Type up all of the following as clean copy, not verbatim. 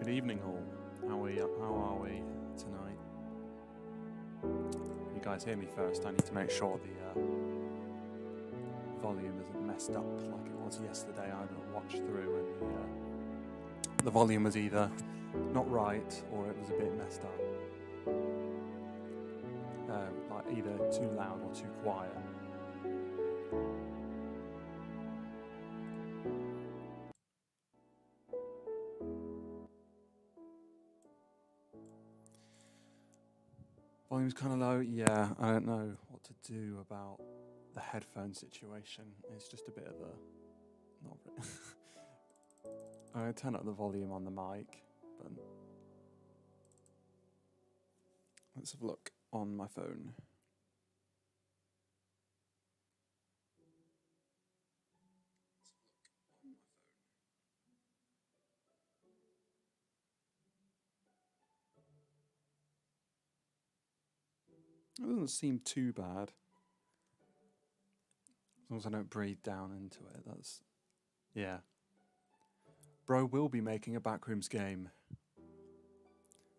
Good evening, all. How are we tonight? You guys hear me first. I need to make sure the volume isn't messed up like it was yesterday. I had a watch through and the volume was either not right or it was a bit messed up. Like either too loud or too quiet. Volume's kind of low. Yeah, I don't know what to do about the headphone situation. It's just a bit of a... not really. I turn up the volume on the mic, but let's have a look on my phone. It doesn't seem too bad. As long as I don't breathe down into it, that's... yeah. Bro will be making a Backrooms game.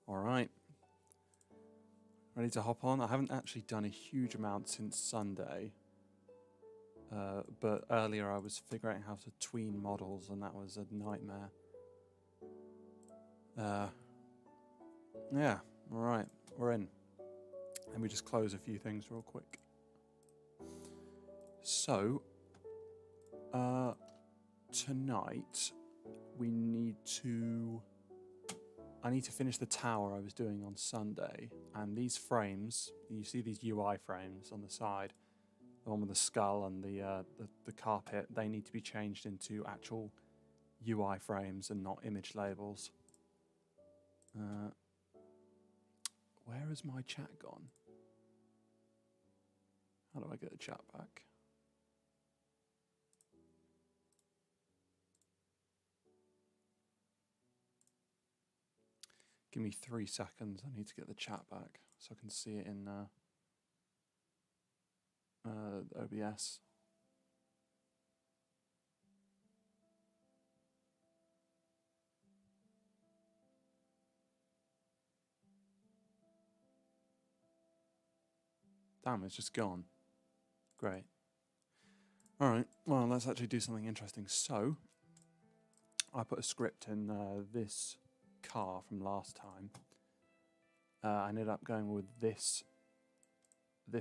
Alright. Ready to hop on? I haven't actually done a huge amount since Sunday. But earlier I was figuring out how to tween models and that was a nightmare. Yeah, alright, we're in. Let me just close a few things real quick. So, tonight we need to... I need to finish the tower I was doing on Sunday, and these frames, you see these UI frames on the side, the one with the skull and the carpet, they need to be changed into actual UI frames and not image labels. Where has my chat gone? How do I get the chat back? Give me 3 seconds. I need to get the chat back so I can see it in OBS. Damn, it's just gone. Great. Alright, well, let's actually do something interesting. So, I put a script in this car from last time. I ended up going with this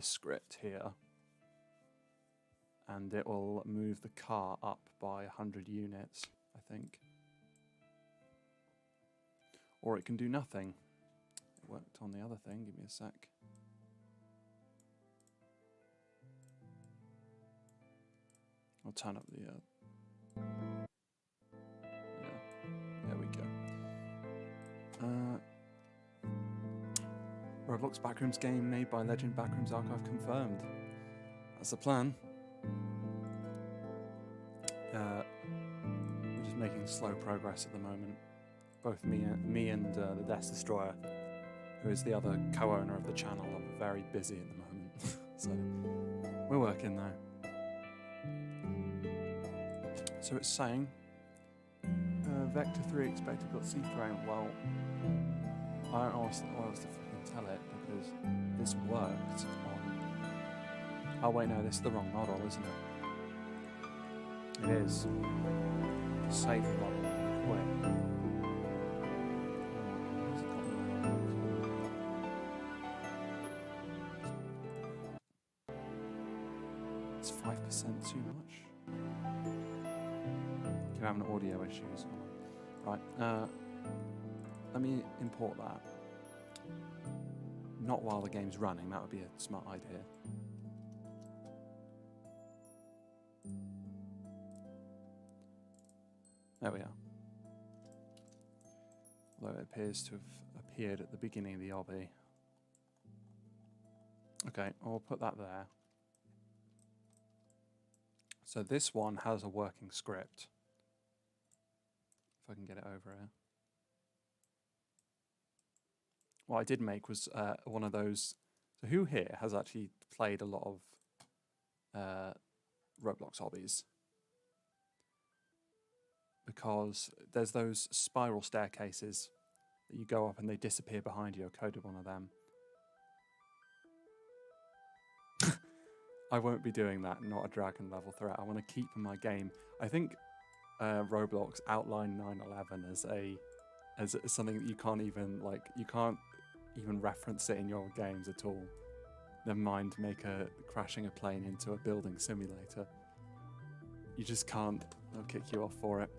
script here, and it will move the car up by 100 units, I think. Or it can do nothing. It worked on the other thing. Give me a sec. I'll turn up the... yeah, there we go. Roblox Backrooms game made by Legend Backrooms Archive confirmed. That's the plan. We're just making slow progress at the moment. Both me and the Death Destroyer, who is the other co-owner of the channel, are very busy at the moment. So we're working though. So it's saying Vector 3 expected got C frame. Well, I don't know what else to fucking tell it because this worked on... oh wait, no, this is the wrong model, isn't it? It is. Save the model. Wait. Where's it gone? It's 5% too much. You're having audio issues. Right, let me import that. Not while the game's running, that would be a smart idea. There we are. Although it appears to have appeared at the beginning of the obby. Okay, I'll put that there. So this one has a working script. If I can get it over here. What I did make was one of those... so who here has actually played a lot of Roblox hobbies? Because there's those spiral staircases you go up and they disappear behind you. I coded one of them. I won't be doing that, not a dragon level threat. I want to keep my game. I think Roblox outlined 9/11 as something that you can't even reference it in your games at all. Never mind crashing a plane into a building simulator. You just can't. They'll kick you off for it.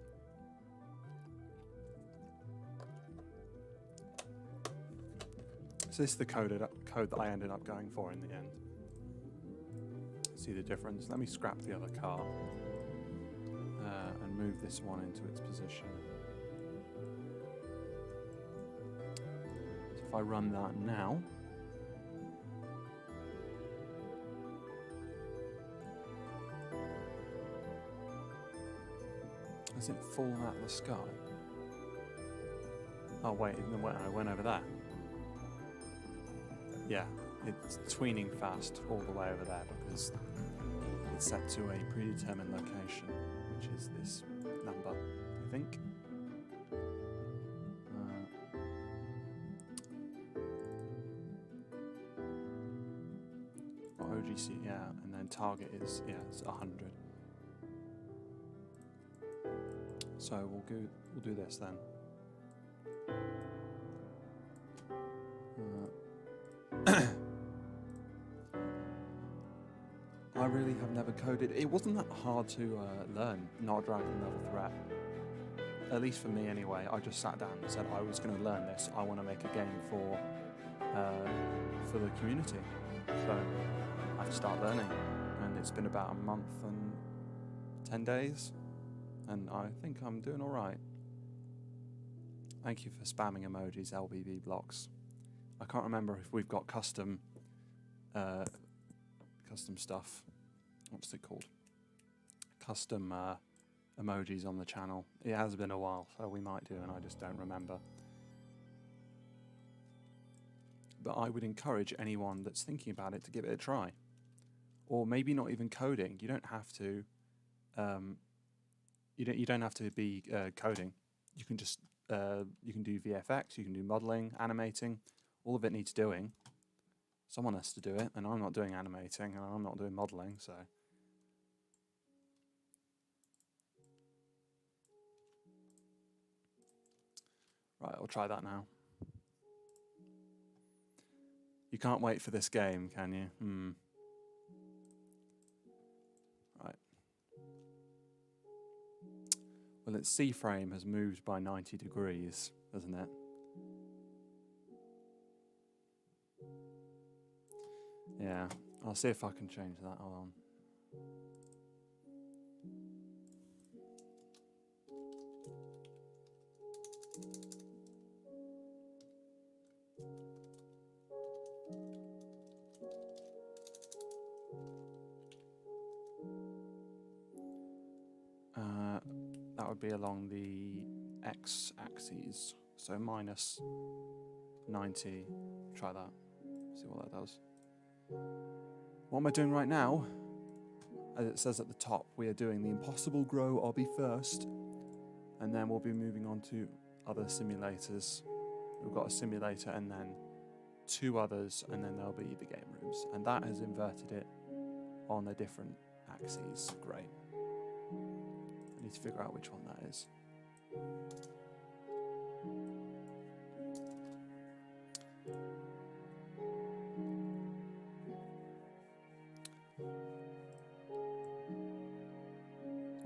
So this is the code that I ended up going for in the end. See the difference? Let me scrap the other car and move this one into its position. So if I run that now, has it fallen out of the sky? Oh wait, no, I went over there. Yeah, it's tweening fast all the way over there because it's set to a predetermined location, which is this number, I think. OGC, yeah, and then target is, yeah, it's 100. So we'll do this then. I really have never coded. It wasn't that hard to learn not a dragon level threat. At least for me anyway. I just sat down and said I was going to learn this. I want to make a game for the community. So I have to start learning. And it's been about a month and 10 days. And I think I'm doing all right. Thank you for spamming emojis, LBB blocks. I can't remember if we've got custom stuff. What's it called? Custom emojis on the channel. It has been a while, so we might do, and I just don't remember. But I would encourage anyone that's thinking about it to give it a try. Or maybe not even coding. You don't have to. You don't have to be coding. You can just you can do VFX. You can do modeling, animating. All of it needs doing. Someone has to do it, and I'm not doing animating, and I'm not doing modeling, so. Right, I'll try that now. You can't wait for this game, can you? Right. Well, its C-frame has moved by 90 degrees, hasn't it? Yeah, I'll see if I can change that. Hold on. That would be along the x-axis, so minus 90. Try that. See what that does. What am I doing right now? As it says at the top, we are doing the impossible grow obby first, and then we'll be moving on to other simulators. We've got a simulator and then 2 others, and then there'll be the game rooms. And that has inverted it on a different axes. Great. I need to figure out which one that is.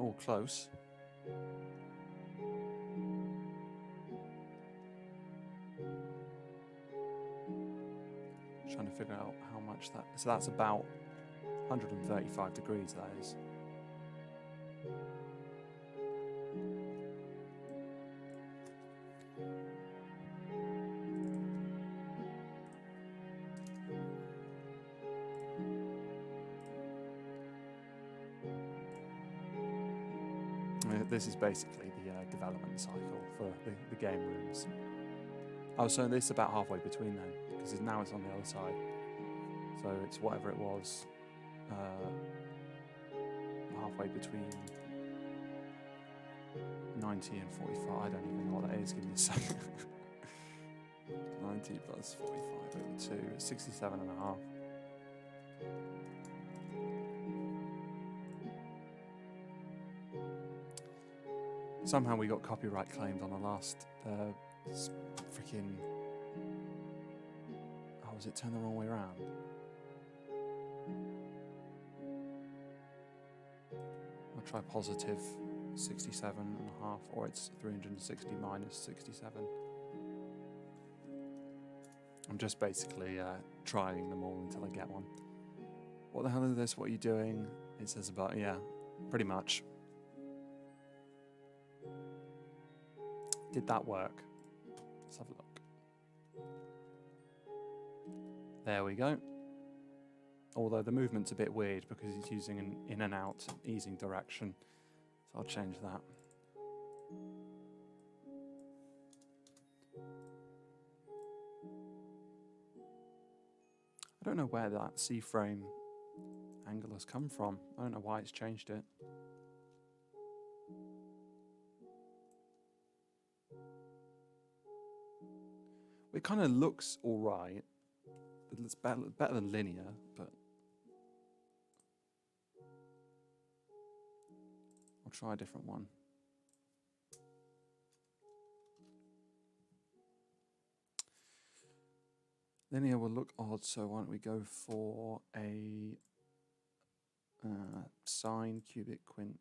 Oh, close. Trying to figure out how much that. So that's about 135 degrees. That is. This is basically the development cycle for the game rooms. Oh, so this is about halfway between then, because now it's on the other side. So it's whatever it was, halfway between 90 and 45. I don't even know what that is. Give me a second. 90 plus 45 over 2, 67 and a half. Somehow we got copyright claimed on the last freaking... Oh, was it turned the wrong way around? I'll try positive 67 and a half, or it's 360 minus 67. I'm just basically trying them all until I get one. What the hell is this? What are you doing? It says about, yeah, pretty much. Did that work? Let's have a look. There we go. Although the movement's a bit weird because he's using an in and out easing direction. So I'll change that. I don't know where that C-frame angle has come from. I don't know why it's changed it. It kind of looks alright. It's better than linear, but I'll try a different one. Linear will look odd, so why don't we go for a sine cubic quint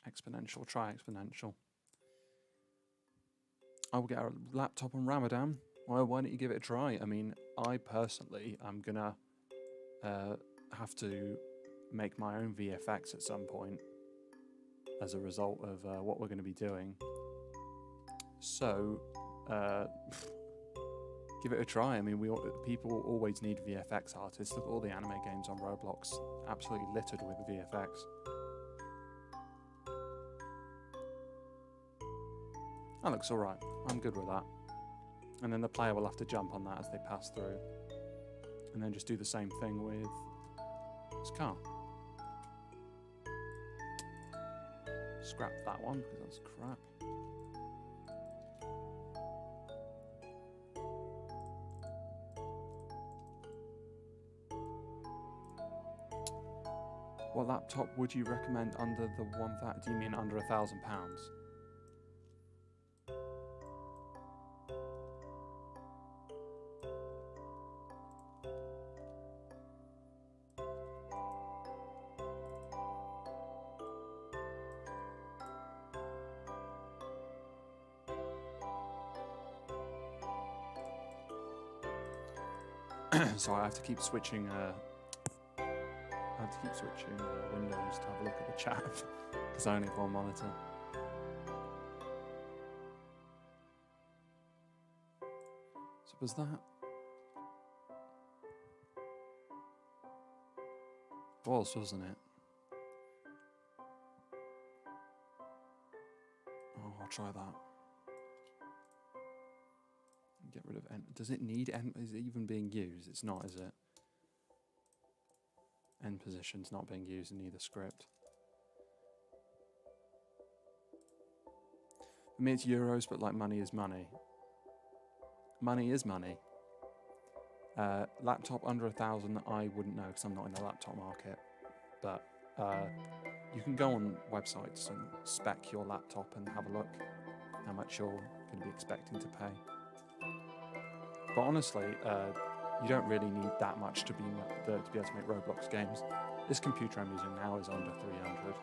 exponential. Try exponential. I will get a laptop on Ramadan. Well, why don't you give it a try? I mean, I personally am gonna have to make my own VFX at some point as a result of what we're going to be doing. So, give it a try. I mean, people always need VFX artists. Look at all the anime games on Roblox, absolutely littered with VFX. That looks alright. I'm good with that. And then the player will have to jump on that as they pass through. And then just do the same thing with this car. Scrap that one because that's crap. What laptop would you recommend under the £1,000? Do you mean under £1,000? So I have to keep switching. Windows to have a look at the chat because I only have one monitor. So was that? It was, wasn't it? Oh, I'll try that. Get rid of end. Does it need end? Is it even being used? It's not, is it? End position's not being used in either script. For me, it's euros, but like money is money. Money is money. Laptop under 1,000, I wouldn't know because I'm not in the laptop market. But you can go on websites and spec your laptop and have a look how much you're going to be expecting to pay. But honestly, you don't really need that much to be able to make Roblox games. This computer I'm using now is under 300.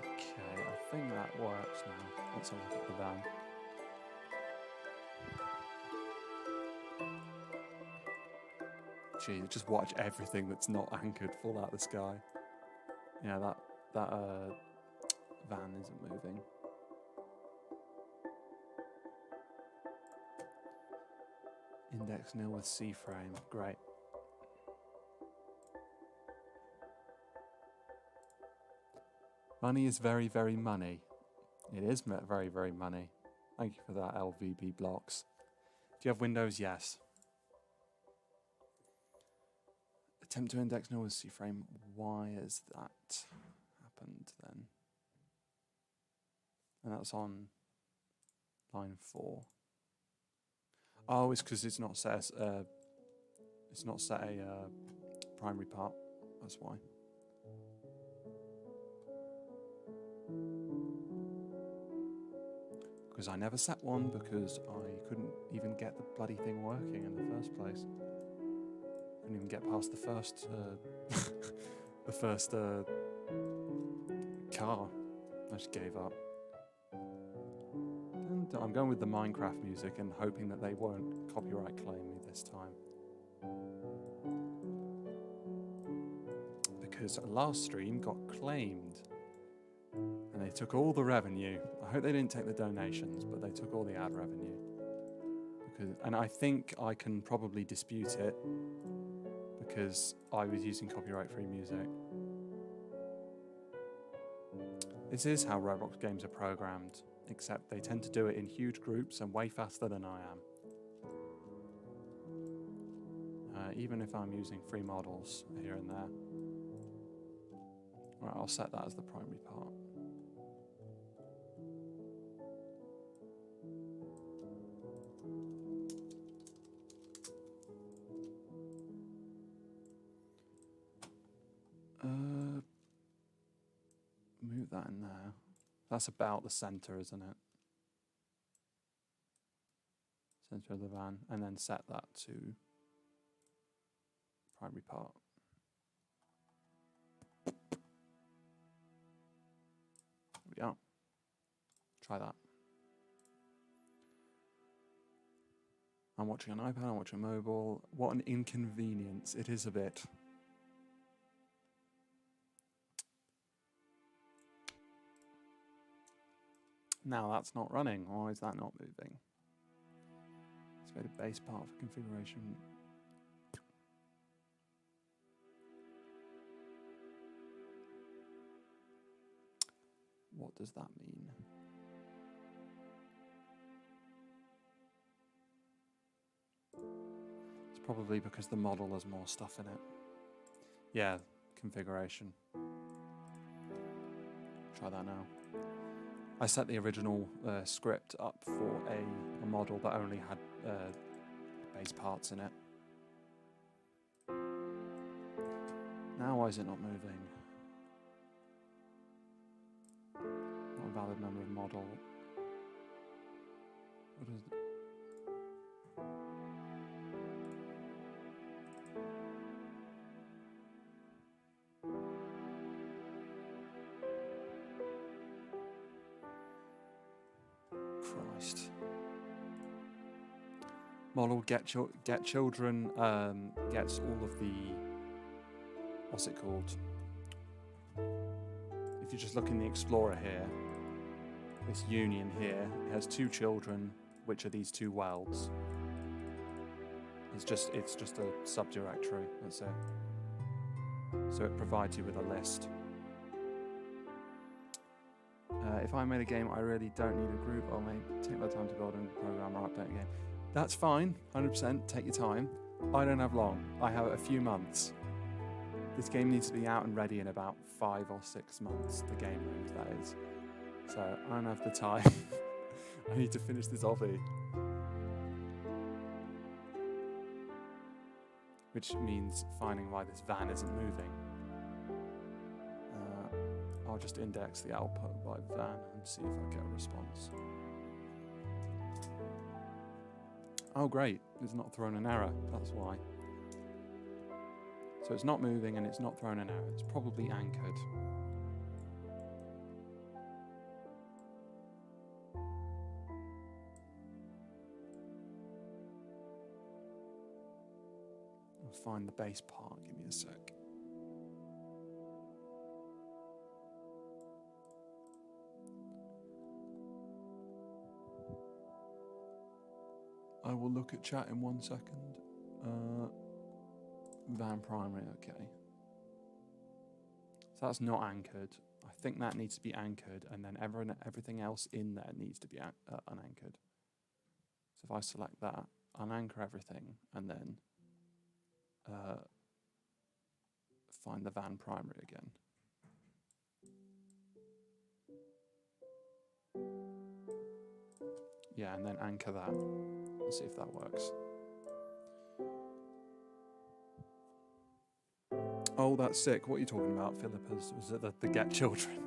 Okay, I think that works now. Let's have a look at the van. Gee, just watch everything that's not anchored fall out of the sky. Yeah, that van isn't moving. Index nil with C-frame. Great. Money is very, very money. It is very, very money. Thank you for that, LVB Blocks. Do you have Windows? Yes. Attempt to index no C frame. Why has that happened then? And that's on line 4. Oh, it's because it's not set as it's not set a primary part. That's why. Because I never set one because I couldn't even get the bloody thing working in the first place. Couldn't even get past the first car. I just gave up. And I'm going with the Minecraft music and hoping that they won't copyright claim me this time. Because last stream got claimed. And they took all the revenue. I hope they didn't take the donations, but they took all the ad revenue. And I think I can probably dispute it because I was using copyright-free music. This is how Roblox games are programmed, except they tend to do it in huge groups and way faster than I am. Even if I'm using free models here and there. Right, I'll set that as the primary part. Move that in there. That's about the center, isn't it? Center of the van, and then set that to primary part. There we go. Try that. I'm watching an iPad, I'm watching mobile. What an inconvenience. It is a bit. Now that's not running. Why is that not moving? Let's go to base part for configuration. What does that mean? It's probably because the model has more stuff in it. Yeah, configuration. Try that now. I set the original script up for a model that only had base parts in it. Now why is it not moving? Not a valid member of model. What is it? Christ. Model get children gets all of the, what's it called? If you just look in the Explorer here, this union here, it has 2 children, which are these 2 welds. It's just a subdirectory, that's it. So it provides you with a list. If I made a game, I really don't need a group. I'll take my time to build and program or update a game. That's fine, 100%, take your time. I don't have long. I have a few months. This game needs to be out and ready in about 5 or 6 months, the Gamerooms, that is. So I don't have the time. I need to finish this obby. Which means finding why this van isn't moving. I'll just index the output by van and see if I get a response. Oh great, it's not thrown an error, that's why. So it's not moving and it's not thrown an error, it's probably anchored. I'll find the base part, give me a sec. I will look at chat in 1 second. Van primary, okay. So that's not anchored. I think that needs to be anchored, and then everything else in there needs to be unanchored. So if I select that, unanchor everything, and then find the van primary again. Yeah, and then anchor that. Let's see if that works. Oh, that's sick. What are you talking about, Philippus? Was it the get children?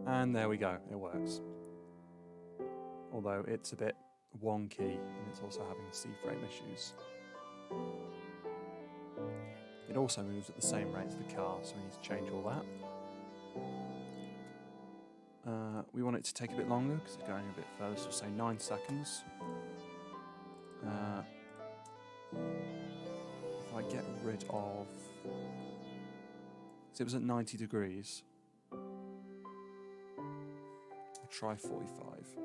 And there we go. It works. Although it's a bit wonky and it's also having C-frame issues. It also moves at the same rate as the car, so we need to change all that. We want it to take a bit longer because it's going a bit further, so say 9 seconds. If I get rid of... So it was at 90 degrees. I'll try 45.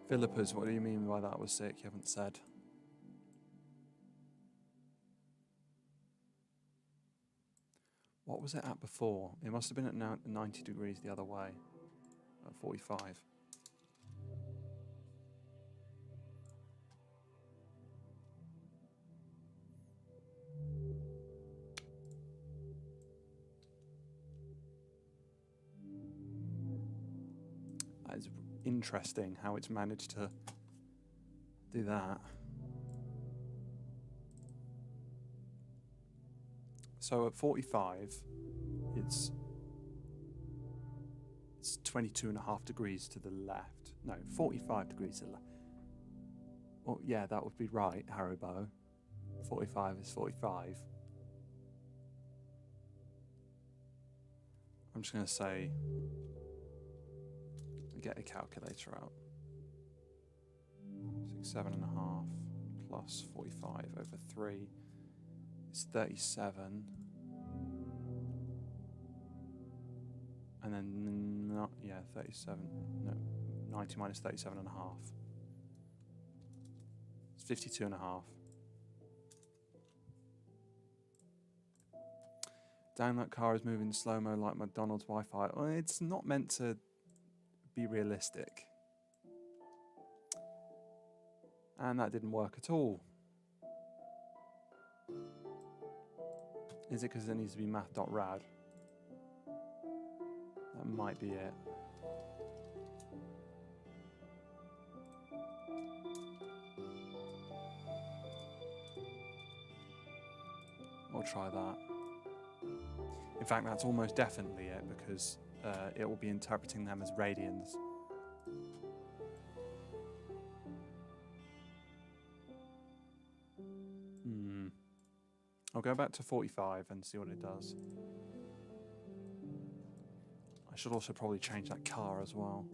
Philippus, what do you mean by that was sick? You haven't said. What was it at before? It must have been at 90 degrees the other way. At 45. That is interesting how it's managed to do that. So at 45, it's 22.5 degrees to the left. No, 45 degrees to the left. Well, yeah, that would be right, Haribo. 45 is 45. I'm just going to say, get a calculator out. 67.5 plus 45 over 3 is 37. And then, not, yeah, 37, no, 90 minus 37.5. It's 52.5. Damn, that car is moving slow-mo like McDonald's Wi-Fi. Well, it's not meant to be realistic. And that didn't work at all. Is it because it needs to be math.rad? That might be it. We'll try that. In fact, that's almost definitely it, because it will be interpreting them as radians. I'll go back to 45 and see what it does. I should also probably change that car as well.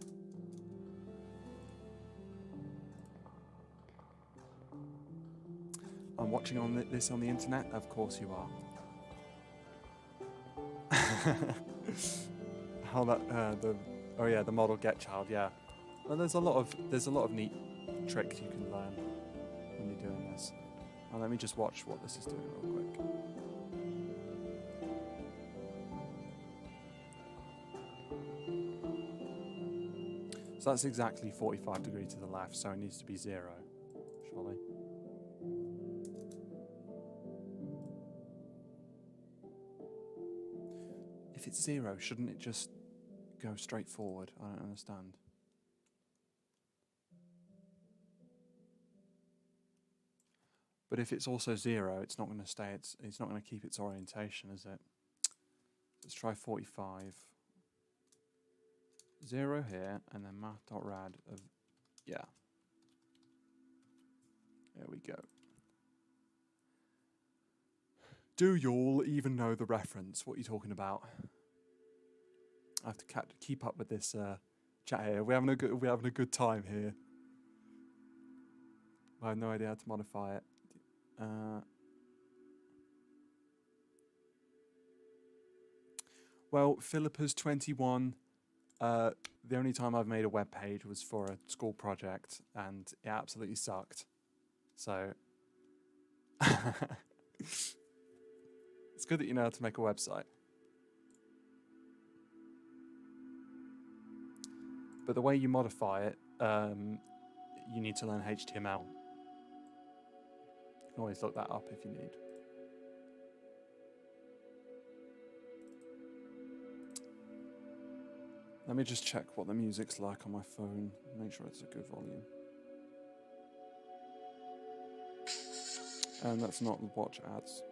I'm watching on this on the internet? Of course you are. How that the model get child, yeah. Well, there's a lot of neat tricks you can learn when you're doing this. Well, let me just watch what this is doing real quick. So that's exactly 45 degrees to the left, so it needs to be 0, surely. If it's 0, shouldn't it just go straight forward? I don't understand. But if it's also 0, it's not going to stay. It's not going to keep its orientation, is it? Let's try 45. 0 here, and then math.rad of, yeah. There we go. Do y'all even know the reference? What are you talking about? I have to keep up with this chat here. We're having a good time here. I have no idea how to modify it. Well, Philippa's 21. The only time I've made a web page was for a school project, and it absolutely sucked. So it's good that you know how to make a website. But the way you modify it, you need to learn HTML. You can always look that up if you need. Let me just check what the music's like on my phone. Make sure it's a good volume. And let's not watch ads,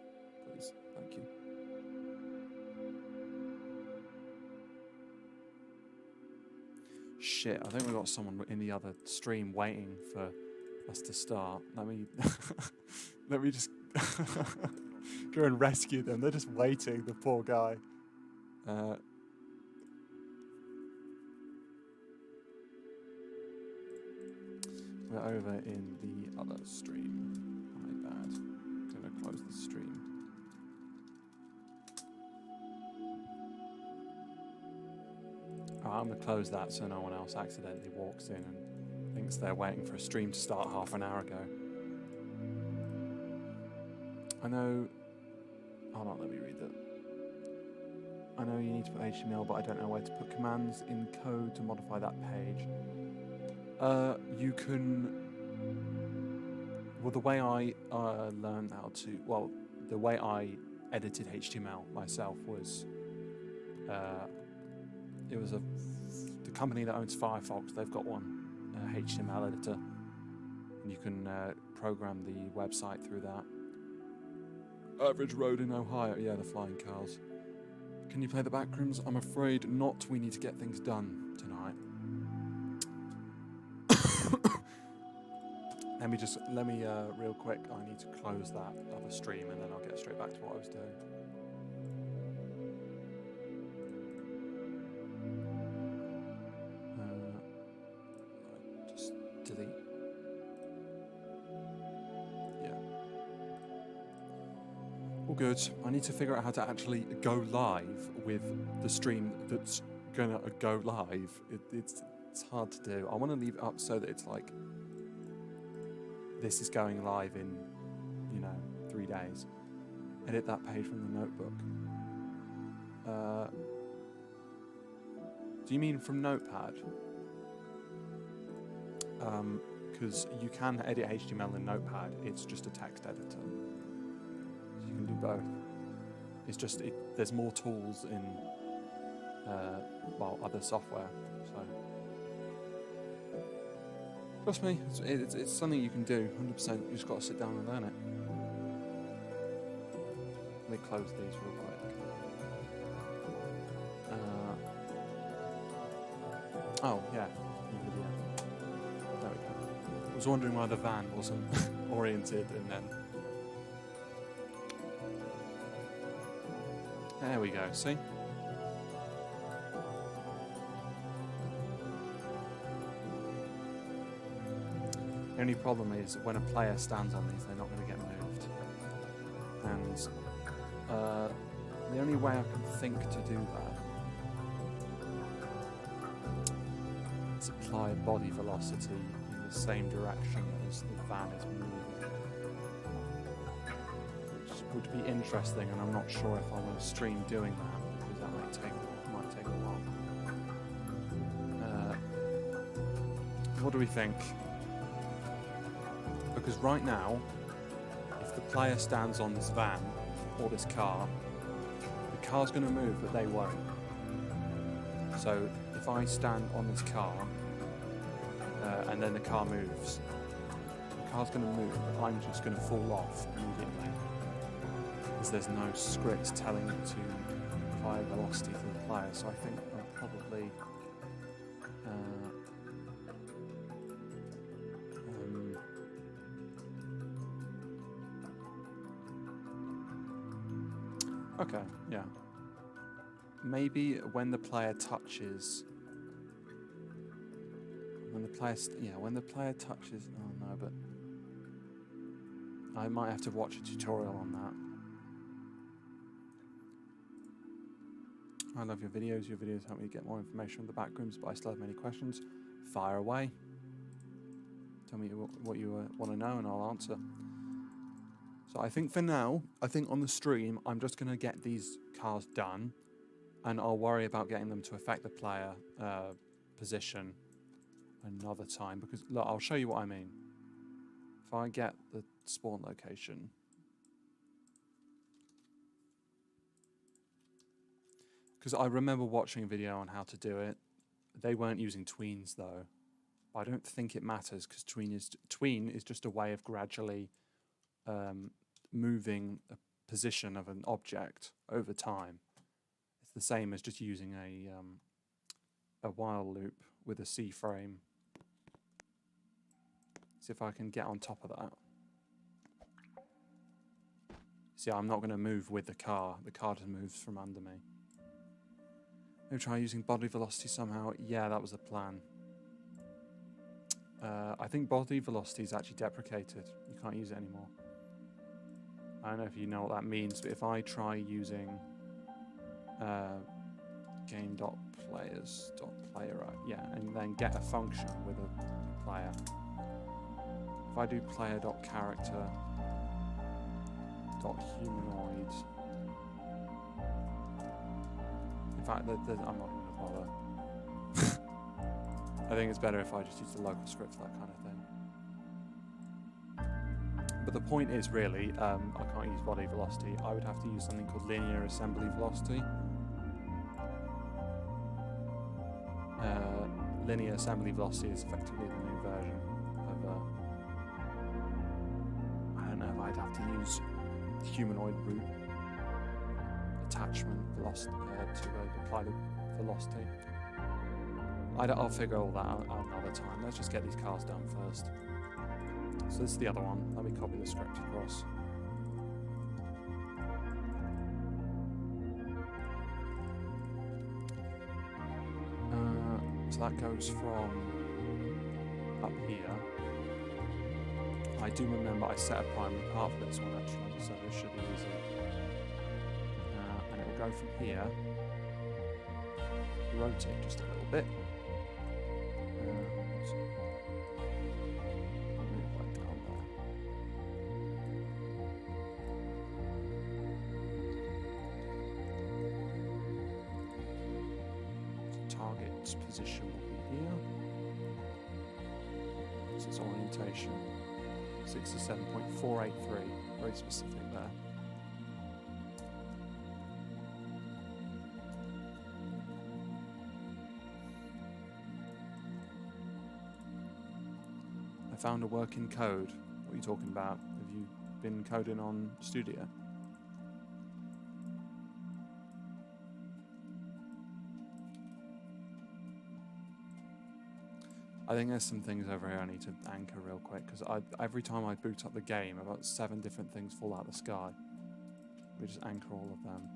please. Thank you. Shit, I think we've got someone in the other stream waiting for us to start. Let me let me just go and rescue them. They're just waiting, the poor guy. We're over in the other stream. My bad. I'm gonna close the stream. I'm gonna close that so no one else accidentally walks in and thinks they're waiting for a stream to start half an hour ago. I know. Hold on, let me read that. I know you need to put HTML, but I don't know where to put commands in code to modify that page. You can. Well, the way I learned how to. Well, the way I edited HTML myself was. It was the company that owns Firefox. They've got one HTML editor, and you can program the website through that. Average Road in Ohio. Yeah, the flying cars. Can you play the Backrooms? I'm afraid not. We need to get things done tonight. Let me real quick. I need to close that other stream, and then I'll get straight back to what I was doing. Just delete. Yeah. All good. I need to figure out how to actually go live with the stream that's gonna go live. It's hard to do. I want to leave it up so that it's like this is going live in, 3 days. Edit that page from the notebook. Do you mean from Notepad? Because you can edit HTML in Notepad. It's just a text editor. So you can do both. It's just there's more tools in other software. So trust me, it's something you can do. 100%. You just got to sit down and learn it. Let me close these real quick. Oh yeah. There we go. I was wondering why the van wasn't oriented, and then there we go. See. The only problem is when a player stands on these, they're not going to get moved. And the only way I can think to do that is apply body velocity in the same direction as the van is moving. Which would be interesting, and I'm not sure if I want to stream doing that, because that might take a while. What do we think? Because right now, if the player stands on this van or this car, the car's going to move, but they won't. So if I stand on this car and then the car moves, the car's going to move, but I'm just going to fall off immediately. Because there's no script telling it to apply velocity to the player. So I think I'll probably okay, yeah. Maybe when the player touches. When the player touches. Oh no, but I might have to watch a tutorial on that. I love your videos. Your videos help me get more information on the Backrooms, but I still have many questions. Fire away. Tell me what you want to know, and I'll answer. So I think for now, on the stream, I'm just going to get these cars done, and I'll worry about getting them to affect the player position another time, because look, I'll show you what I mean. If I get the spawn location, because I remember watching a video on how to do it. They weren't using tweens though. I don't think it matters because tween is just a way of gradually moving a position of an object over time. It's the same as just using a while loop with a C frame. See if I can get on top of that. See, I'm not going to move with the car. The car just moves from under me. Maybe try using body velocity somehow. Yeah, that was the plan. I think body velocity is actually deprecated. You can't use it anymore. I don't know if you know what that means, but if I try using game.players.player, yeah, and then get a function with a player. If I do player.character.humanoid, in fact, I'm not going to bother. I think it's better if I just use the local script for that kind of thing. But the point is really, I can't use body velocity. I would have to use something called linear assembly velocity. Linear assembly velocity is effectively the new version of I don't know if I'd have to use humanoid root attachment velocity to apply the velocity. I'll figure all that out another time. Let's just get these cars done first. So this is the other one. Let me copy the script across. So that goes from up here. I do remember I set a primary part for this one actually, so this should be easy. And it will go from here, rotate just a little bit. Target's position will be here. This is orientation 67.483, very specific there. I found a working code. What are you talking about? Have you been coding on Studio? I think there's some things over here I need to anchor real quick, because every time I boot up the game, about 7 different things fall out of the sky. We just anchor all of them.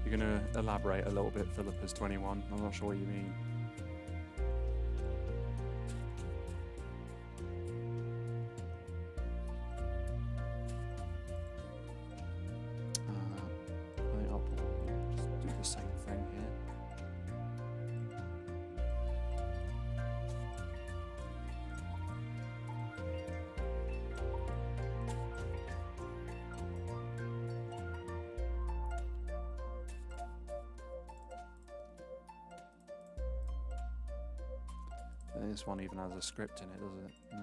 You're going to elaborate a little bit, Philippus21. I'm not sure what you mean. This one even has a script in it, does it? No.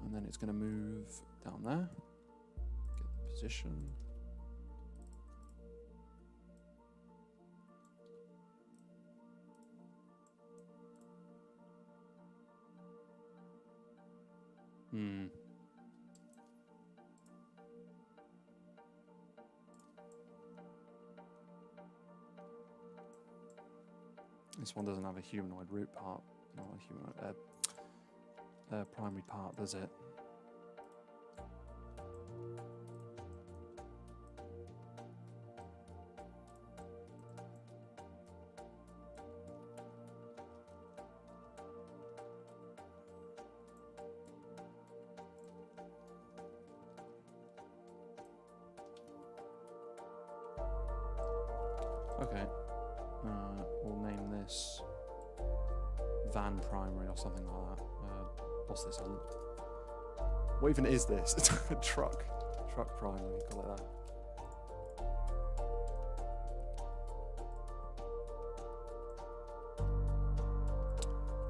And then it's going to move down there. Get the position. This one doesn't have a humanoid root part, not a humanoid primary part, does it? Okay. We'll name this Van Primary or something like that. What's this? What even is this? It's a truck. Truck Primary, call it that.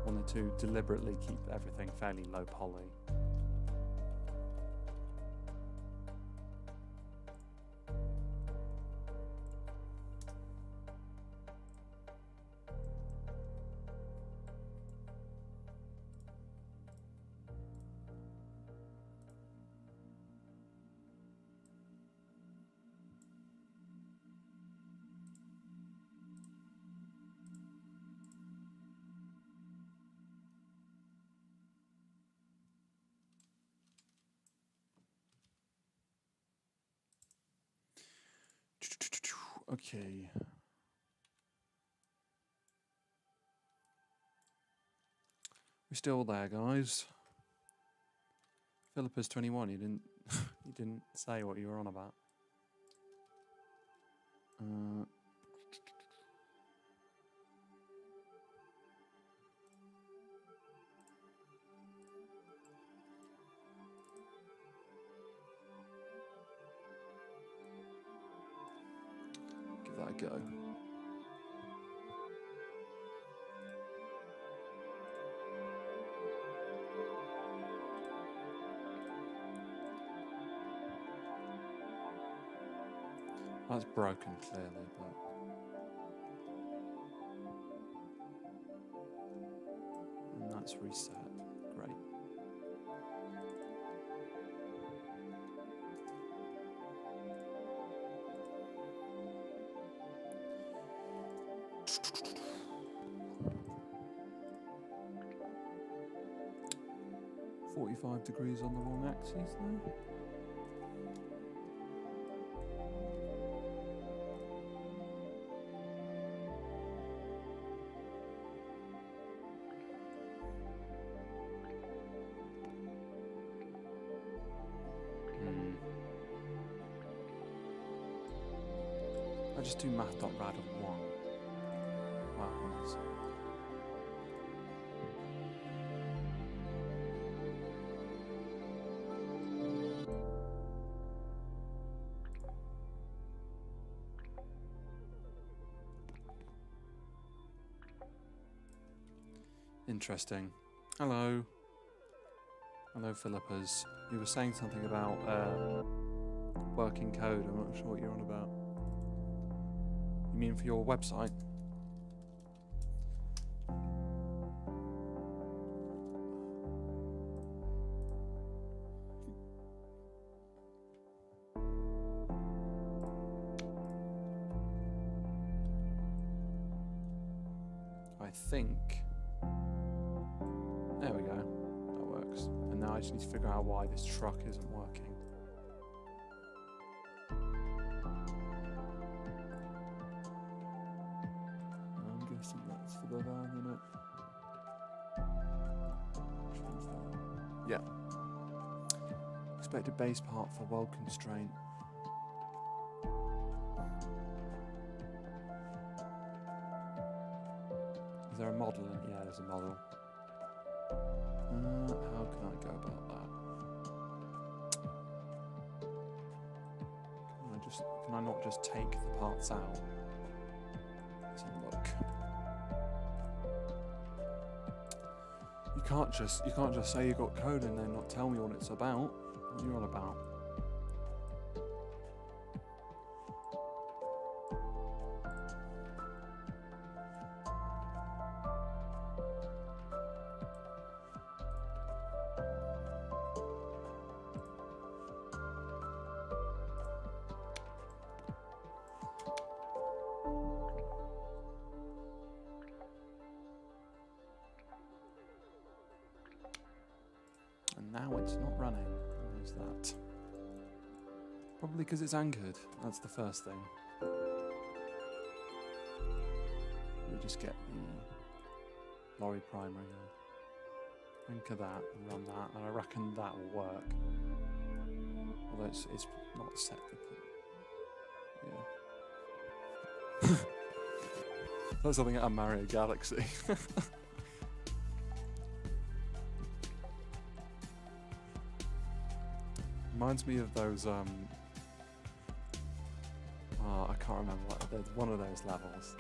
Wanted to deliberately keep everything fairly low poly. Okay. We're still there, guys. Philippa's 21. You didn't you didn't say what you were on about. Give that a go. That's broken clearly, but and that's reset. Great. .45 degrees on the wrong axis there. I just do math.rad of 1. Wow, nice. Interesting. Hello. Hello, Philippas. You were saying something about working code. I'm not sure what you're on about. You mean for your website? I think. There we go. That works. And now I just need to figure out why this truck isn't working. I'm guessing that's for the van, isn't it? Yeah. Expected base part for weld constraint. Is there a model in it? Yeah, there's a model. How can I go about that? Can I not just take the parts out? Let's have a look. You can't just say you got code and then not tell me what it's about. What are you on about? Now it's not running. Why is that? Probably because it's anchored. That's the first thing. We just get the lorry primary. Anchor that and run that, and I reckon that will work. Although it's not set for. Yeah. That's something out of Mario Galaxy. Reminds me of those, oh, I can't remember what, there's one of those levels.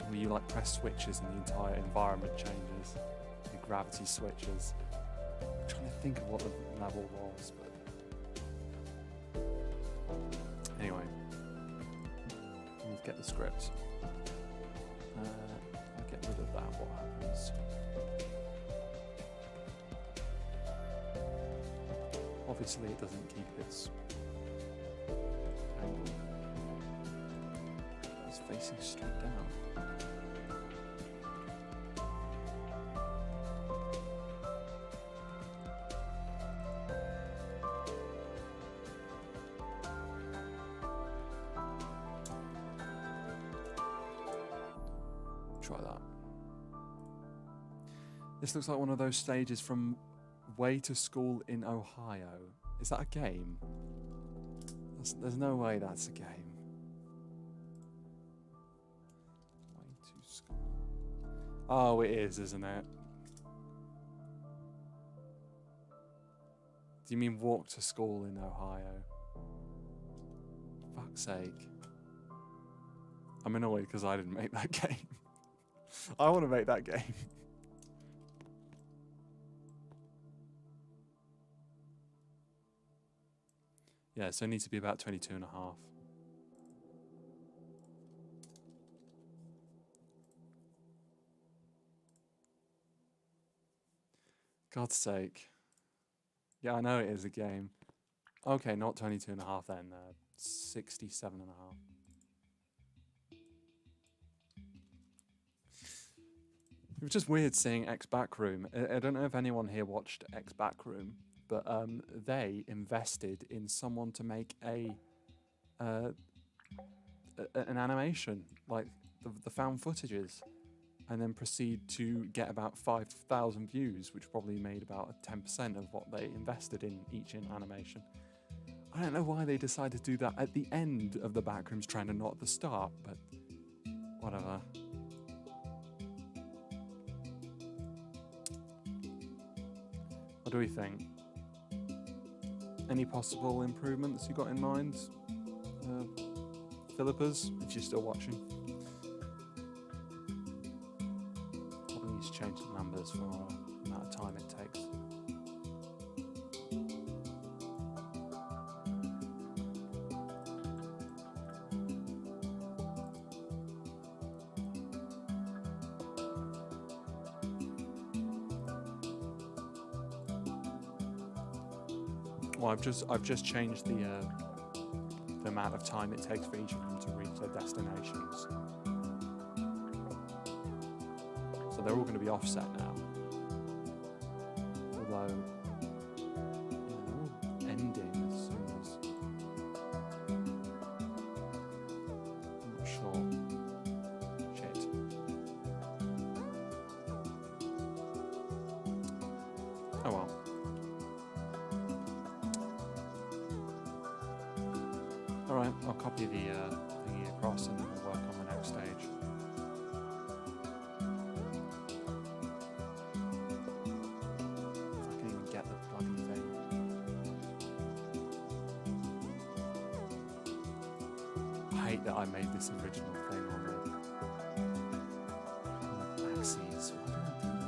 Where you like press switches and the entire environment changes. The gravity switches. I'm trying to think of what the level was, but anyway. I need to get the script. I'll get rid of that, what happens? Obviously it doesn't keep its angle. It's facing straight down. Try that. This looks like one of those stages from Way to School in Ohio. Is that a game? There's no way that's a game. Way to School. Oh, it is, isn't it? Do you mean Walk to School in Ohio? Fuck's sake. I'm annoyed because I didn't make that game. I want to make that game. Yeah, so it needs to be about 22 and a half. God's sake. Yeah, I know it is a game. Okay, not 22 and a half then. 67 and a half. It was just weird seeing X Backroom. I don't know if anyone here watched X Backroom, but they invested in someone to make an animation, like the found footages, and then proceed to get about 5,000 views, which probably made about 10% of what they invested in each animation. I don't know why they decided to do that at the end of the Backrooms trend and not at the start, but whatever. What do we think? Any possible improvements you got in mind? Philippers, if you're still watching. Probably need to change the numbers for the amount of time it takes. Well, I've just changed the amount of time it takes for each of them to reach their destinations. So they're all going to be offset now. Although, they're all ending as soon as... I'm not sure. Shit. Oh well. Alright, I'll copy the thingy across and then we'll work on the next stage. If I can even get the bloody thing. I hate that I made this original thing on the axes. Why did I do that?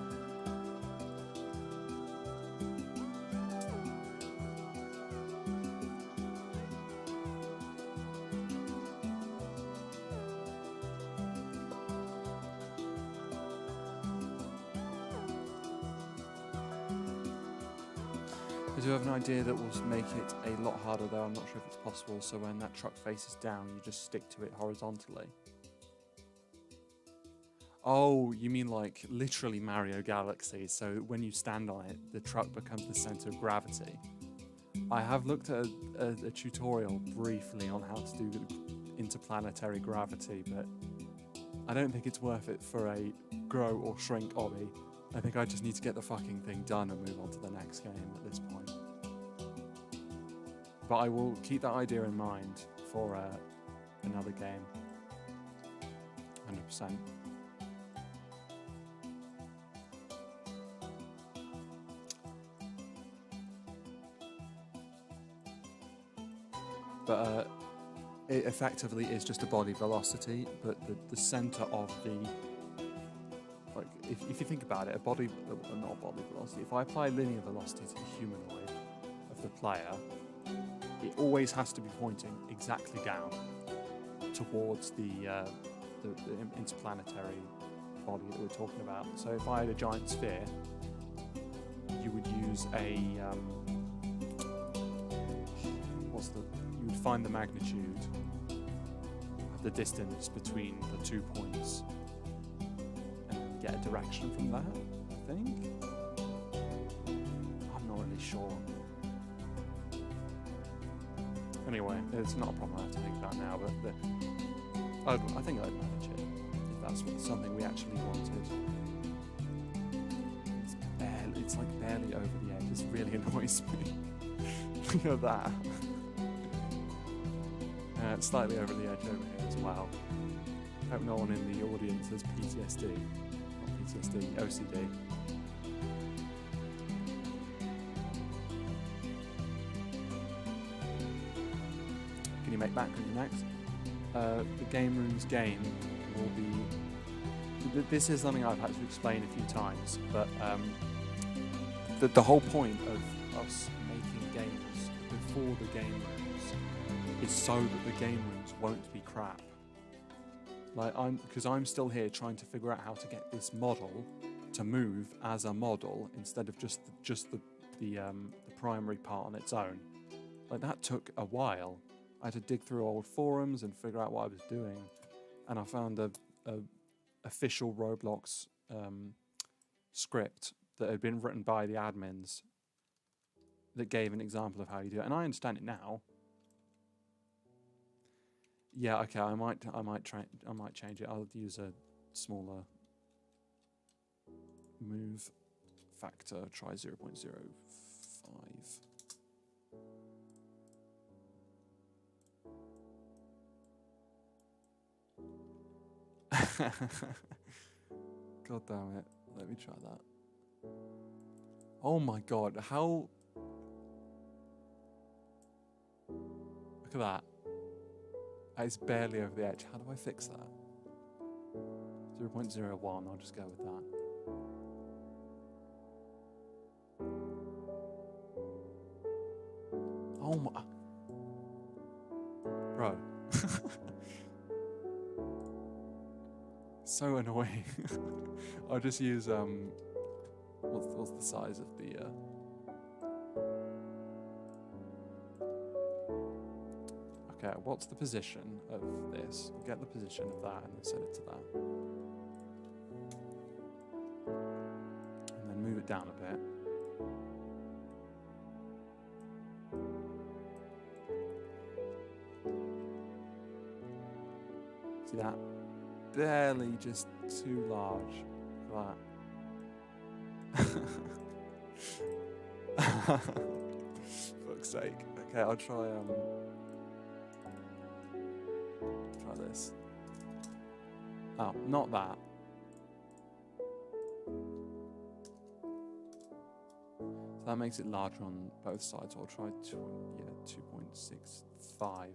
I do have an idea that will make it a lot harder though, I'm not sure if it's possible, so when that truck faces down you just stick to it horizontally. Oh, you mean like literally Mario Galaxy, so when you stand on it, the truck becomes the centre of gravity. I have looked at a tutorial briefly on how to do interplanetary gravity, but I don't think it's worth it for a grow or shrink obby. I think I just need to get the fucking thing done and move on to the next game at this point. But I will keep that idea in mind for another game. 100%. But it effectively is just a body velocity, but the center of the, like, if you think about it, not body velocity, if I apply linear velocity to the humanoid of the player, it always has to be pointing exactly down towards the interplanetary body that we're talking about. So if I had a giant sphere, you would use you would find the magnitude of the distance between the 2 points and get a direction from that, I think. I'm not really sure. Anyway, it's not a problem I have to think about now, but I think I'd manage it if that's something we actually wanted. It's like barely over the edge. This really annoys me. Look at that. It's slightly over the edge over here as well. Hope no one in the audience has PTSD. Not PTSD, OCD. Can you make Backrooms next? The Gamerooms game will be... This is something I've had to explain a few times, but the whole point of us making games before the Gamerooms is so that the Gamerooms won't be crap. Because I'm still here trying to figure out how to get this model to move as a model instead of just the primary part on its own. Like, that took a while. I had to dig through old forums and figure out what I was doing, and I found a official Roblox script that had been written by the admins that gave an example of how you do it, and I understand it now. Yeah, okay, I might change it. I'll use a smaller move factor. Try 0.05. God damn it. Let me try that. Oh my god, how... Look at that. That is barely over the edge. How do I fix that? 0.01, I'll just go with that. Oh my... Bro. So annoying. I'll just use what's the size of the okay, what's the position of this? Get the position of that and then set it to that. And then move it down a bit. See that? Barely just too large. Like that. Fuck's sake. Okay, I'll try this. Oh, not that. So that makes it larger on both sides. I'll try 2.65.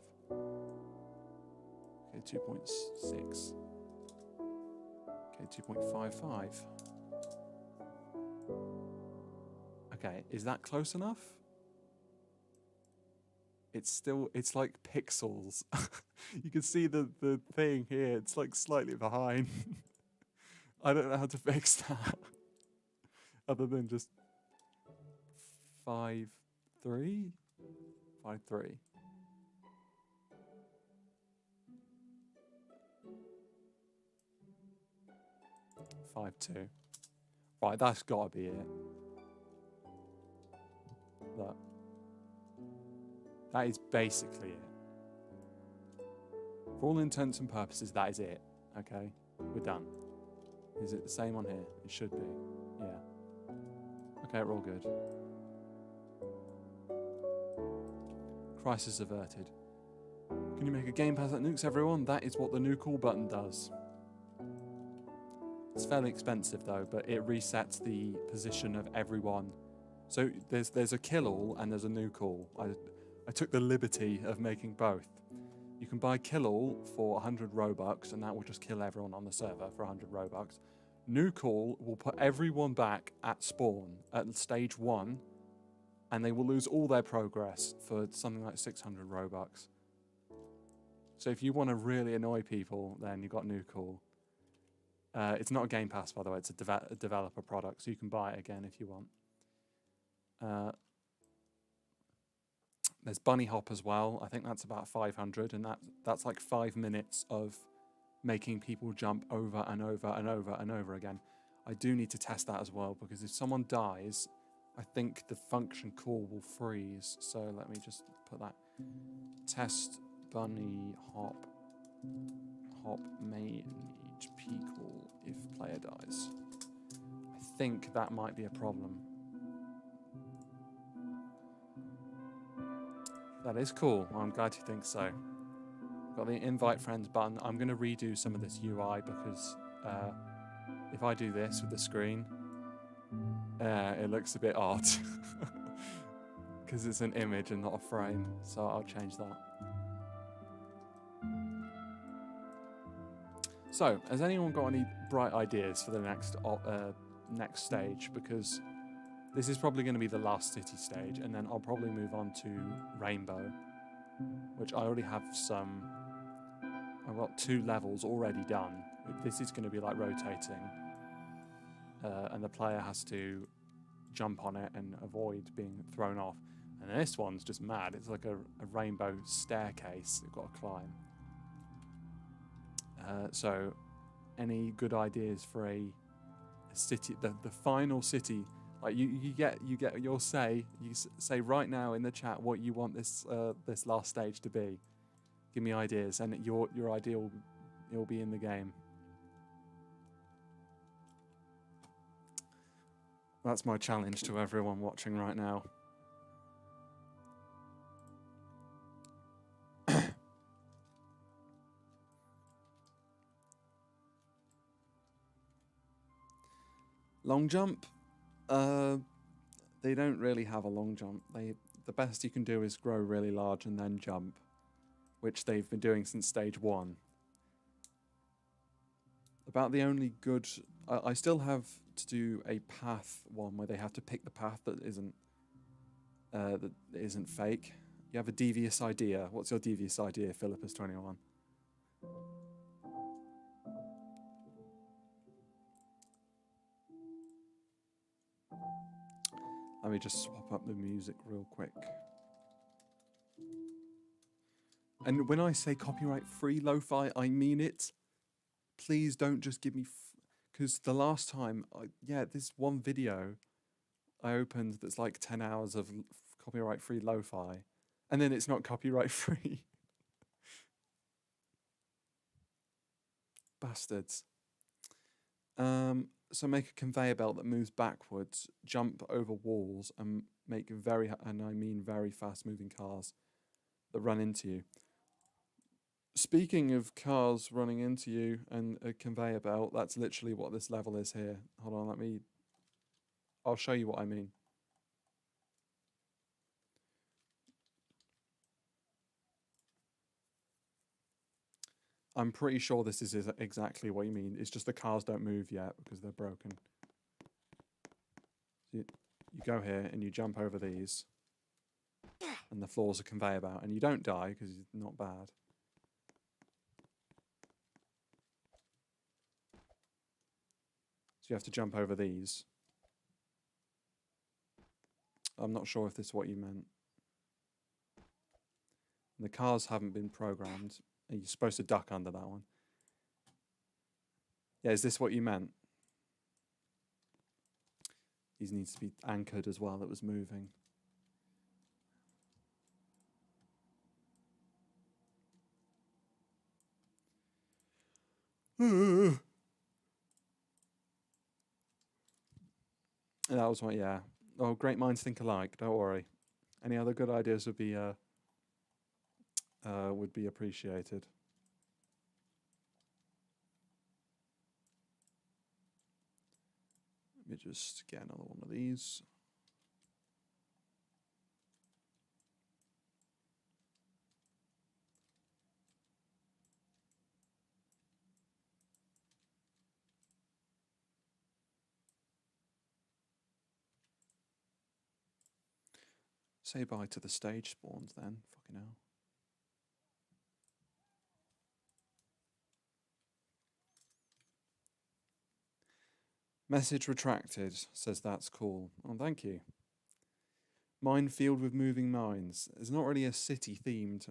Okay, 2.6. Okay, 2.55. Okay, is that close enough? It's like pixels. You can see the thing here, it's like slightly behind. I don't know how to fix that. Other than just 5.3? 5.3. .52. Right, that's gotta be it. Look. That is basically it. For all intents and purposes, that is it. Okay? We're done. Is it the same on here? It should be. Yeah. Okay, we're all good. Crisis averted. Can you make a game pass that nukes everyone? That is what the nuke all button does. It's fairly expensive though, but it resets the position of everyone. So there's a kill all and there's a nuke all. I took the liberty of making both. You can buy kill all for 100 Robux and that will just kill everyone on the server for 100 Robux. Nuke all will put everyone back at spawn at stage 1 and they will lose all their progress for something like 600 Robux. So if you want to really annoy people, then you've got nuke all. It's not a game pass, by the way. It's a developer product, so you can buy it again if you want. There's bunny hop as well. I think that's about 500, and that's like 5 minutes of making people jump over and over and over and over again. I do need to test that as well, because if someone dies, I think the function call will freeze. So let me just put that. Test bunny hop may need p-call if player dies. I think that might be a problem. That is cool. Well, I'm glad you think so. Got the invite friends button. I'm going to redo some of this UI because if I do this with the screen, it looks a bit odd because it's an image and not a frame. So I'll change that. So, has anyone got any bright ideas for the next stage? Because this is probably going to be the last city stage, and then I'll probably move on to Rainbow, which I already have some. I've got 2 levels already done. This is going to be like rotating, and the player has to jump on it and avoid being thrown off. And this one's just mad. It's like a rainbow staircase you've got to climb. So, any good ideas for a city, the final city? Like you'll say right now in the chat what you want this last stage to be. Give me ideas, and your idea will be in the game. That's my challenge to everyone watching right now. Long jump? They don't really have a long jump. The best you can do is grow really large and then jump, which they've been doing since stage 1. About the only good... I still have to do a path one where they have to pick the path that isn't fake. You have a devious idea. What's your devious idea, Philippus21? Let me just swap up the music real quick. And when I say copyright-free lo-fi, I mean it. Please don't just give me... Because the last time... this one video I opened that's like 10 hours of copyright-free lo-fi. And then it's not copyright-free. Bastards. So make a conveyor belt that moves backwards, jump over walls, and make very fast-moving cars that run into you. Speaking of cars running into you and a conveyor belt, that's literally what this level is here. Hold on, I'll show you what I mean. I'm pretty sure this is exactly what you mean. It's just the cars don't move yet because they're broken. So you go here and you jump over these. And the floor's a conveyor belt. And you don't die because it's not bad. So you have to jump over these. I'm not sure if this is what you meant. And the cars haven't been programmed. You're supposed to duck under that one. Yeah, is this what you meant? These needs to be anchored as well. It was moving. And that was one, yeah. Oh, great minds think alike. Don't worry. Any other good ideas would be would be appreciated. Let me just get another one of these. Say bye to the stage spawns then. Fucking hell. Message retracted. Says that's cool. Oh, thank you. Minefield with moving mines. It's not really a city themed.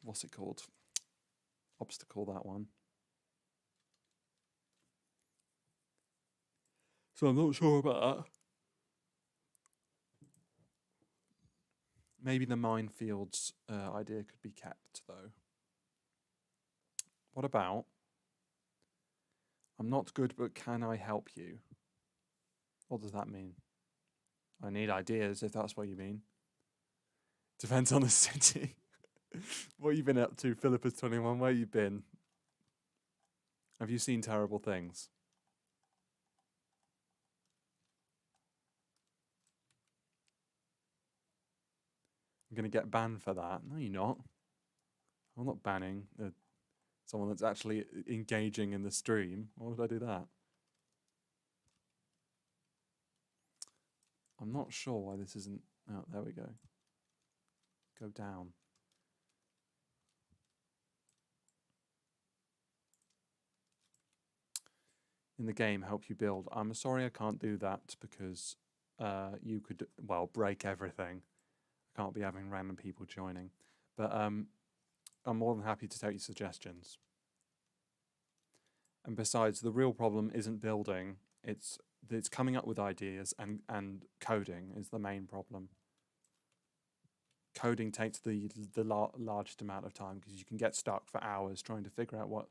What's it called? Obstacle, that one. So I'm not sure about that. Maybe the minefields idea could be kept, though. What about, I'm not good, but can I help you? What does that mean? I need ideas, if that's what you mean. Depends on the city. What have you been up to, Philippus21? Where you been? Have you seen terrible things? I'm going to get banned for that. No, you're not. I'm not banning someone that's actually engaging in the stream. Why would I do that? I'm not sure why this isn't... Oh, there we go. Go down. In the game, help you build. I'm sorry I can't do that because you could, well, break everything. I can't be having random people joining. But I'm more than happy to take your suggestions. And besides, the real problem isn't building. It's coming up with ideas, and coding is the main problem. Coding takes the largest amount of time because you can get stuck for hours trying to figure out what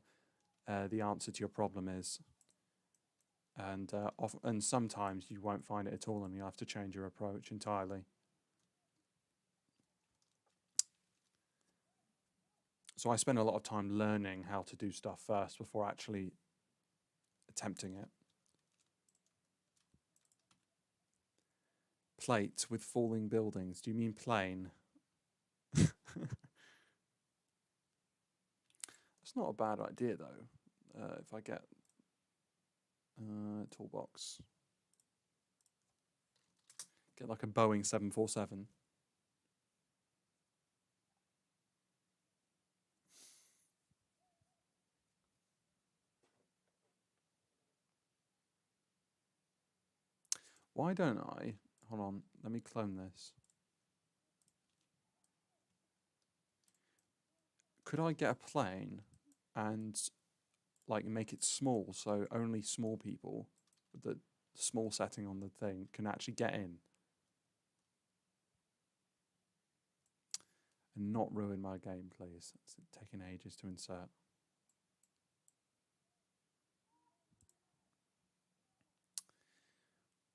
the answer to your problem is. And sometimes you won't find it at all and you have to change your approach entirely. So I spend a lot of time learning how to do stuff first before actually attempting it. Plate with falling buildings. Do you mean plane? That's not a bad idea though. If I get toolbox, get like a Boeing 747. Why don't I? Hold on, let me clone this. Could I get a plane and like make it small so only small people with the small setting on the thing can actually get in? And not ruin my game, please. It's taking ages to insert.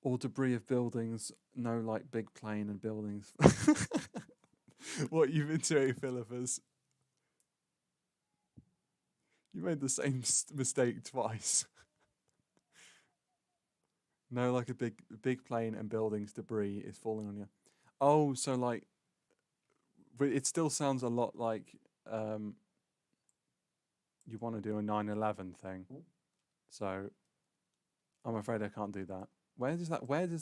Or debris of buildings, no like big plane and buildings. What you've been doing, Philippus? You made the same mistake twice. No, like a big plane and buildings debris is falling on you. Oh, so like, but it still sounds a lot like you want to do a 9/11 thing. So I'm afraid I can't do that. Where does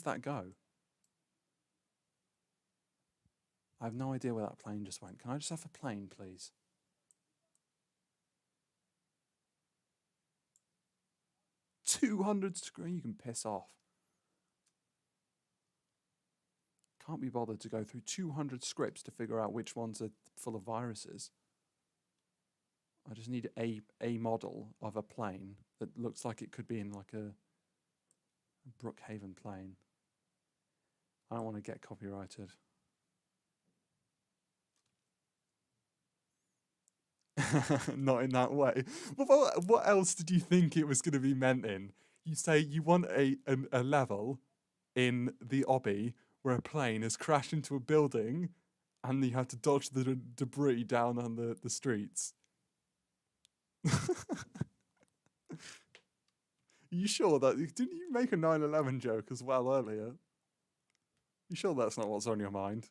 that go? I have no idea where that plane just went. Can I just have a plane, please? $200 screen, you can piss off. Can't be bothered to go through 200 scripts to figure out which ones are full of viruses. I just need a model of a plane that looks like it could be in like a Brookhaven plane. I don't want to get copyrighted. Not in that way. What else did you think it was going to be meant in? You say you want a level in the obby where a plane has crashed into a building and you have to dodge the debris down on the streets. You sure that... Didn't you make a 9/11 joke as well earlier? You sure that's not what's on your mind?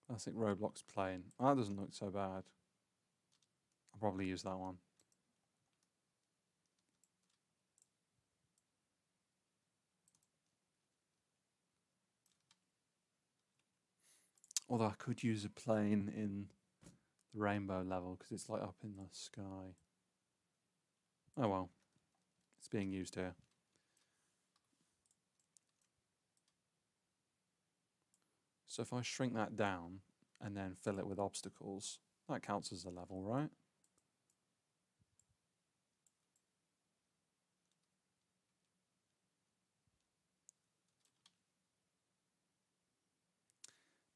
Classic Roblox plane. Oh, that doesn't look so bad. I'll probably use that one. Although I could use a plane in the rainbow level because it's like up in the sky. Oh well. It's being used here. So if I shrink that down and then fill it with obstacles, that counts as a level, right?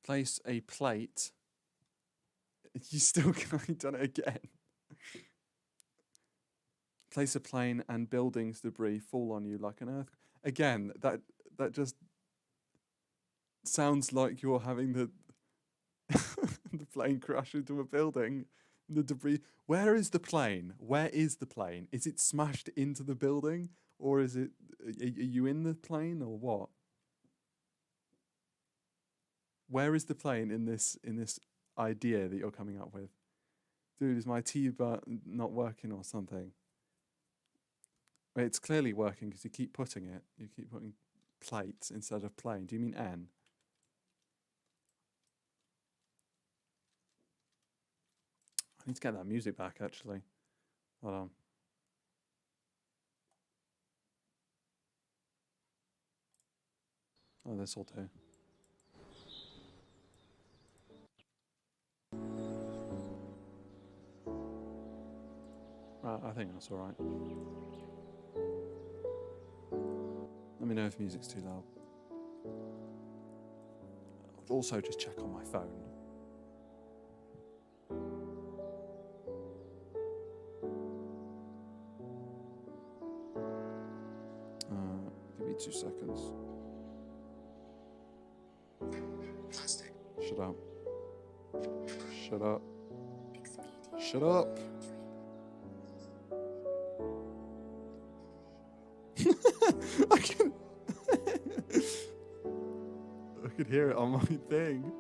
Place a plate. You still done it again. Place a plane and buildings debris fall on you like an earthquake. Again, that just sounds like you're having the the plane crash into a building. The debris. Where is the plane? Where is the plane? Is it smashed into the building, or is it? Are you in the plane, or what? Where is the plane in this idea that you're coming up with? Dude, is my T-bar not working or something? It's clearly working because you keep putting it. You keep putting plates instead of plane. Do you mean N? I need to get that music back, actually. Hold on. Oh, this will do. Right, I think that's alright. Let me know if music's too loud. I'll also just check on my phone. Give me 2 seconds. Plastic. Shut up. Shut up. Shut up. I could hear it on my thing.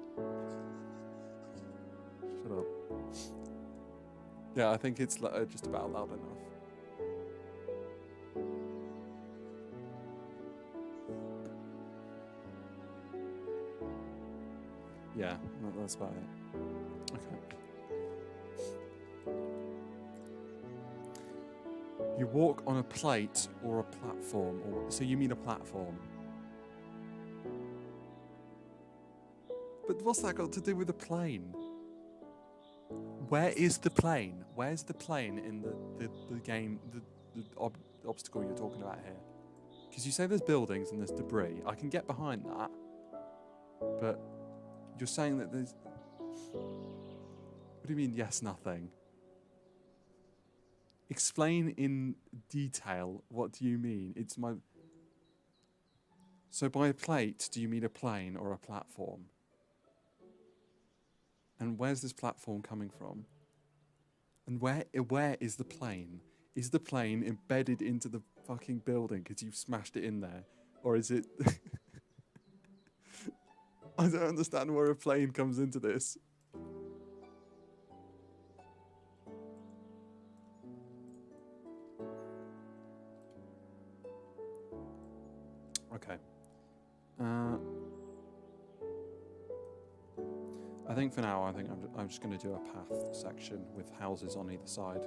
Shut up. Yeah, I think it's just about loud enough. Yeah, that's about it. Okay. You walk on a plate or a platform, so you mean a platform. But what's that got to do with a plane? Where is the plane? Where's the plane in the game, the obstacle you're talking about here? Because you say there's buildings and there's debris. I can get behind that. But you're saying that there's... What do you mean, yes, nothing? Explain in detail, what do you mean? It's my... So by a plate, do you mean a plane or a platform? And where's this platform coming from? And where is the plane? Is the plane embedded into the fucking building because you've smashed it in there? Or is it... I don't understand where a plane comes into this. Okay. I think for now, I'm just going to do a path section with houses on either side.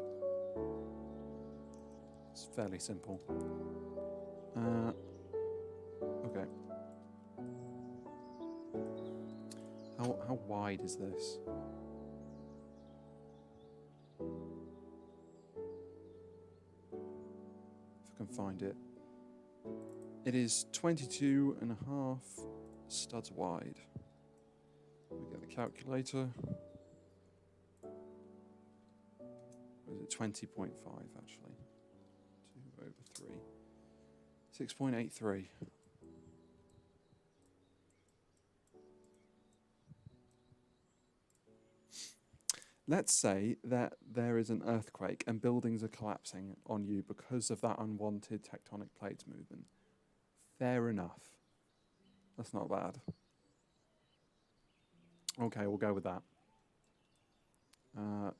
It's fairly simple. Okay. How wide is this? If I can find it. It is 22.5 studs wide. We get the calculator. 20.5 actually. 2 over 3. 6.83. Let's say that there is an earthquake and buildings are collapsing on you because of that unwanted tectonic plates movement. Fair enough. That's not bad. Okay, we'll go with that. How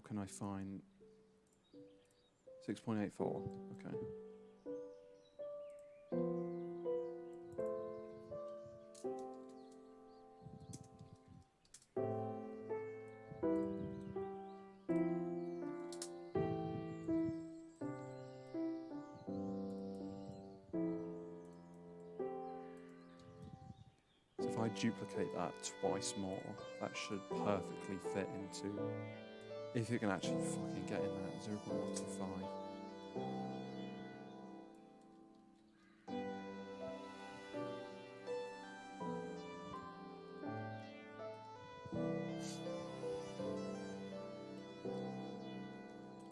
can I find 6.84? Okay. So if I duplicate that twice more, that should perfectly fit into, if you can actually fucking get in there, 0.125.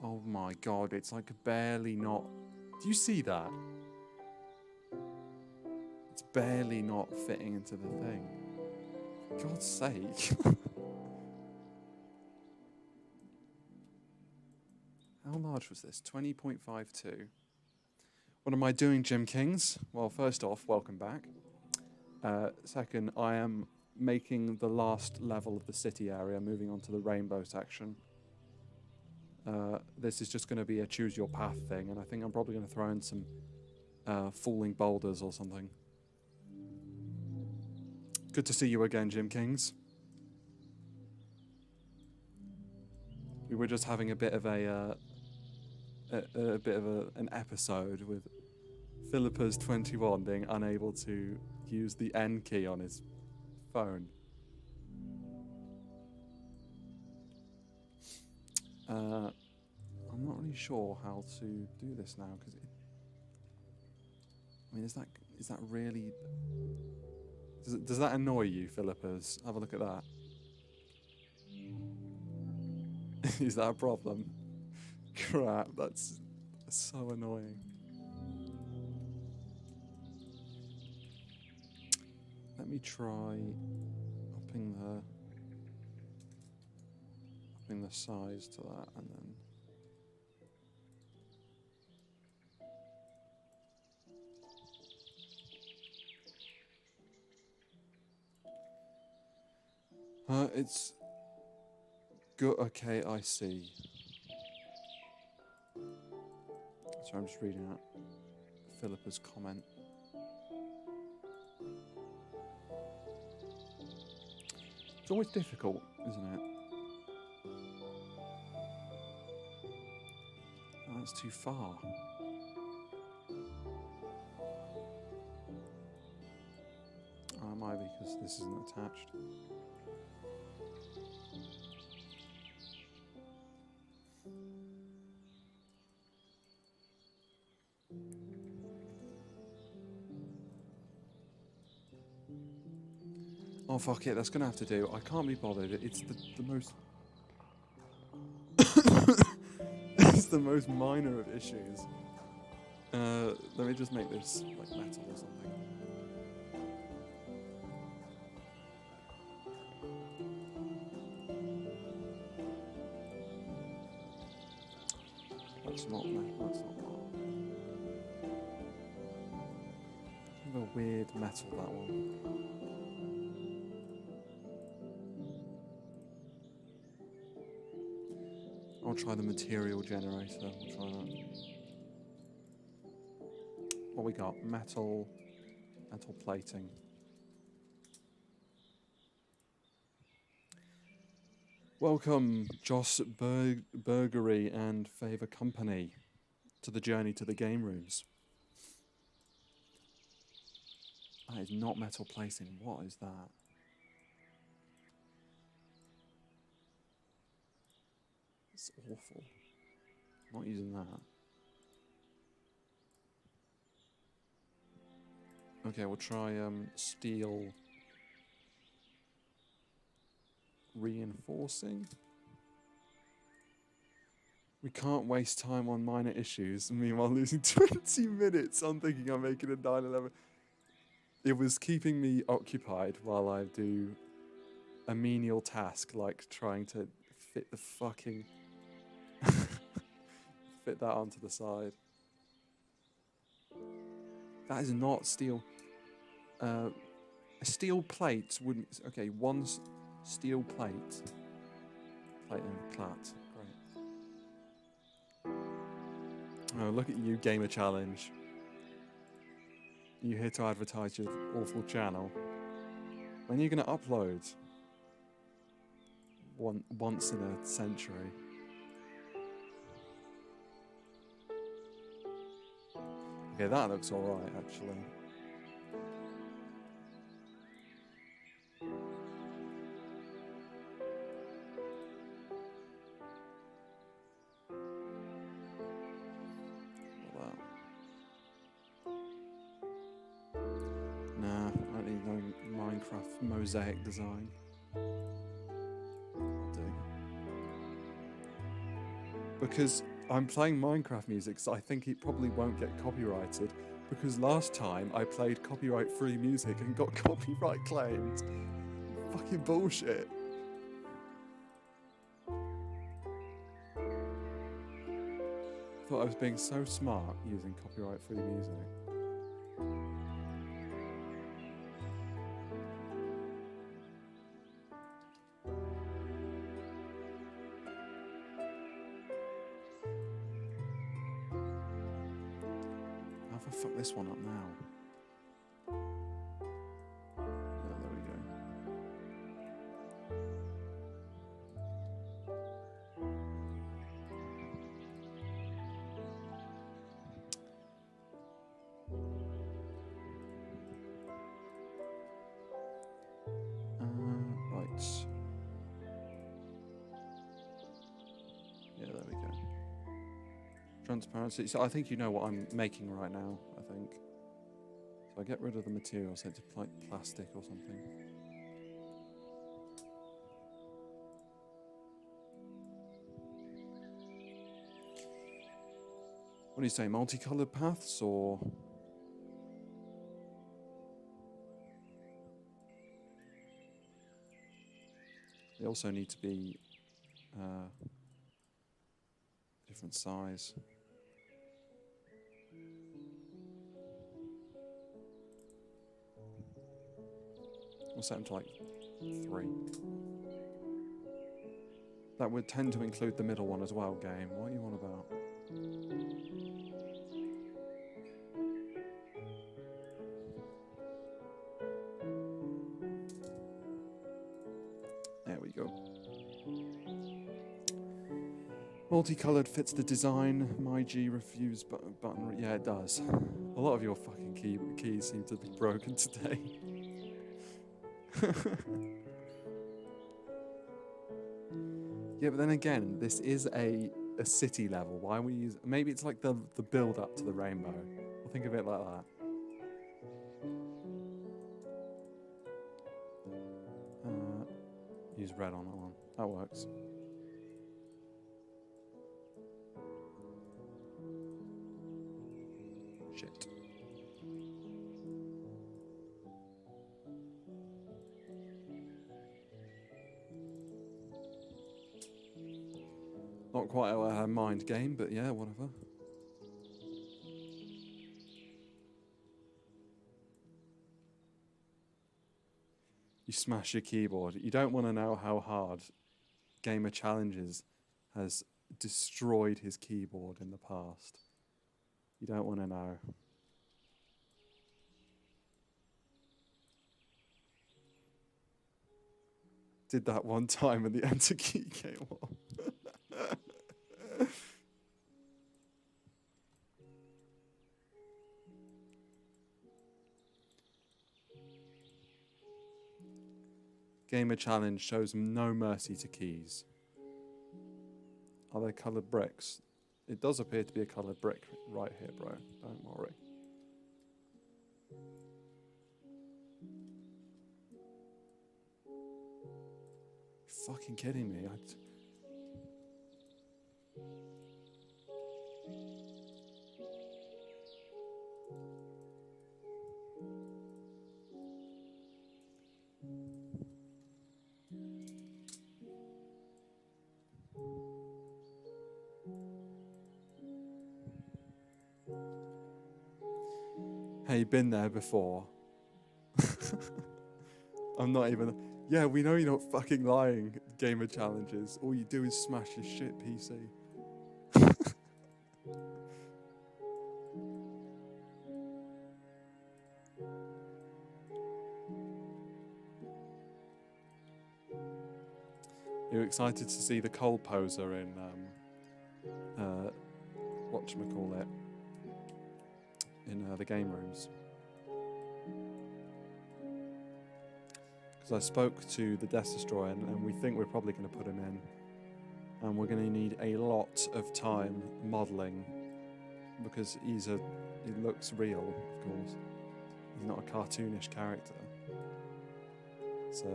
Oh my god, it's like barely not... Do you see that? It's barely not fitting into the thing. For God's sake. How large was this? 20.52. What am I doing, Gym Kings? Well, first off, welcome back. Second, I am making the last level of the city area, moving on to the rainbow section. This is just going to be a choose your path thing, and I think I'm probably going to throw in some falling boulders or something. Good to see you again, Gym Kings. We were just having a bit of an episode with Philippa's 21 being unable to use the N key on his phone. I'm not really sure how to do this now because I mean, is that really? Does that annoy you, Philippa's? Have a look at that. Is that a problem? Crap, that's so annoying. Let me try upping the size to that, and then it's good. Okay, I see. So I'm just reading out Philippa's comment. It's always difficult, isn't it? Oh, that's too far. Oh, it might be because this isn't attached. Oh, fuck it, that's going to have to do. I can't be bothered. It's the most... it's the most minor of issues. Let me just make this, like, metal or something. That's not metal, that's not metal. Kind of a weird metal, that one. I'll try the material generator. We'll try that. What we got? Metal plating. Welcome, Joss Burgery and Favour Company, to the journey to the Gamerooms. That is not metal plating. What is that? It's awful. Not using that. Okay, we'll try steel reinforcing. We can't waste time on minor issues. Meanwhile, losing 20 minutes on thinking I'm making a 911. It was keeping me occupied while I do a menial task, like trying to fit the fucking... fit that onto the side. That is not steel. A steel plate wouldn't... Okay, one steel plate. Plate and plat. Great. Oh, look at you, Gamer Challenge. You here to advertise your awful channel. When are you going to upload? Once in a century. Okay, that looks alright, actually. Nah, I don't need no Minecraft mosaic design. I'll do. Because I'm playing Minecraft music, so I think it probably won't get copyrighted. Because last time I played copyright-free music and got copyright claimed. Fucking bullshit. Thought I was being so smart using copyright-free music. How have I fucked this one up now? Yeah, there we go. Right. Yeah, there we go. Transparency. So I think you know what I'm making right now, I think. So I get rid of the material, set to like plastic or something. What do you say, multicolored paths or... They also need to be different size. We'll set them to like 3. That would tend to include the middle one as well, game. What are you on about? There we go. Multicolored fits the design. My G refuse button. Yeah, it does. A lot of your fucking keys seem to be broken today. Yeah, but then again, this is a city level. Why are we use? Maybe it's like the build up to the rainbow. I'll think of it like that. Use red on that one. That works. Shit. Not quite a mind game, but yeah, whatever. You smash your keyboard. You don't want to know how hard Gamer Challenges has destroyed his keyboard in the past. You don't want to know. Did that one time and the enter key came off. Gamer Challenge shows no mercy to keys. Are they coloured bricks? It does appear to be a coloured brick right here, bro. Don't worry. You're fucking kidding me. Hey, been there before. I'm not even... Yeah, we know you're not fucking lying, Gamer Challenges. All you do is smash your shit PC. You're excited to see the cold poser in, whatchamacallit, in the Gamerooms. Because I spoke to the Death Destroyer and we think we're probably going to put him in. And we're going to need a lot of time modelling because he looks real, of course. He's not a cartoonish character. So...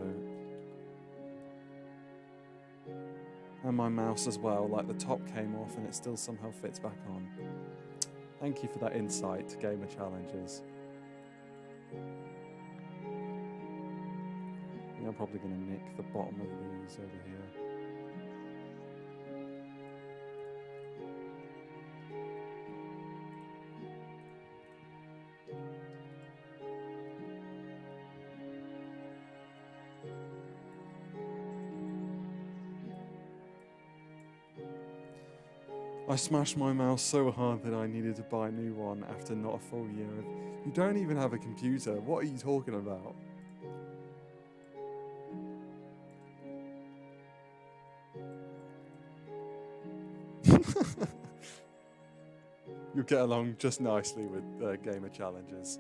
And my mouse as well, like the top came off and it still somehow fits back on. Thank you for that insight, Gamer Challenges. I'm probably going to nick the bottom of these over here. I smashed my mouse so hard that I needed to buy a new one after not a full year of... You don't even have a computer. What are you talking about? You'll get along just nicely with Gamer Challenges.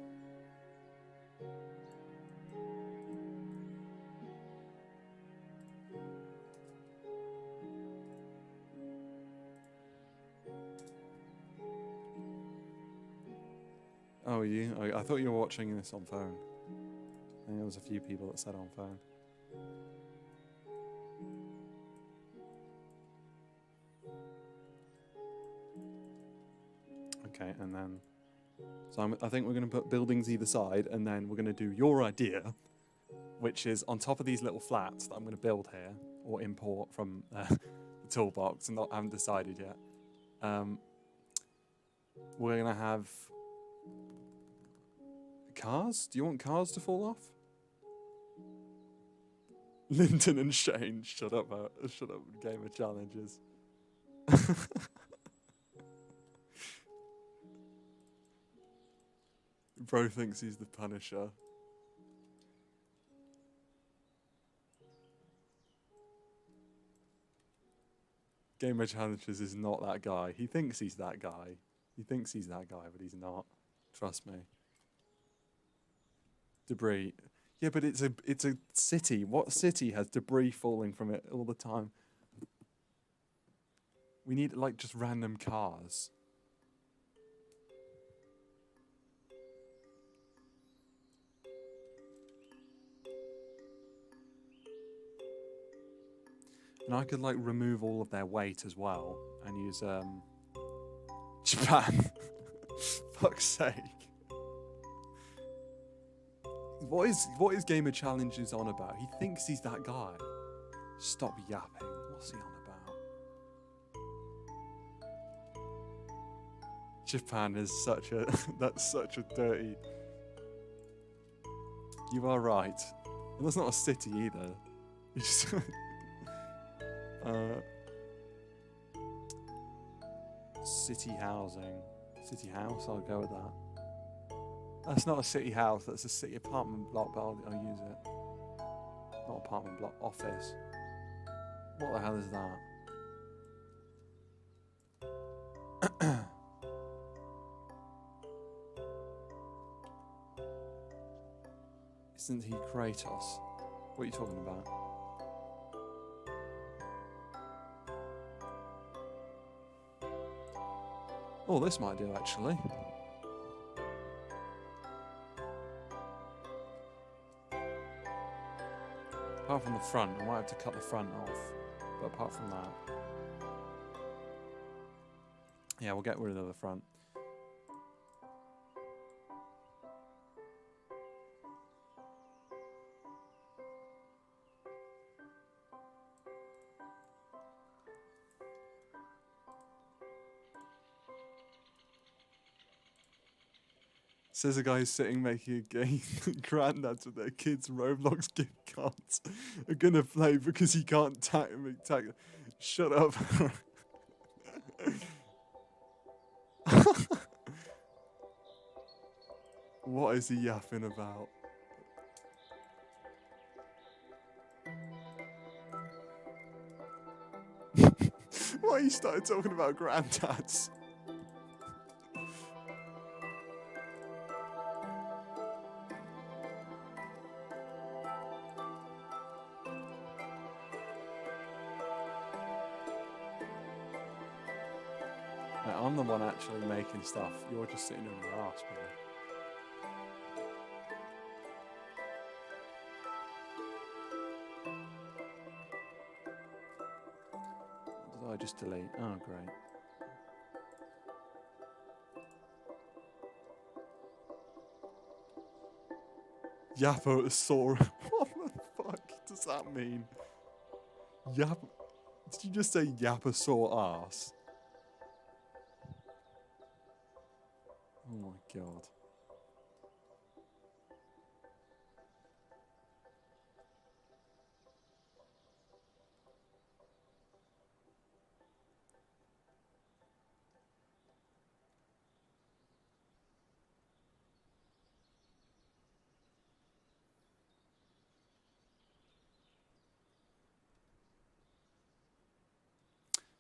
Oh, you? I thought you were watching this on phone. I think there was a few people that said on phone. Okay, and then... So I think we're going to put buildings either side, and then we're going to do your idea, which is on top of these little flats that I'm going to build here, or import from the toolbox, and I haven't decided yet. We're going to have... Cars? Do you want cars to fall off? Linton and Shane, shut up, Gamer Challenges. Bro thinks he's the Punisher. Gamer Challenges is not that guy. He thinks he's that guy. He thinks he's that guy, but he's not. Trust me. Debris. Yeah, but it's a city. What city has debris falling from it all the time? We need like just random cars. And I could like remove all of their weight as well and use Japan. Fuck's sake. What is Gamer Challenges on about? He thinks he's that guy. Stop yapping. What's he on about? Japan is such a... That's such a dirty... You are right. And that's not a city either. You just... City housing. City house, I'll go with that. That's not a city house, that's a city apartment block, but I'll use it. Not apartment block, office. What the hell is that? Isn't he Kratos? What are you talking about? Oh, this might do actually. Apart from the front, I might have to cut the front off. But apart from that... Yeah, we'll get rid of the front. Says a guy who's sitting making a game. Granddads with their kids' Roblox gift cards are gonna play because he can't tag. Shut up. What is he yapping about? Why you started talking about granddads? I'm the one actually making stuff. You're just sitting on your ass, bro. What did I just delete? Oh, great. Yapposaurus. What the fuck does that mean? Did you just say yapposaur ass? Oh my god.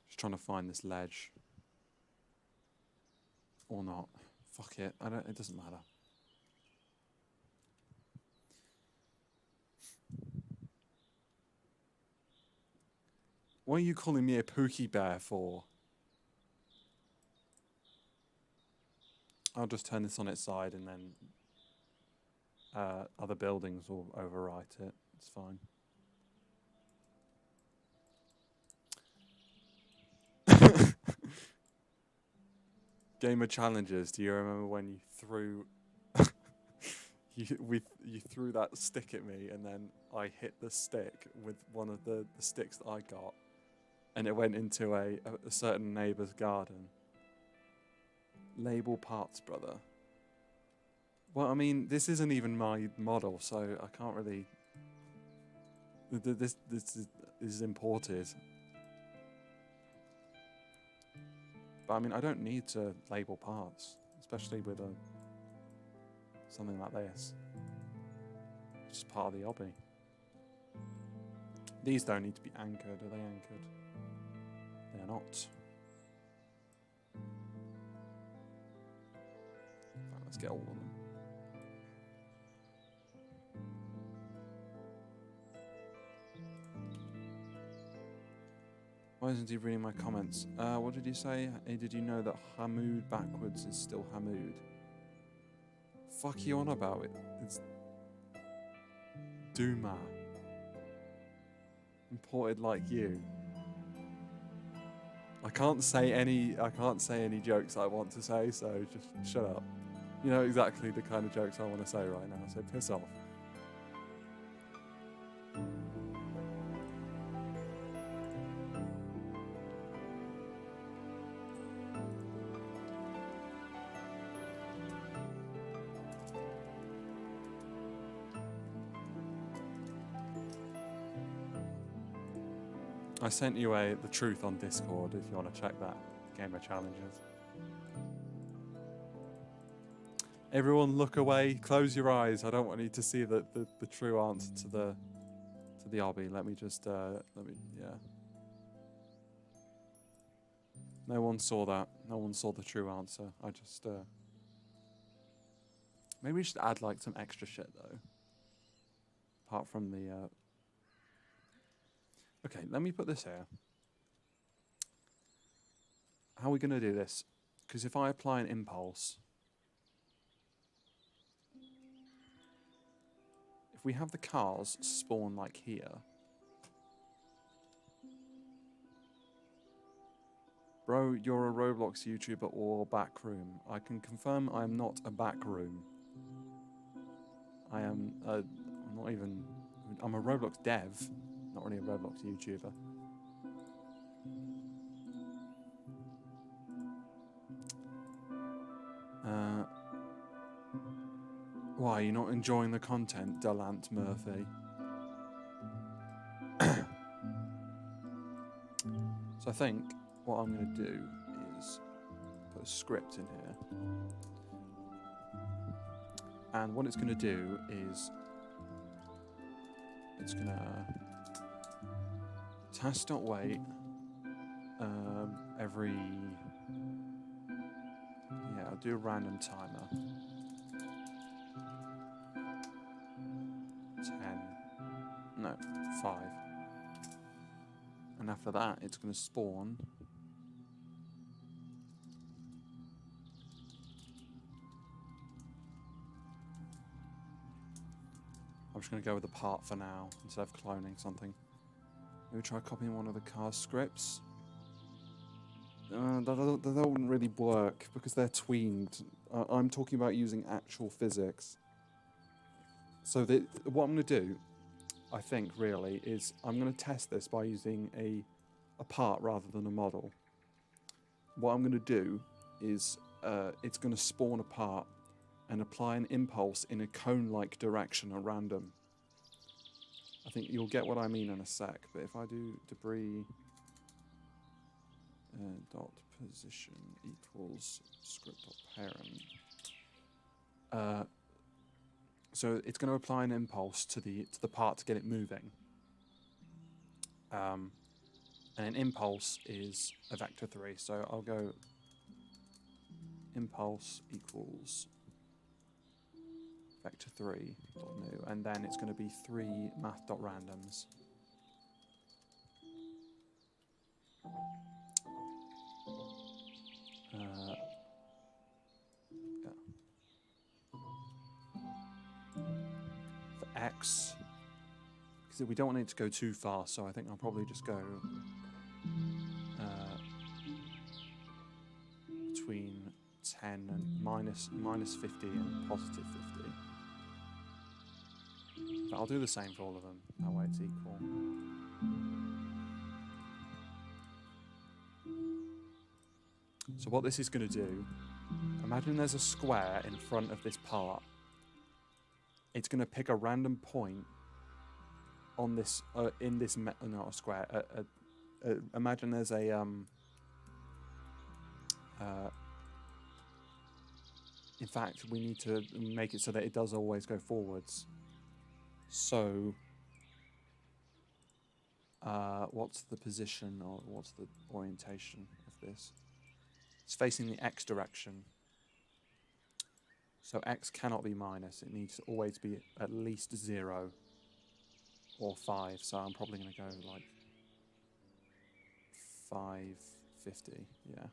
Just trying to find this ledge. Or not. Fuck it. It doesn't matter. What are you calling me a Pookie Bear for? I'll just turn this on its side and then other buildings will overwrite it. It's fine. Gamer challenges. Do you remember when you threw you threw that stick at me and then I hit the stick with one of the sticks that I got and it went into a certain neighbour's garden? Label parts, brother. Well, I mean, this isn't even my model, so I can't really. This is imported. But I mean, I don't need to label parts, especially with something like this. It's just part of the hobby. These don't need to be anchored. Are they anchored? They are not. Right, let's get all of them. Why isn't he reading my comments? What did you say? Hey, did you know that Hamoud backwards is still Hamoud? Fuck you on about it. It's Duma. Imported like you. I can't say any jokes I want to say, so just shut up. You know exactly the kind of jokes I want to say right now, so piss off. I sent you the truth on Discord if you want to check that. Gamer challenges. Everyone look away, close your eyes. I don't want you to see the true answer to the obby. Let me just yeah. No one saw that. No one saw the true answer. I just maybe we should add like some extra shit though. Apart from the okay, let me put this here. How are we going to do this? Because if I apply an impulse, if we have the cars spawn like here, bro, you're a Roblox YouTuber or backroom. I can confirm I am not a backroom. I am I'm not even. I'm a Roblox dev. Not really a Roblox YouTuber. Why, you're not enjoying the content, Delant Murphy? So I think what I'm going to do is put a script in here. And what it's going to do is it's going to task.wait every... Yeah, I'll do a random timer. 10. No, 5. And after that, it's going to spawn. I'm just going to go with the part for now, instead of cloning something. Maybe try copying one of the car's scripts. That wouldn't really work, because they're tweened. I'm talking about using actual physics. So what I'm going to do, I think, really, is I'm going to test this by using a part rather than a model. What I'm going to do is it's going to spawn a part and apply an impulse in a cone-like direction at random. I think you'll get what I mean in a sec, but if I do debris dot position equals script dot parent. So it's going to apply an impulse to the part to get it moving. And an impulse is a vector 3, so I'll go impulse equals vector 3 dot new, and then it's going to be 3 math dot randoms. For X, because we don't want it to go too far, so I think I'll probably just go between 10 and minus 50 and positive 50. But I'll do the same for all of them, that way it's equal. So what this is going to do, imagine there's a square in front of this part. It's going to pick a random point on this, in this, not a square, imagine there's a, in fact, we need to make it so that it does always go forwards. So, what's the position or what's the orientation of this? It's facing the X direction. So X cannot be minus. It needs to always be at least 0 or 5. So I'm probably going to go like 550. Yeah.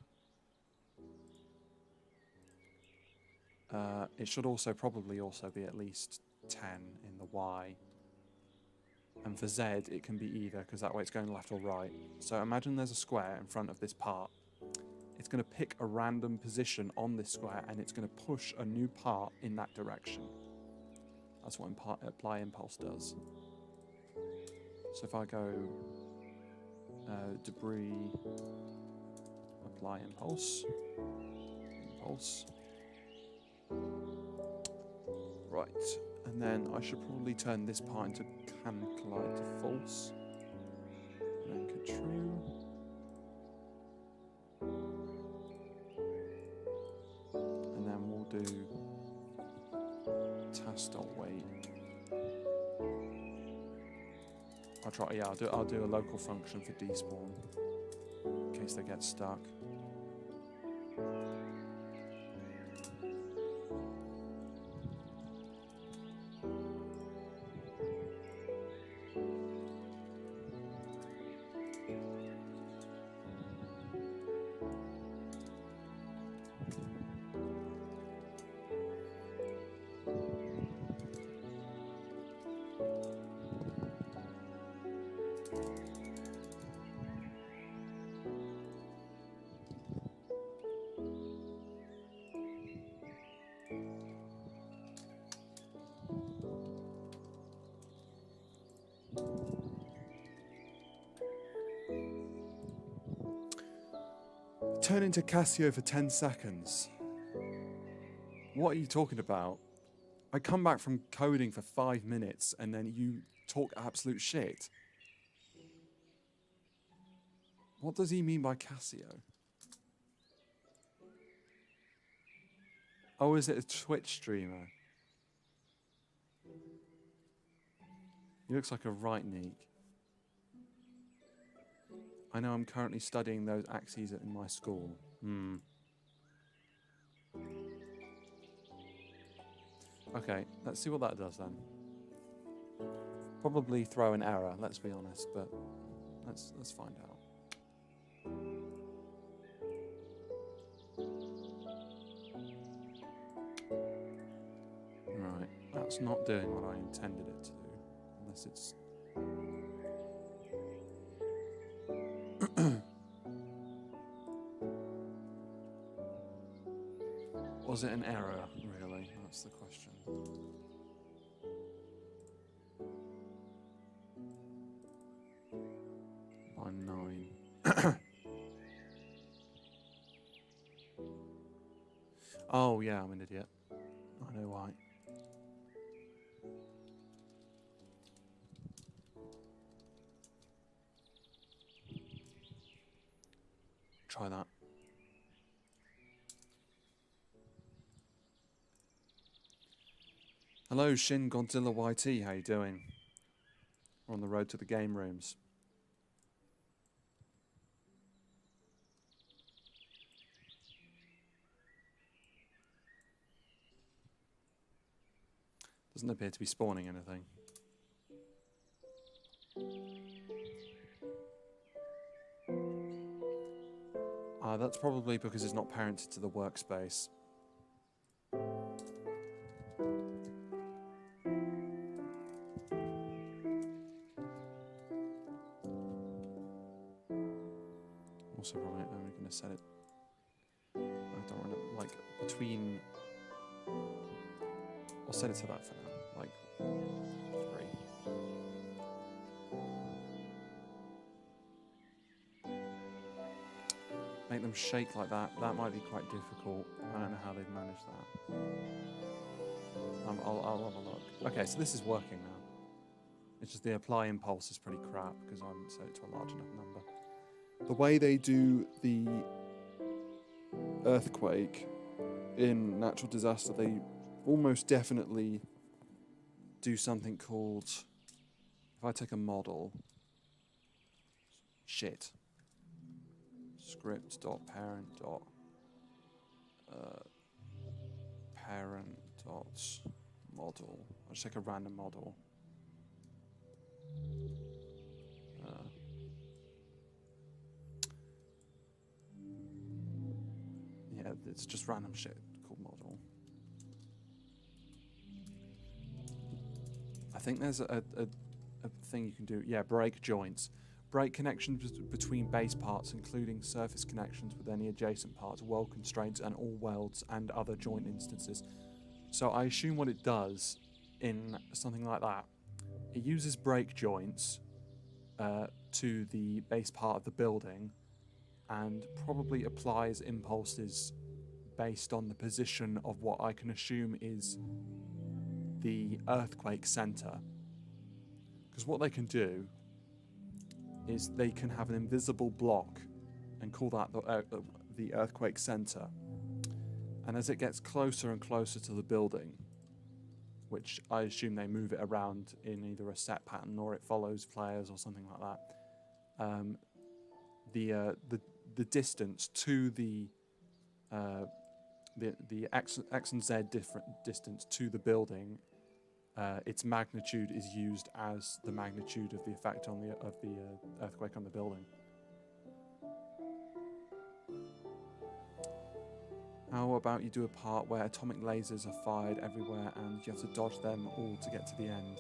It should probably also be at least 10 in the Y. And for Z, it can be either, because that way it's going left or right. So imagine there's a square in front of this part. It's going to pick a random position on this square, and it's going to push a new part in that direction. That's what apply impulse does. So if I go debris, apply impulse, right, and then I should probably turn this part into can collide to false, and then true. And then we'll do task.wait. I'll do a local function for despawn in case they get stuck. Turn into Casio for 10 seconds. What are you talking about? I come back from coding for 5 minutes and then you talk absolute shit. What does he mean by Casio? Oh, is it a Twitch streamer? He looks like a right neek. I know I'm currently studying those axes in my school. Okay, let's see what that does then. Probably throw an error, let's be honest, but let's find out. Right, that's not doing what I intended it to do, unless it's... Was it an error, really? That's the question. Line 9. Oh, yeah, I'm an idiot. I know why. Try that. Hello, Shin Godzilla YT. How you doing? We're on the road to the game rooms. Doesn't appear to be spawning anything. That's probably because it's not parented to the workspace. Also, probably I'm going to set it. I don't want to, like, between. I'll set it to that for now, like 3. Make them shake like that. That might be quite difficult. I don't know how they've managed that. I'll have a look. Okay, so this is working now. It's just the apply impulse is pretty crap because I haven't set it to a large enough number. The way they do the earthquake in natural disaster, they almost definitely do something called, if I take a model, script.parent. Parent.model. I'll just take a random model. Yeah, it's just random shit called model. I think there's a thing you can do. Yeah, break joints. Break connections between base parts, including surface connections with any adjacent parts, world constraints, and all worlds and other joint instances. So I assume what it does in something like that, it uses break joints to the base part of the building and probably applies impulses based on the position of what I can assume is the earthquake center. Because what they can do is they can have an invisible block and call that the earthquake center. And as it gets closer and closer to the building, which I assume they move it around in either a set pattern or it follows players or something like that, the distance to the X and Z different distance to the building, its magnitude is used as the magnitude of the effect on the earthquake on the building. How about you do a part where atomic lasers are fired everywhere and you have to dodge them all to get to the end?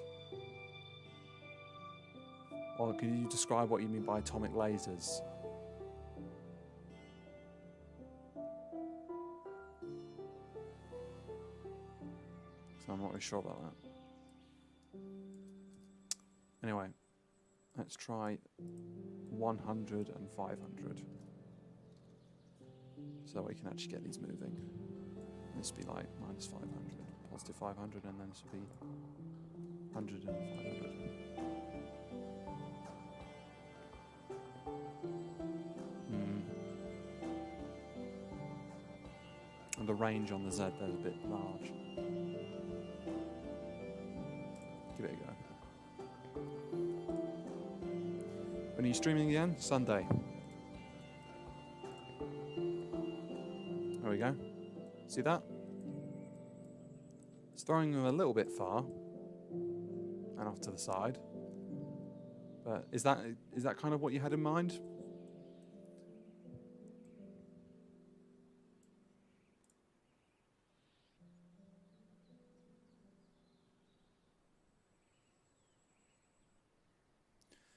Or can you describe what you mean by atomic lasers? So I'm not really sure about that. Anyway, let's try 100 and 500. So we can actually get these moving. This would be like -500, Let's do 500 and then this will be 100 and 500. And the range on the Z there's a bit large. Give it a go. When are you streaming again? Sunday. There we go. See that? It's throwing them a little bit far and off to the side. But is that kind of what you had in mind?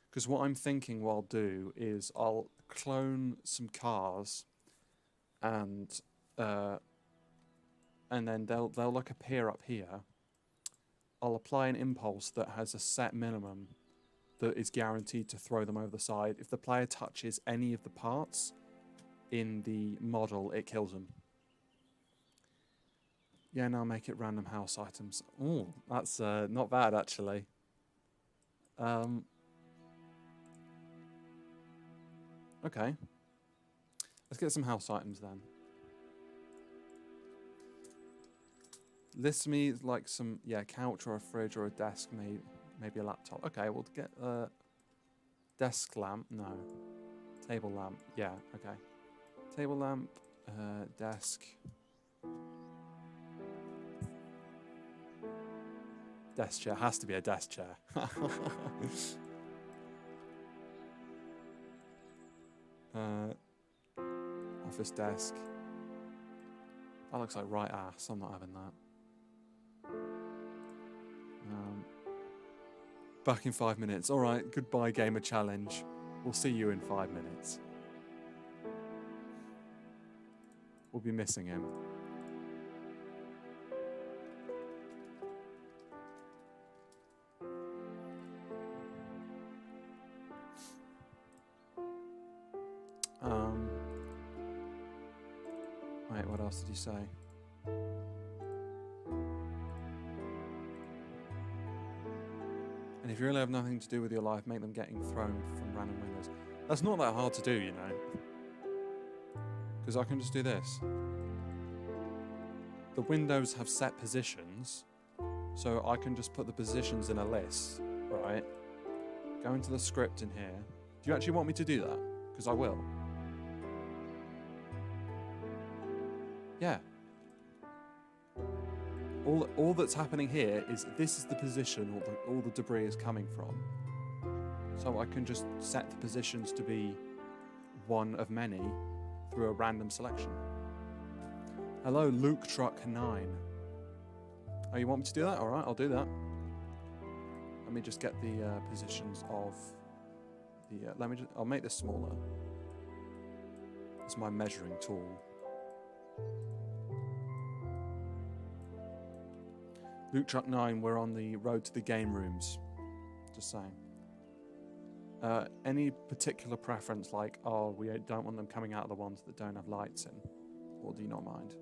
Because what I'm thinking what I'll do is I'll clone some cars and then they'll like appear up here. I'll apply an impulse that has a set minimum that is guaranteed to throw them over the side. If the player touches any of the parts in the model, it kills them. Yeah, now make it random house items. Oh, that's not bad actually. Okay. Let's get some house items then. List me like some, couch or a fridge or a desk, maybe a laptop. Okay, we'll get a desk lamp. No. Table lamp. Yeah, okay. Table lamp, desk. Desk chair. Has to be a desk chair. Office desk. That looks like right ass. I'm not having that. Back in 5 minutes. All right. Goodbye, gamer challenge. We'll see you in 5 minutes. We'll be missing him. Wait, what else did you say? And if you really have nothing to do with your life, make them getting thrown from random windows. That's not that hard to do, you know. Because I can just do this. The windows have set positions, so I can just put the positions in a list, right? Go into the script in here. Do you actually want me to do that? Because I will. Yeah. All that's happening here is this is the position all the debris is coming from. So I can just set the positions to be one of many through a random selection. Hello, Luke Truck 9. Oh, you want me to do that? All right, I'll do that. Let me just get the positions of the. I'll make this smaller. It's my measuring tool. Luke Truck 9, we're on the road to the Gamerooms. Just saying. Any particular preference, like, oh, we don't want them coming out of the ones that don't have lights in? Or do you not mind?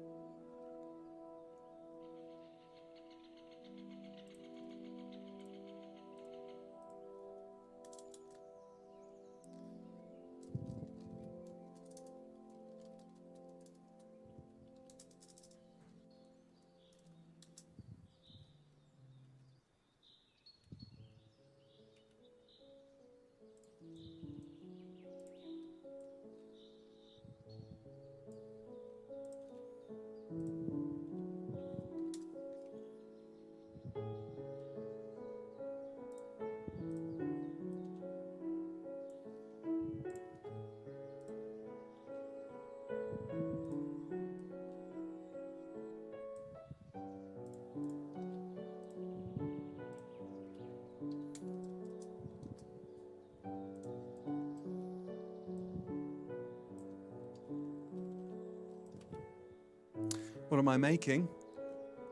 What am I making?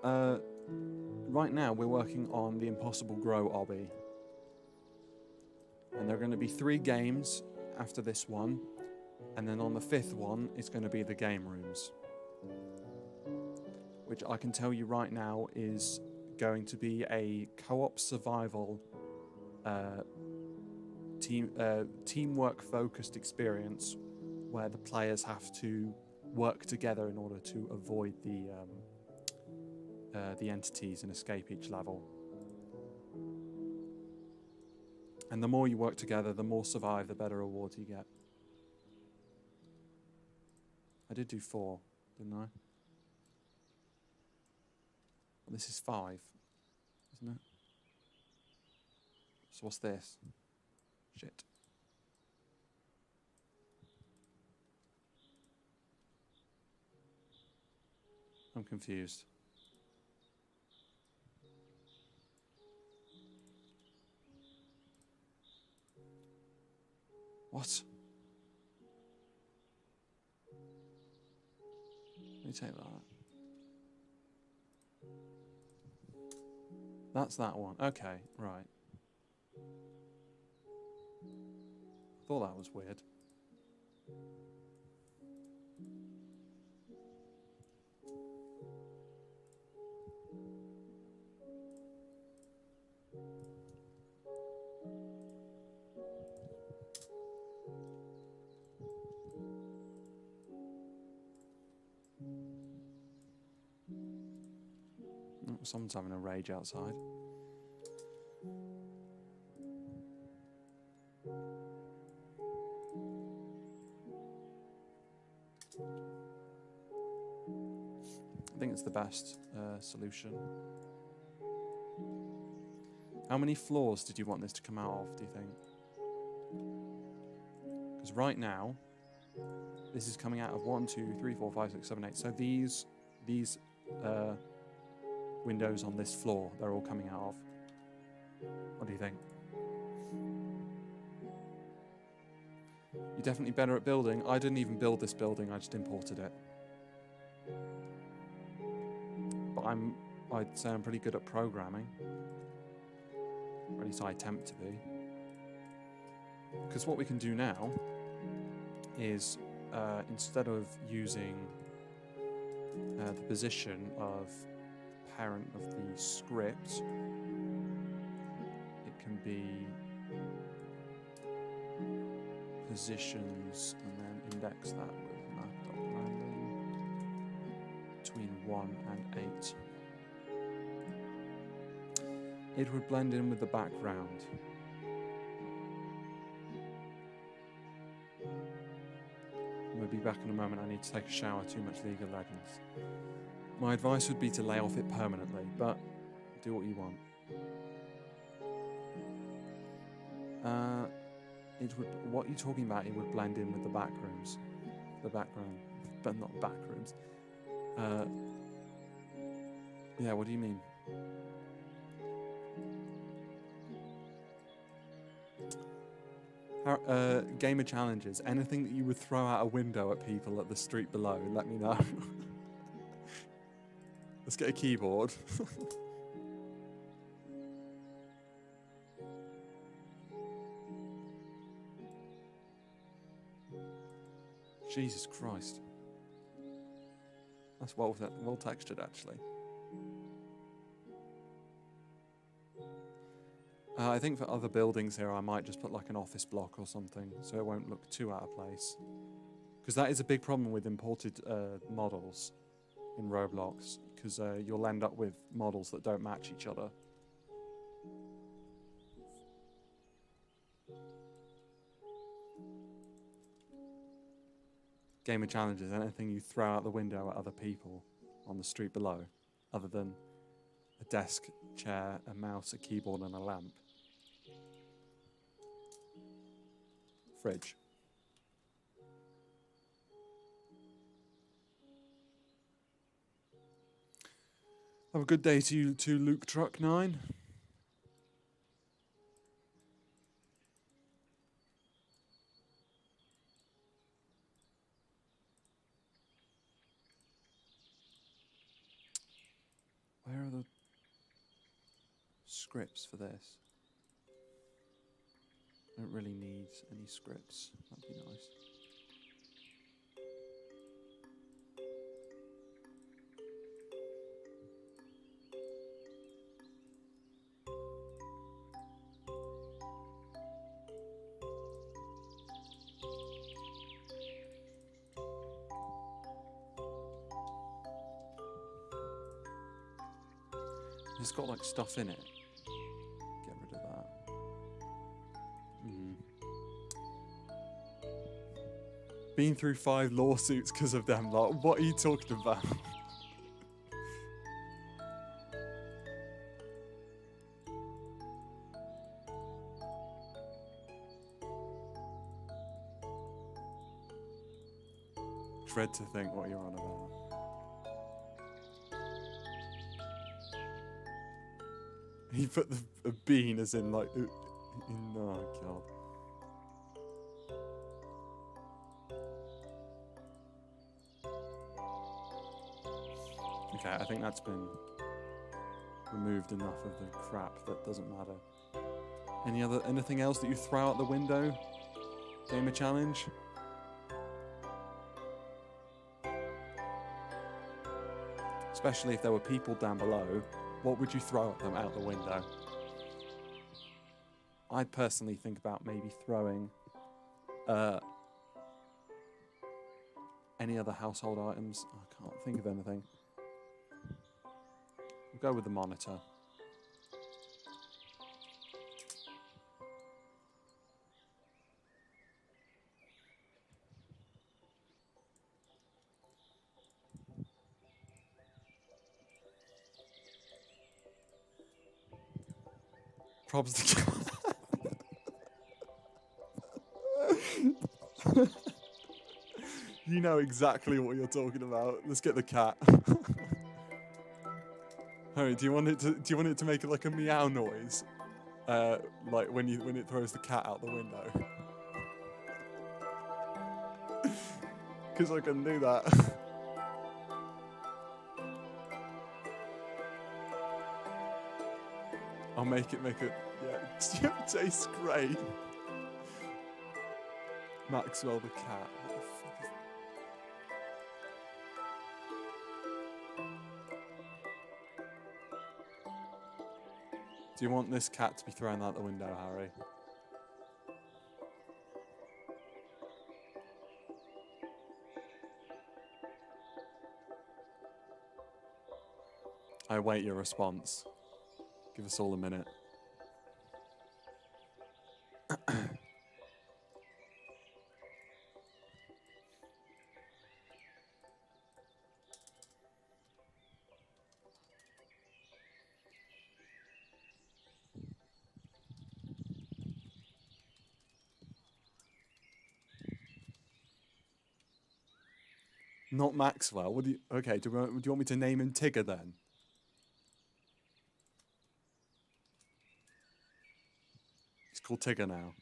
Right now we're working on the Impossible Grow obby. And there are going to be 3 games after this one. And then on the 5th one, it's going to be the Gamerooms. which I can tell you right now is going to be a co-op survival teamwork-focused experience where the players have to work together in order to avoid the entities and escape each level. And the more you work together, the more survive, the better rewards you get. I did do 4, didn't I? This is 5, isn't it? So what's this? Shit. I'm confused. What? Let me take that. That's that one. Okay, right. I thought that was weird. Oh, someone's having a rage outside. I think it's the best solution. How many floors did you want this to come out of, do you think? Because right now, this is coming out of 1, 2, 3, 4, 5, 6, 7, 8. So these windows on this floor, they're all coming out of. What do you think? You're definitely better at building. I didn't even build this building, I just imported it. But I'd say I'm pretty good at programming. Or at least I attempt to be. Because what we can do now is, instead of using the position of parent of the script, it can be positions and then index that with math.random between 1 and 8. It would blend in with the background. We'll be back in a moment. I need to take a shower. Too much League of Legends. My advice would be to lay off it permanently, but do what you want. What are you talking about? It would blend in with the backrooms. The background, but not backrooms. Yeah, what do you mean? Gamer challenges. Anything that you would throw out a window at people at the street below, let me know. Let's get a keyboard. Jesus Christ. That's well textured, actually. I think for other buildings here, I might just put like an office block or something, so it won't look too out of place. Because that is a big problem with imported models in Roblox, because you'll end up with models that don't match each other. Gamer challenges, anything you throw out the window at other people on the street below, other than a desk, chair, a mouse, a keyboard and a lamp. Fridge. Have a good day to you too, Luke Truck 9. Where are the scripts for this? I don't really need any scripts. That'd be nice. it's got like stuff in it. Get rid of that. Been through 5 lawsuits because of them lot. What are you talking about? Dread to think what you're on about. He put a bean as in like, oh god. Okay, I think that's been removed enough of the crap that doesn't matter. Anything else that you throw out the window? Gamer challenge? Especially if there were people down below, what would you throw at them out the window? I'd personally think about maybe throwing any other household items. I can't think of anything. We'll go with the monitor. Probs to You know exactly what you're talking about. Let's get the cat. Harry, do you want it to make like a meow noise? Like when it throws the cat out the window? Because I can do that. I'll make it, yeah, it tastes great. Maxwell the cat. What the fuck is... Do you want this cat to be thrown out the window, Harry? I await your response. Give us all a minute. Not Maxwell. What do you? Okay. Do you want me to name him Tigger then? He's called Tigger now.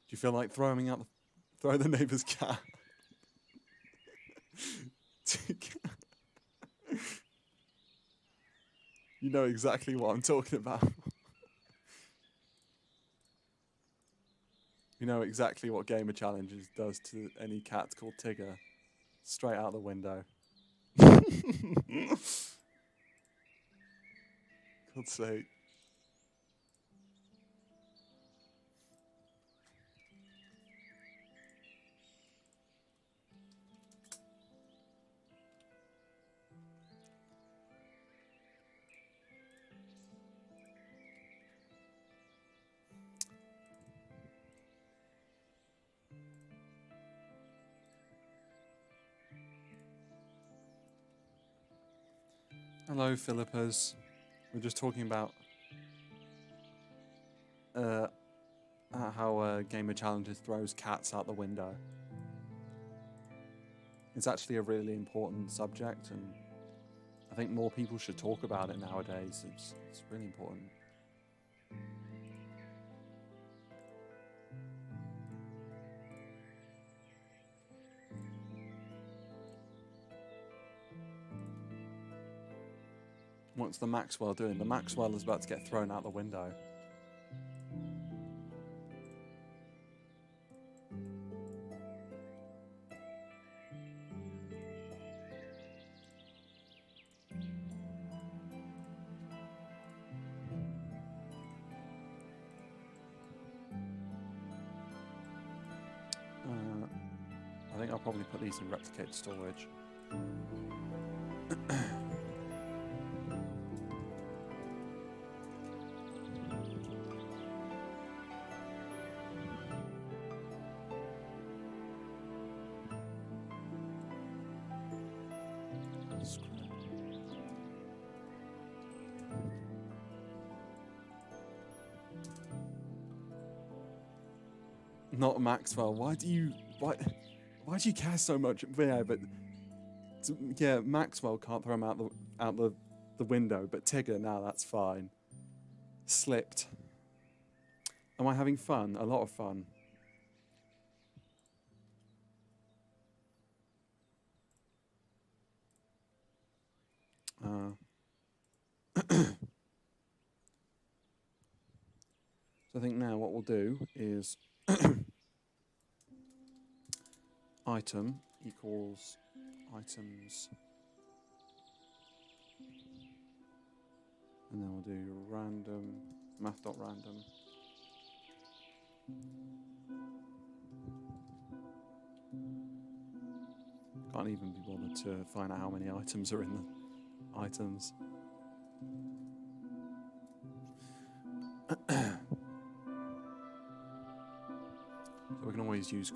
Do you feel like throw the neighbour's cat? You know exactly what I'm talking about. You know exactly what Gamer Challenges does to any cat called Tigger. Straight out the window. God's sake. Hello, Philippas. We're just talking about how Gamer Challenges throws cats out the window. It's actually a really important subject, and I think more people should talk about it nowadays. It's really important. What's the Maxwell doing? The Maxwell is about to get thrown out the window. I think I'll probably put these in replicated storage. Not Maxwell. Why do you care so much? Yeah, but yeah, Maxwell can't throw him out the window, but Tigger, now that's fine. Slipped. Am I having fun? A lot of fun. So I think now what we'll do is item equals items, and then we'll do random math.random. Can't even be bothered to find out how many items are in the items. So we can always use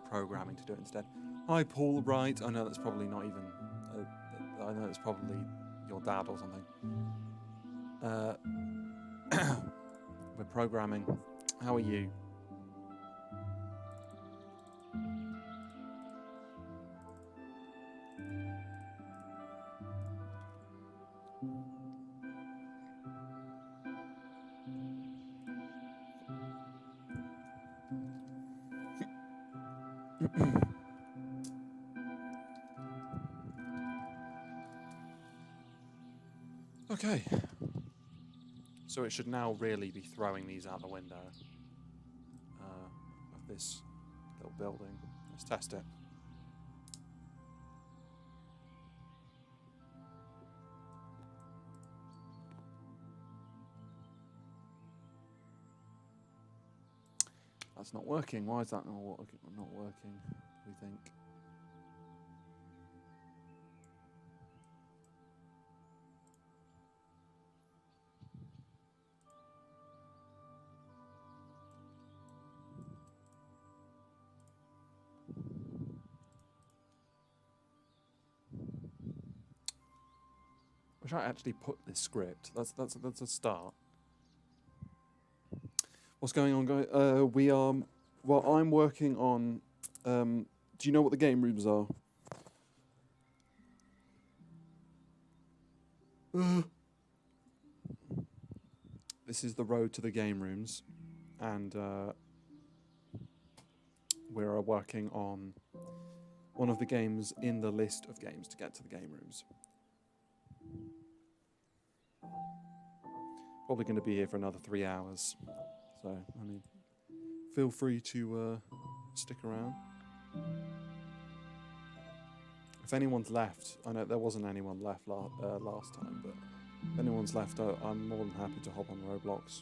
programming to do it instead. Hi, Paul. Right, I know that's probably not even. I know it's probably your dad or something. We're programming. How are you? Okay. So it should now really be throwing these out the window of this little building. Let's test it. That's not working. Why is that not working? We think. I should actually put this script. That's a start. What's going on, guys? We are. Well, I'm working on. Do you know what the game rooms are? This is the road to the game rooms, and we're working on one of the games in the list of games to get to the game rooms. Probably going to be here for another 3 hours, so I mean, feel free to stick around. If anyone's left, I know there wasn't anyone left last time, but if anyone's left, I'm more than happy to hop on Roblox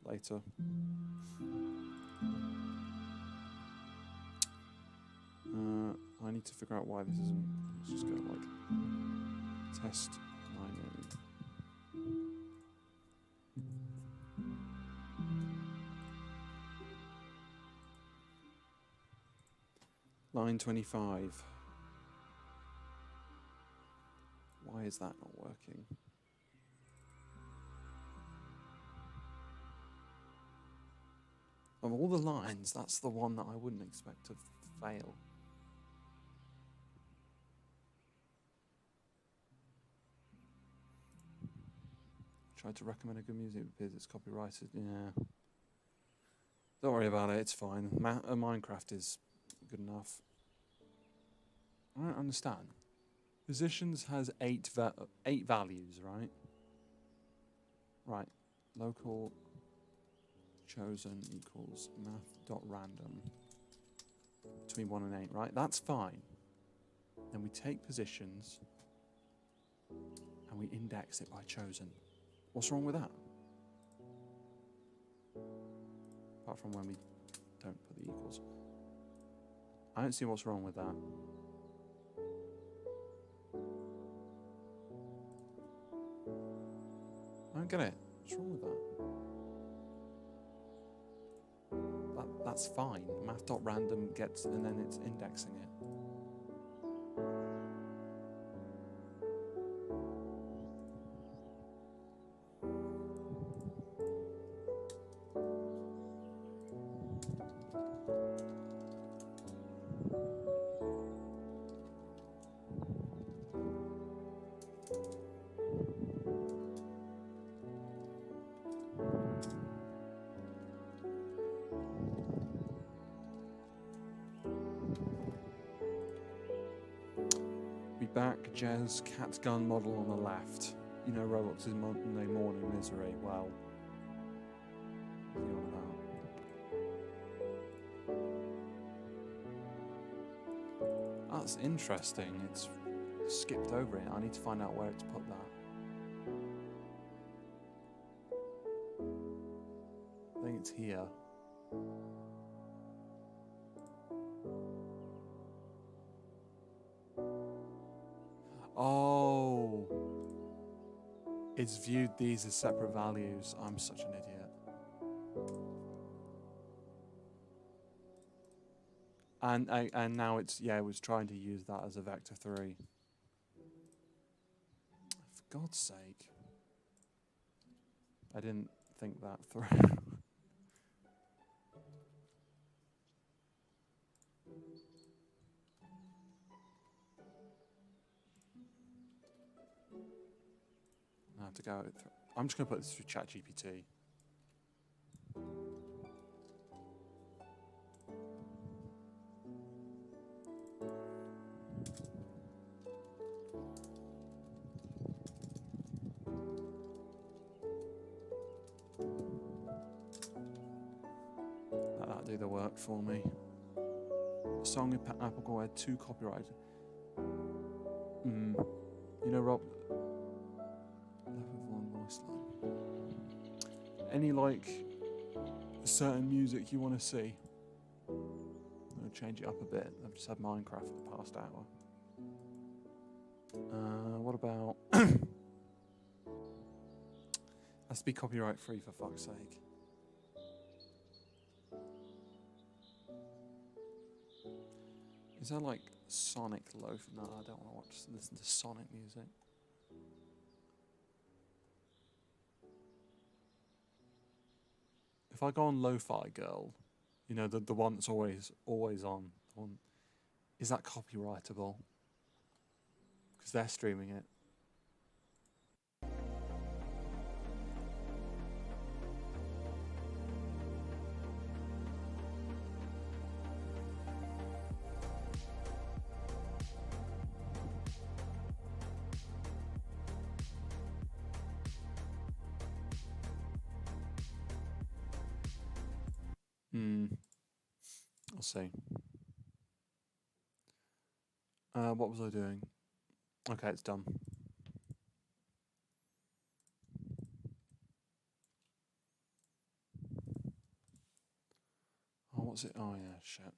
later. I need to figure out why this isn't. Let's just go like test mining. Line 25. Why is that not working? Of all the lines, that's the one that I wouldn't expect to fail. Tried to recommend a good music because it's copyrighted. Yeah. Don't worry about it, it's fine. Minecraft is good enough. I don't understand. Positions has 8 values, right? Right. Local chosen equals math.random between 1 and 8, right? That's fine. Then we take positions and we index it by chosen. What's wrong with that? Apart from when we don't put the equals. I don't see what's wrong with that. I don't get it. What's wrong with that? That's fine. Math.random gets, and then it's indexing it. back, Jez. Cat's gun model on the left. You know Roblox's Monday morning misery. Well, what's he on about? That's interesting. It's skipped over it. I need to find out where it's put that. I think it's here. Oh, it's viewed these as separate values. I'm such an idiot. And now it's, yeah, it was trying to use that as a vector 3. For God's sake. I didn't think that through. I have to go through. I'm just going to put this through ChatGPT. Let that do the work for me. The song in Apple had 2 copyrighted. You know, Rob. Any like certain music you want to see? I'm going to change it up a bit. I've just had Minecraft for the past hour. What about? Has to be copyright free for fuck's sake. Is that like Sonic Loaf? No, I don't want to listen to Sonic music. If I go on Lo-Fi Girl, you know, the one that's always on, is that copyrightable? Because they're streaming it. I'll see. What was I doing? Okay, it's done. Oh, what's it? Oh, yeah, shit.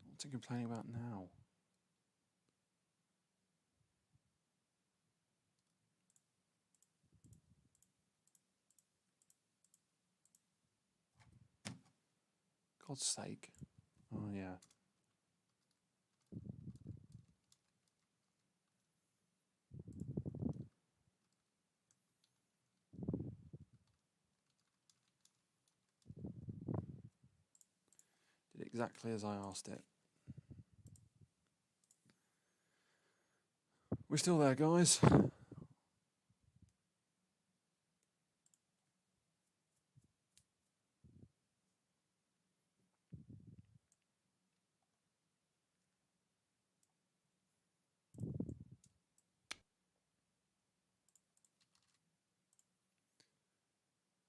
What's he complaining about now? God's sake. Oh, yeah. Did exactly as I asked it. We're still there, guys.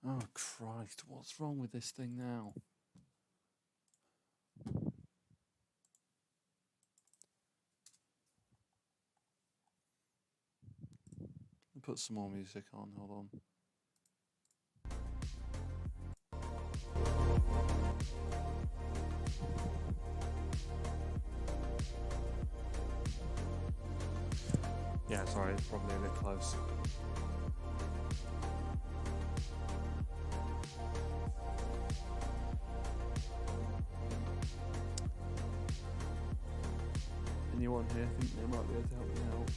Oh, Christ, what's wrong with this thing now? I'll put some more music on, hold on. Yeah, sorry, it's probably a bit close. Anyone here think they might be able to help me out?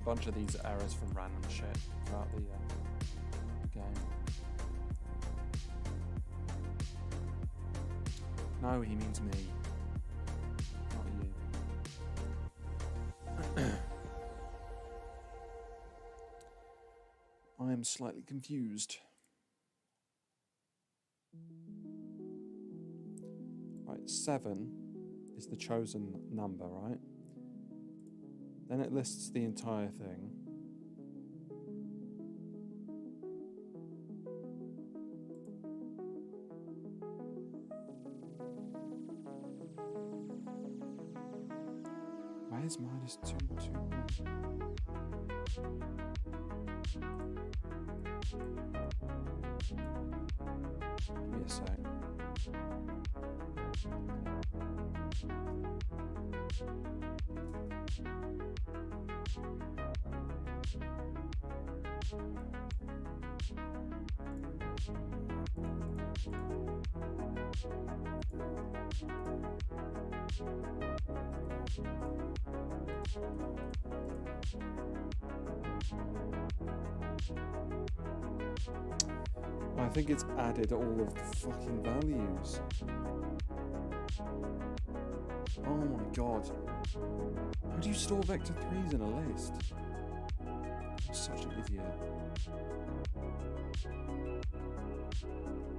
A bunch of these errors from random shit throughout the game. No, he means me. Not you. I am slightly confused. Right, 7 is the chosen number, right? Then it lists the entire thing. Where's -2, 2? Give me a sec. I think it's added all of the fucking values. Oh my god. How do you store vector 3s in a list? I'm such an idiot.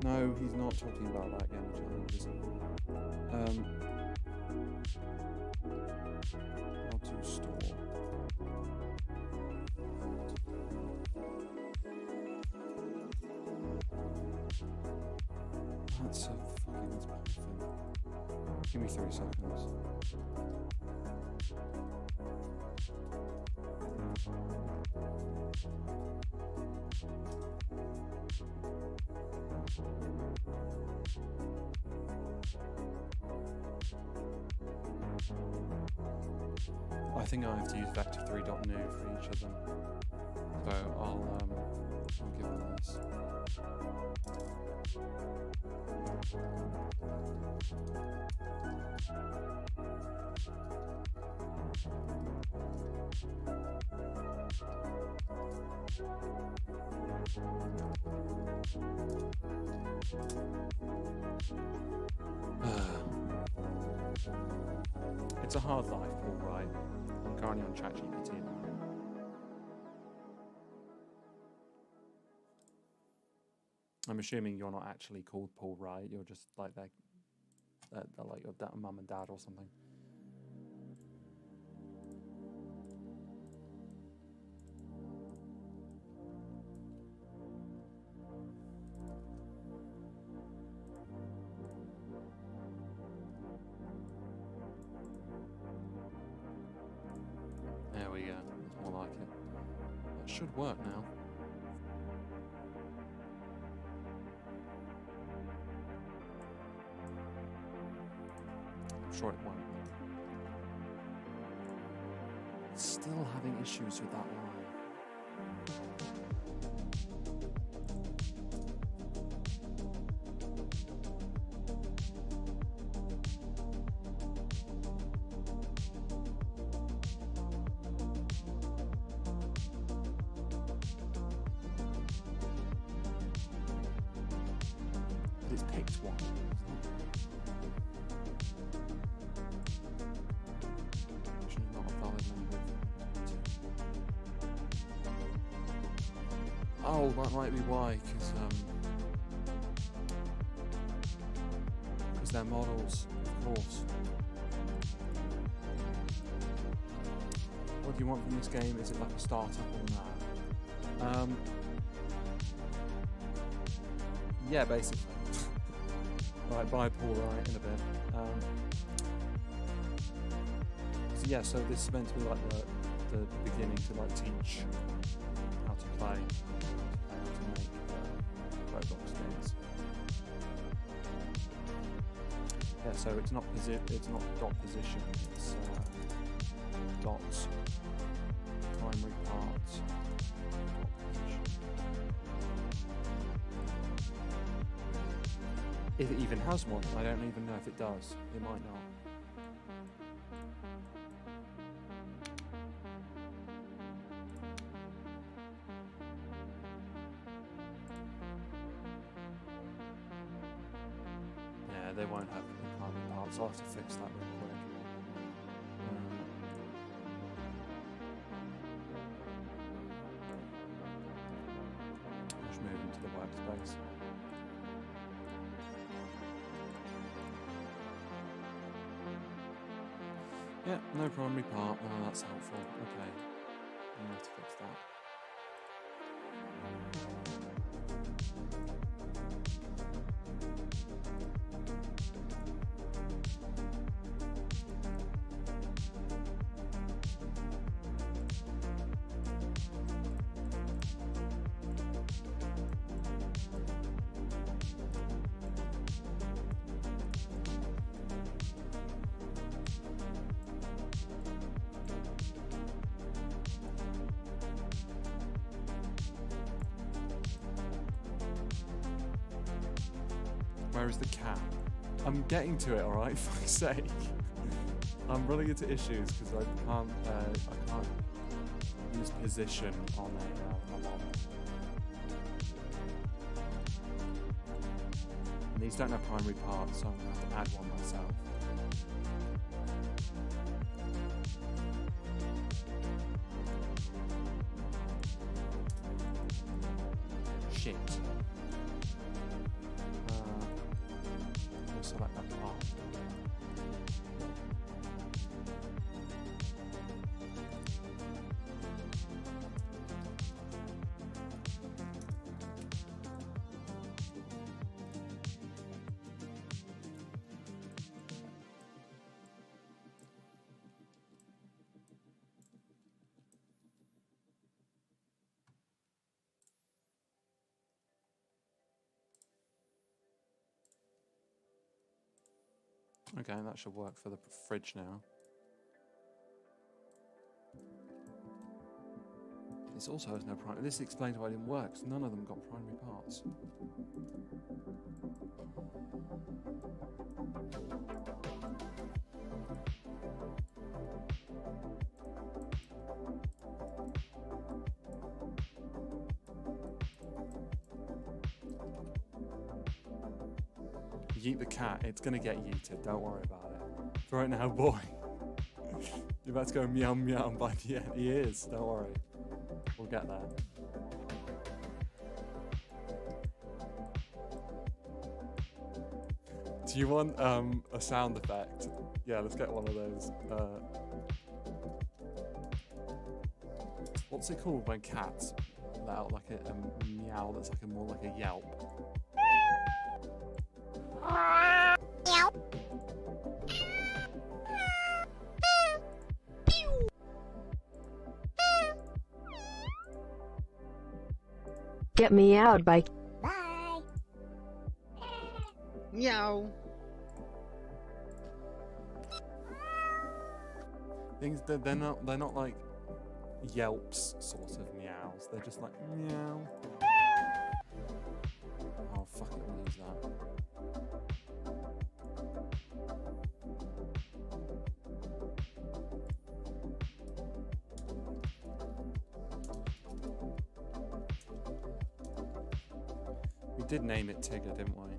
No, he's not talking about that game challenges. How to store. That's so fucking Python. Give me 3 seconds. I think I have to use vector3.new for each of them. So I'll give them this. It's a hard life, Paul, right? I'm currently on ChatGPT at the moment. I'm assuming you're not actually called Paul, right? You're just like they're like your mum and dad or something. There we go. That's more like it. That should work now. I'm sure it won't. Still having issues with that line. But it's picked one. Actually, not a valid number. Oh, that might be why, because they're models, of course. What do you want from this game? Is it like a startup or not? Yeah, basically. Right, bye Paul, right, in a bit. So yeah, so this is meant to be like the beginning to like teach how to play, how to make Roblox games. Yeah, so it's not dot position, it's dots, primary parts, dot position. If it even has one, I don't even know if it does. It might not. Yeah, they won't have. They so I'll have to fix that real quick. Just move into the workspace. Yeah, no primary part. Oh, that's helpful. Okay. I'm going to have to fix that. Where is the cat? I'm getting to it, alright, for fuck's sake. I'm running into issues because I can't use position on a mob. And these don't have primary parts, so I'm going to have to add one myself. Shit. Select that part. Okay, that should work for the fridge now. This also has no primary. This explains why it didn't work, 'cause none of them got primary parts. Yeet the cat, it's gonna get yeeted, don't worry about it. For right now, boy. You're about to go meow meow by the end. He is, don't worry. We'll get there. Do you want a sound effect? Yeah, let's get one of those. What's it called when cats let out like a meow that's like more like a yelp? Get me out by Bye. Meow. Things that they're not like yelps sort of meows. They're just like meow. Oh fuck it, we'll use that. We did name it Tigger, didn't we?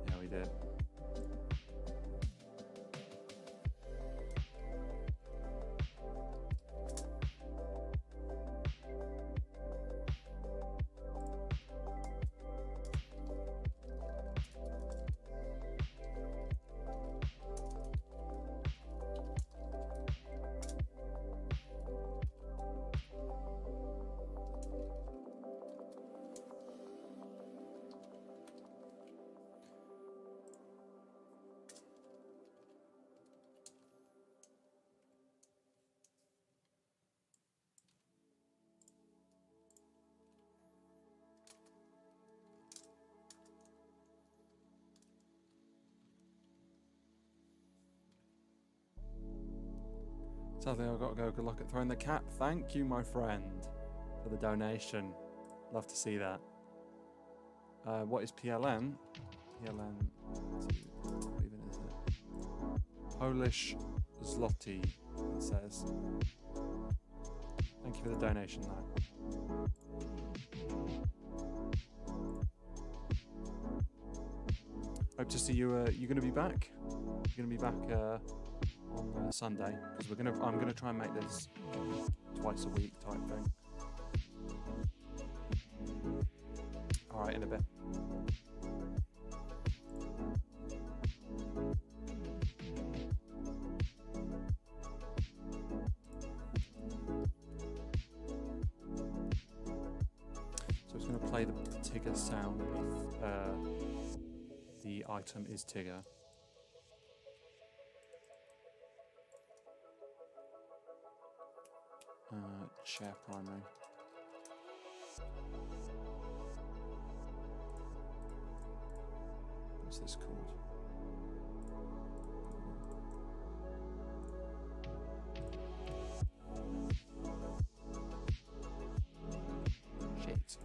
Yeah, we did. Sadly, I've got to go. Good luck at throwing the cat. Thank you, my friend, for the donation. Love to see that. What is PLN? PLN. What even is it? Polish zloty, it says. Thank you for the donation, though. Hope to see you. You're going to be back. You're going to be back on Sunday because I'm gonna try and make this twice a week type thing. All right, in a bit. So it's going to play the Tigger sound if the item is Tigger. Share primary. What's this called? Shit.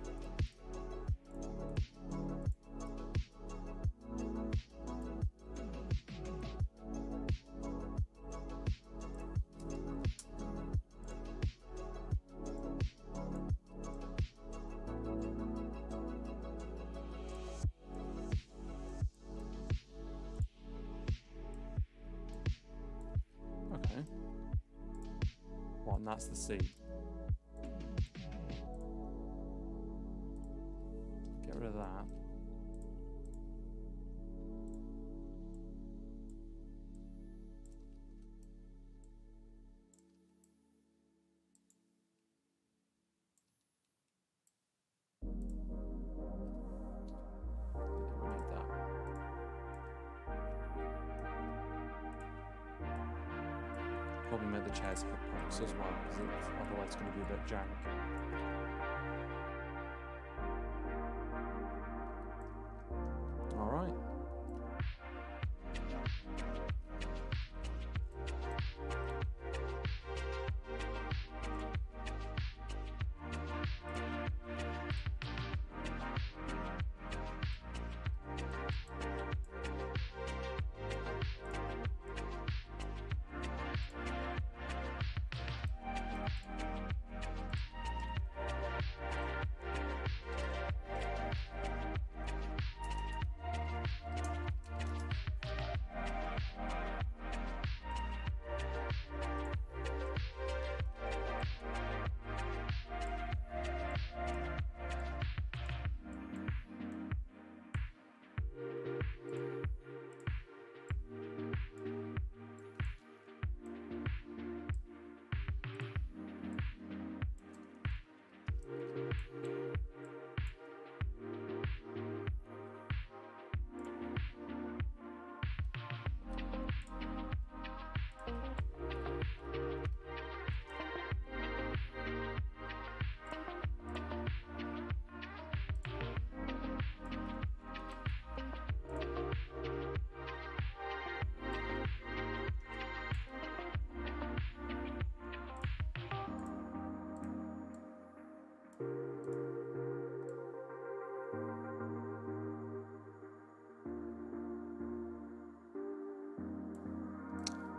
Well, and that's the C. Get rid of that. We need that. Probably make the chairs hitbox as well, because otherwise it's going to be a bit jank. All right.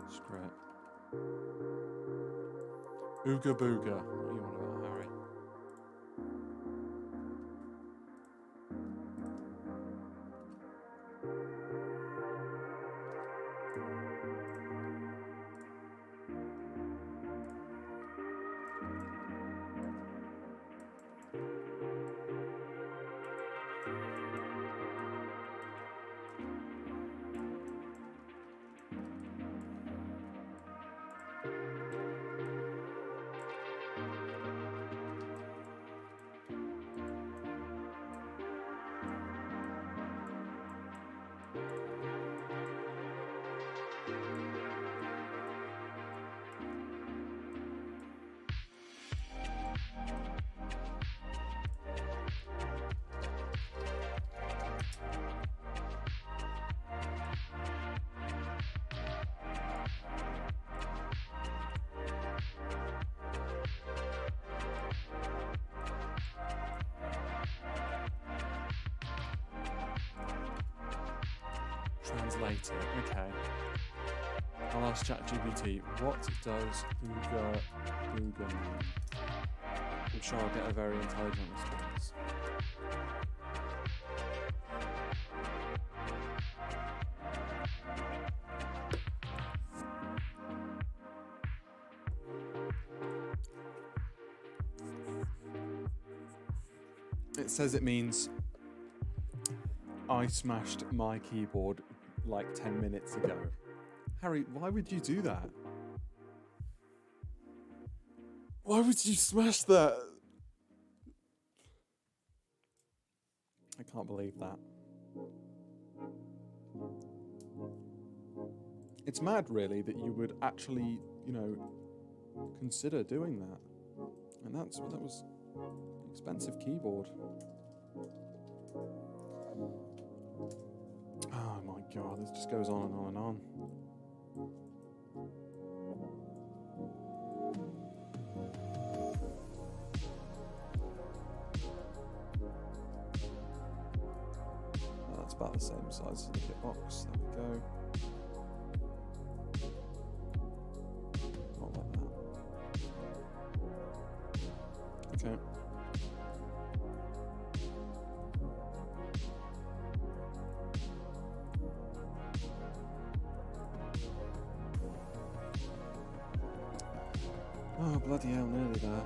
Screw it. Ooga booga. What do you want about Harry? Translator, okay. I'll ask ChatGPT, what does Ooga Booga mean? I'm sure I'll get a very intelligent response. It says it means I smashed my keyboard like 10 minutes ago. Harry, why would you do that? Why would you smash that? I can't believe that. It's mad, really, that you would actually, you know, consider doing that. And that was an expensive keyboard. Oh my god, this just goes on and on and on. Oh, that's about the same size as the hitbox. There we go. Not like that. Okay. Oh, bloody hell, nearly there.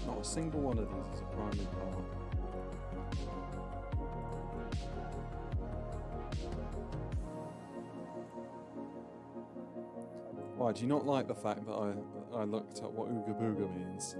Not a single one of these is a primary part. Why, do you not like the fact that I looked at what Ooga Booga means?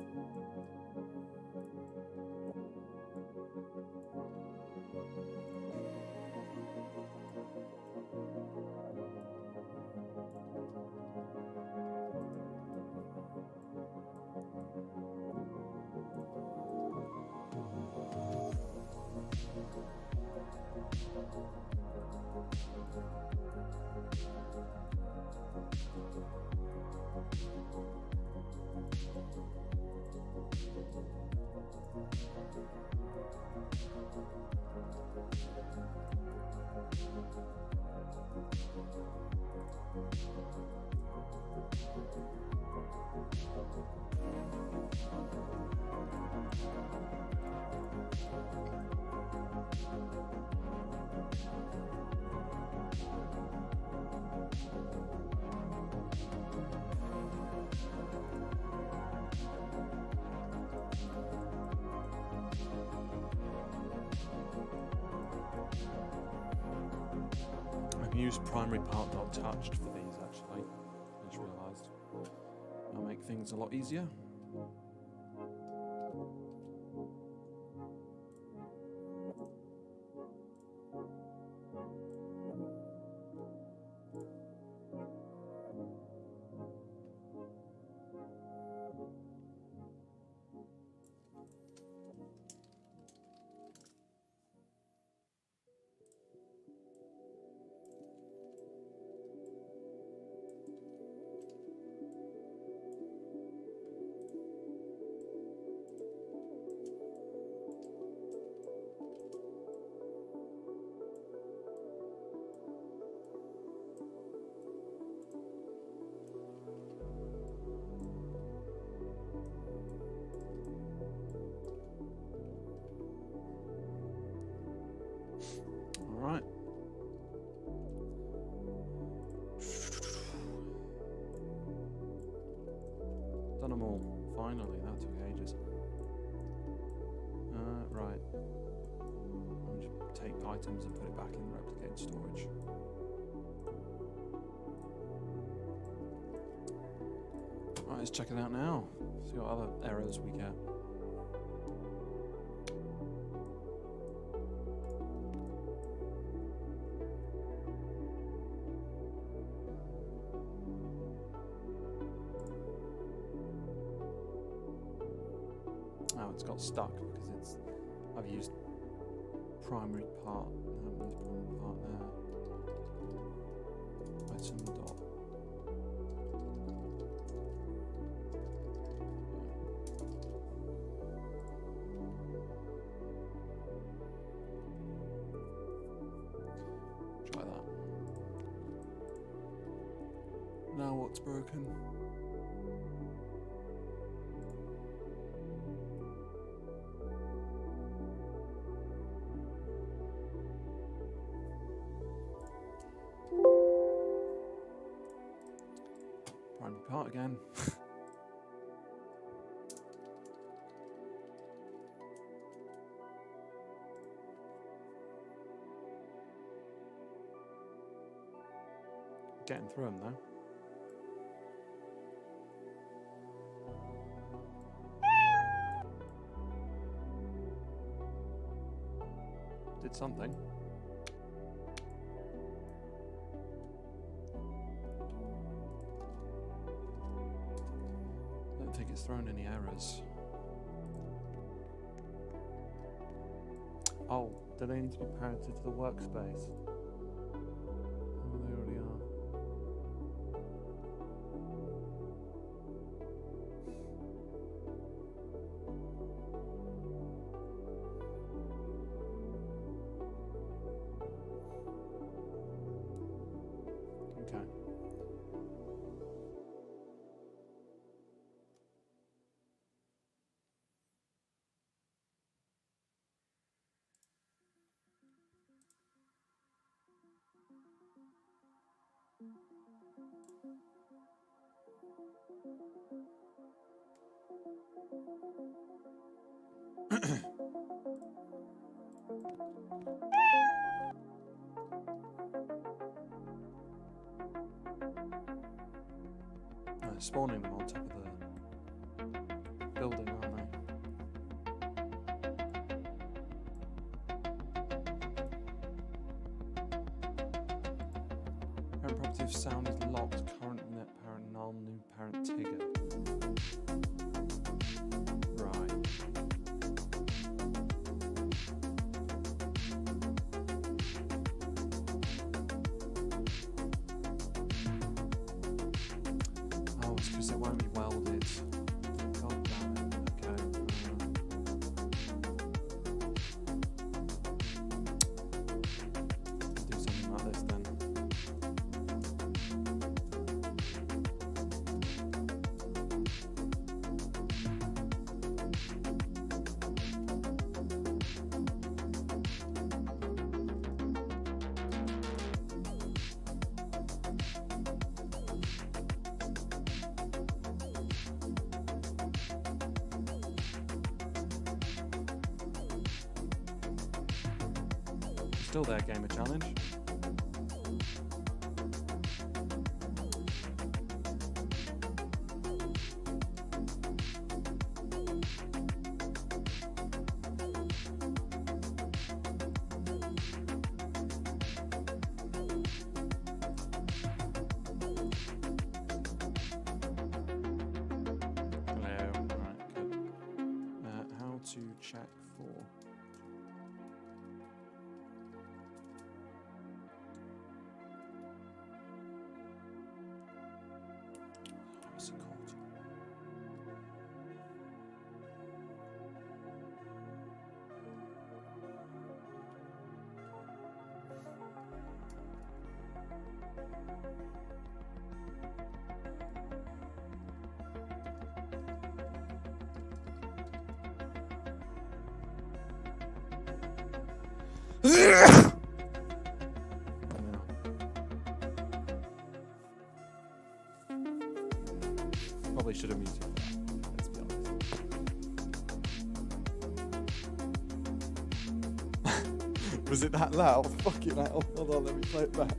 Use primary part not touched for these actually. I just realised. That'll make things a lot easier. Alright. Done them all. Finally, that took ages. Right. I'll just take items and put it back in replicated storage. Alright, let's check it out now. See what other errors we get. Oh, it's got stuck because I've used primary part. I haven't used primary part there. Item dot. Try that. Now what's broken? start again. Getting through them though. Did something. I don't think it's thrown any errors. Oh, do they need to be parented to the workspace? Oh, they already are. Okay. Spawning them on top of the building, aren't they? Parent property of sound is locked. Current net parent null, new parent Tigger. Right. Oh, it's because it won't be welded. God damn it. Okay. Do something like this then. Still there, Gamer Challenge. Hello. Right, good. How to check for... What's it called? Probably should have muted that, let's be honest. Was it that loud? Fucking hell. Hold on, let me play it back.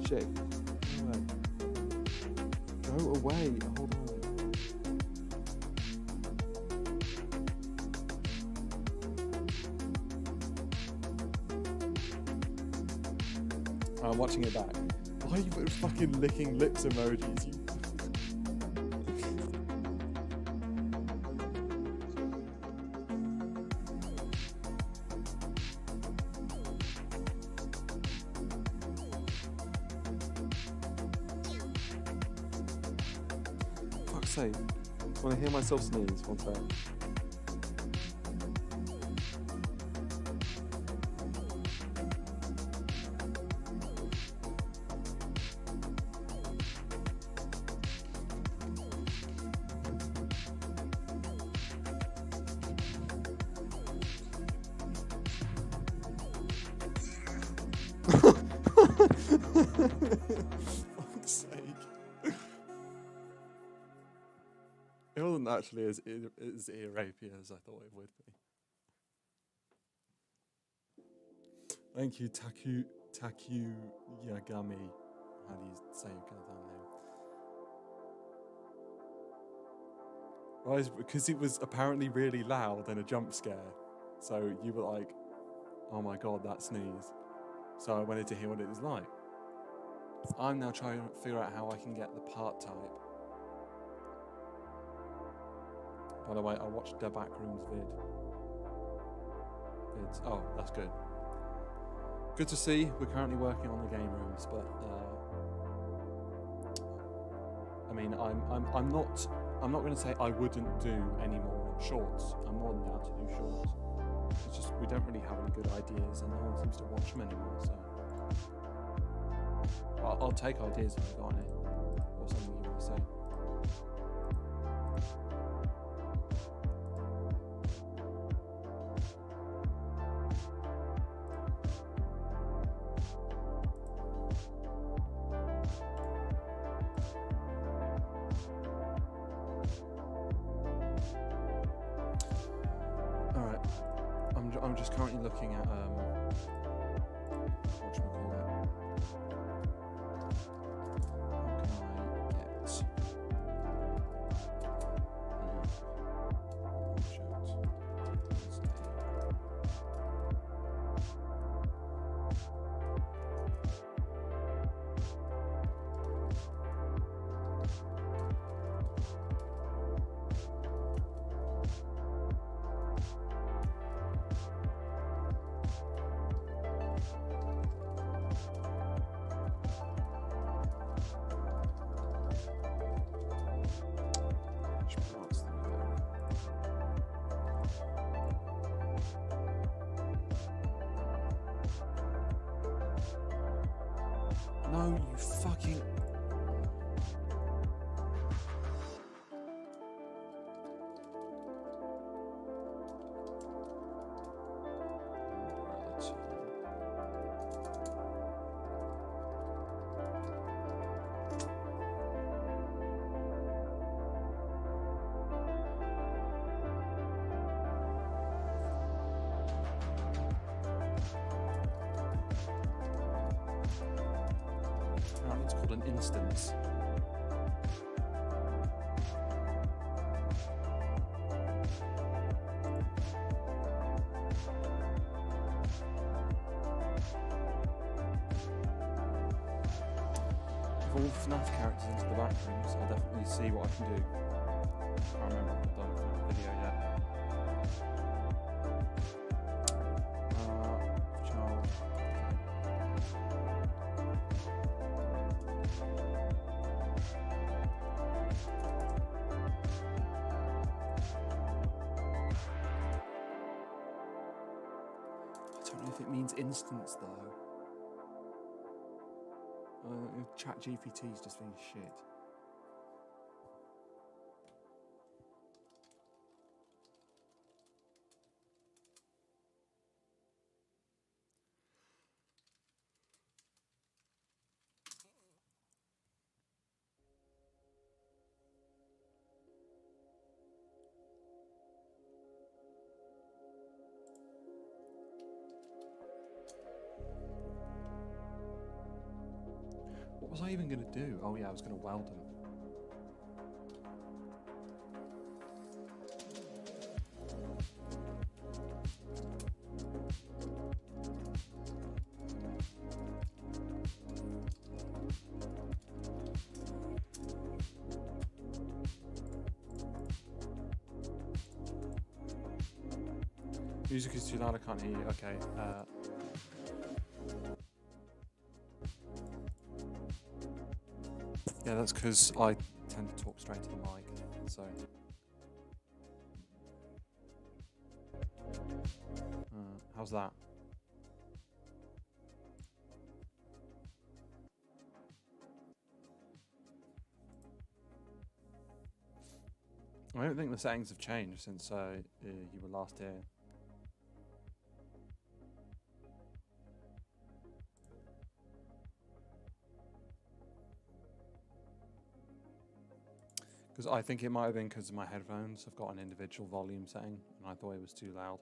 Shit. Go away. Hold on. I'm watching it back. Why are you putting fucking licking lips emojis? You... Fuck's sake. I want to hear myself sneeze. One sec. fuck's sake. It wasn't actually as ear rapey as I thought it would be. Thank you, Taku Yagami. How do you say your goddamn name? Well, it's because it was apparently really loud and a jump scare. So you were like, oh my god, that sneeze. So I wanted to hear what it was like. I'm now trying to figure out how I can get the part type. By the way, I watched the Backrooms vids. Oh, that's good. Good to see. We're currently working on the Gamerooms, but I mean, I'm not going to say I wouldn't do any more shorts. I'm more than down to do shorts. It's just we don't really have any good ideas, and no one seems to watch them anymore. So I'll take ideas if you've got any or something you want to say. I'm just currently looking at whatchamacallit. No, you fucking... It's called an instance. With all FNAF characters into the Backrooms, I'll definitely see what I can do. I can't remember if I've done a FNAF video yet. Child. I don't know if it means instance though. ChatGPT is just being shit. What was I even going to do? Oh yeah, I was going to weld them. Music is too loud, I can't hear you. Okay. Yeah, that's because I tend to talk straight to the mic, so. How's that? I don't think the settings have changed since you were last here. Because I think it might have been because of my headphones. I've got an individual volume setting, and I thought it was too loud.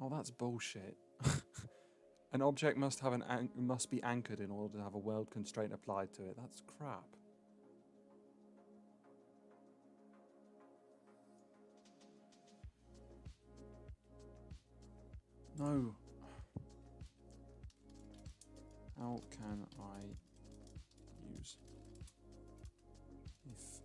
Oh, that's bullshit. An object must have must be anchored in order to have a world constraint applied to it. That's crap. No. How can I use if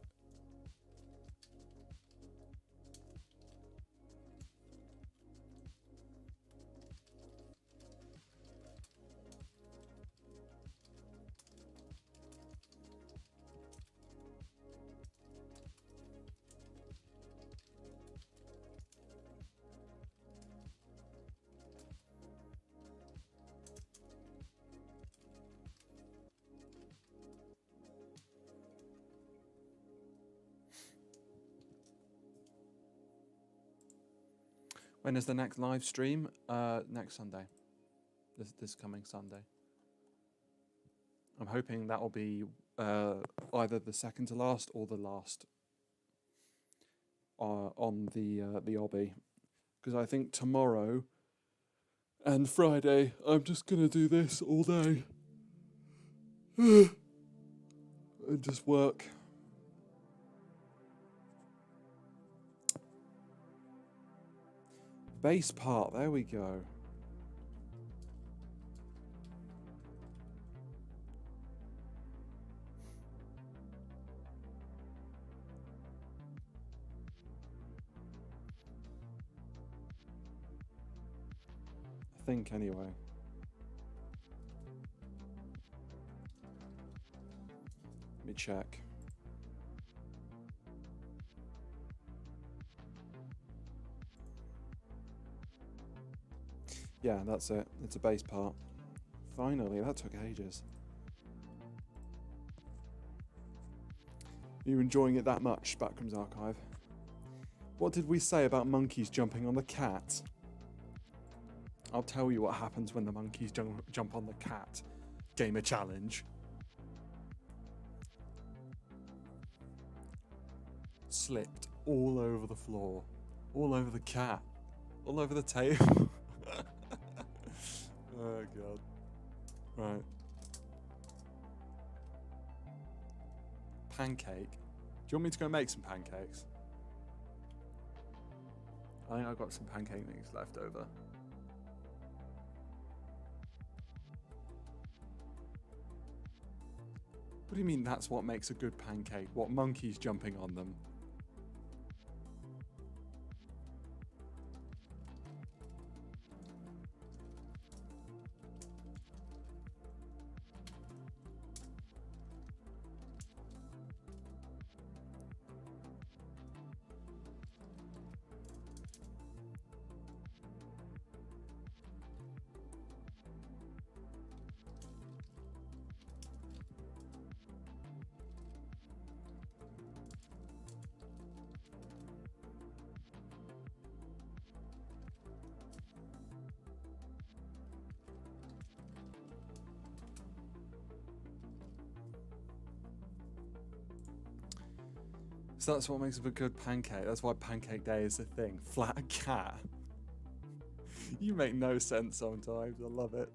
when is the next live stream? Next Sunday. This coming Sunday. I'm hoping that will be either the second to last or the last on the obby, because I think tomorrow and Friday I'm just gonna do this all day and just work. Base part, there we go. I think anyway. Let me check. Yeah, that's it. It's a base part. Finally, that took ages. Are you enjoying it that much, Backrooms Archive? What did we say about monkeys jumping on the cat? I'll tell you what happens when the monkeys jump on the cat. Gamer challenge. Slipped all over the floor. All over the cat. All over the table. Oh god. Right. Pancake. Do you want me to go make some pancakes? I think I've got some pancake mix left over. What do you mean that's what makes a good pancake? What, monkeys jumping on them? So that's what makes a good pancake. That's why pancake day is a thing. Flat cat. You make no sense sometimes. I love it.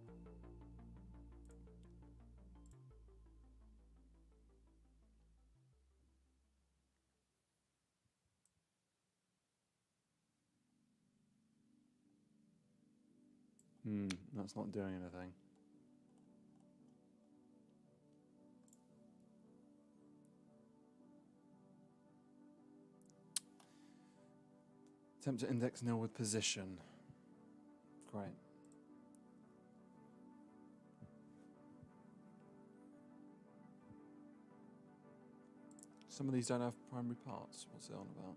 That's not doing anything. Attempt to index nil with position. Great. Some of these don't have primary parts. What's it on about?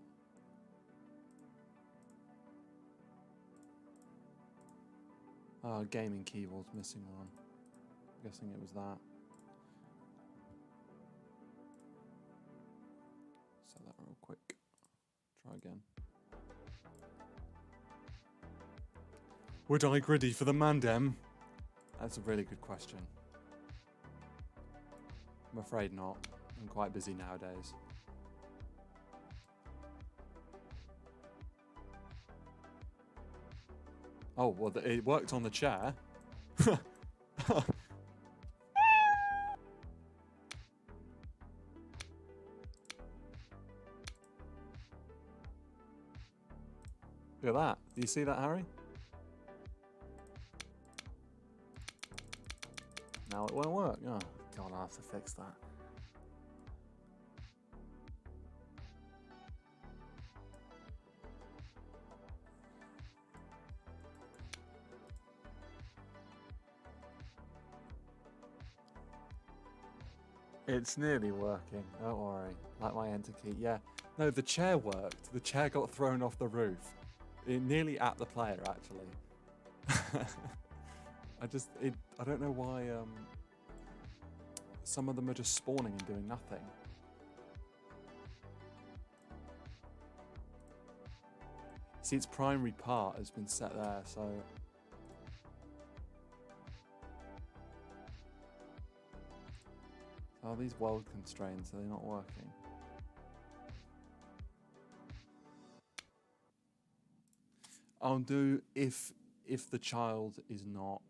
Gaming keyboard's missing one. I'm guessing it was that. reset that real quick. Try again. Would I griddy for the Mandem? That's a really good question. I'm afraid not. I'm quite busy nowadays. Oh, well, it worked on the chair. Look at that. Do you see that, Harry? Now it won't work. Oh, God, I'll have to fix that. It's nearly working. Don't worry. Like my enter key. Yeah. No, the chair worked. The chair got thrown off the roof. Nearly at the player, actually. I don't know why some of them are just spawning and doing nothing. See, its primary part has been set there, so... Are these world constraints? Are they not working? I'll do if the child is not,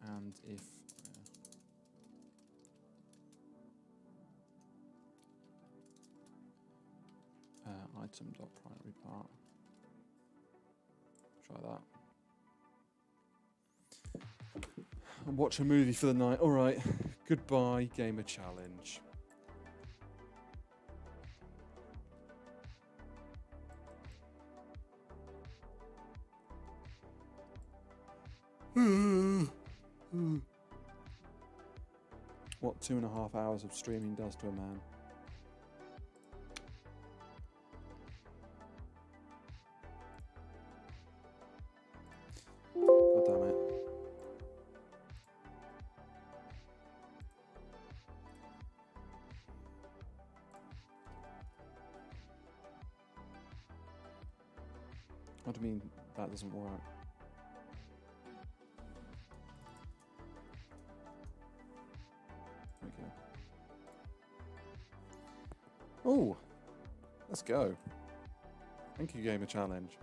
and if item.primary part. Try that. And watch a movie for the night. All right. Goodbye, gamer challenge. What 2.5 hours of streaming does to a man. God damn it. What do you mean that doesn't work? Okay. Oh, let's go. Thank you, Gamer Challenge.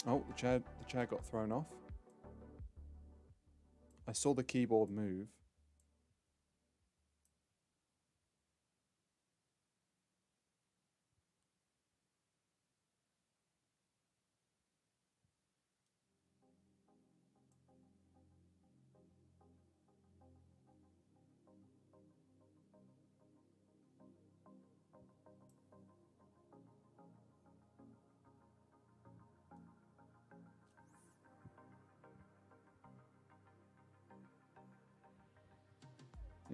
Oh, the chair got thrown off. I saw the keyboard move.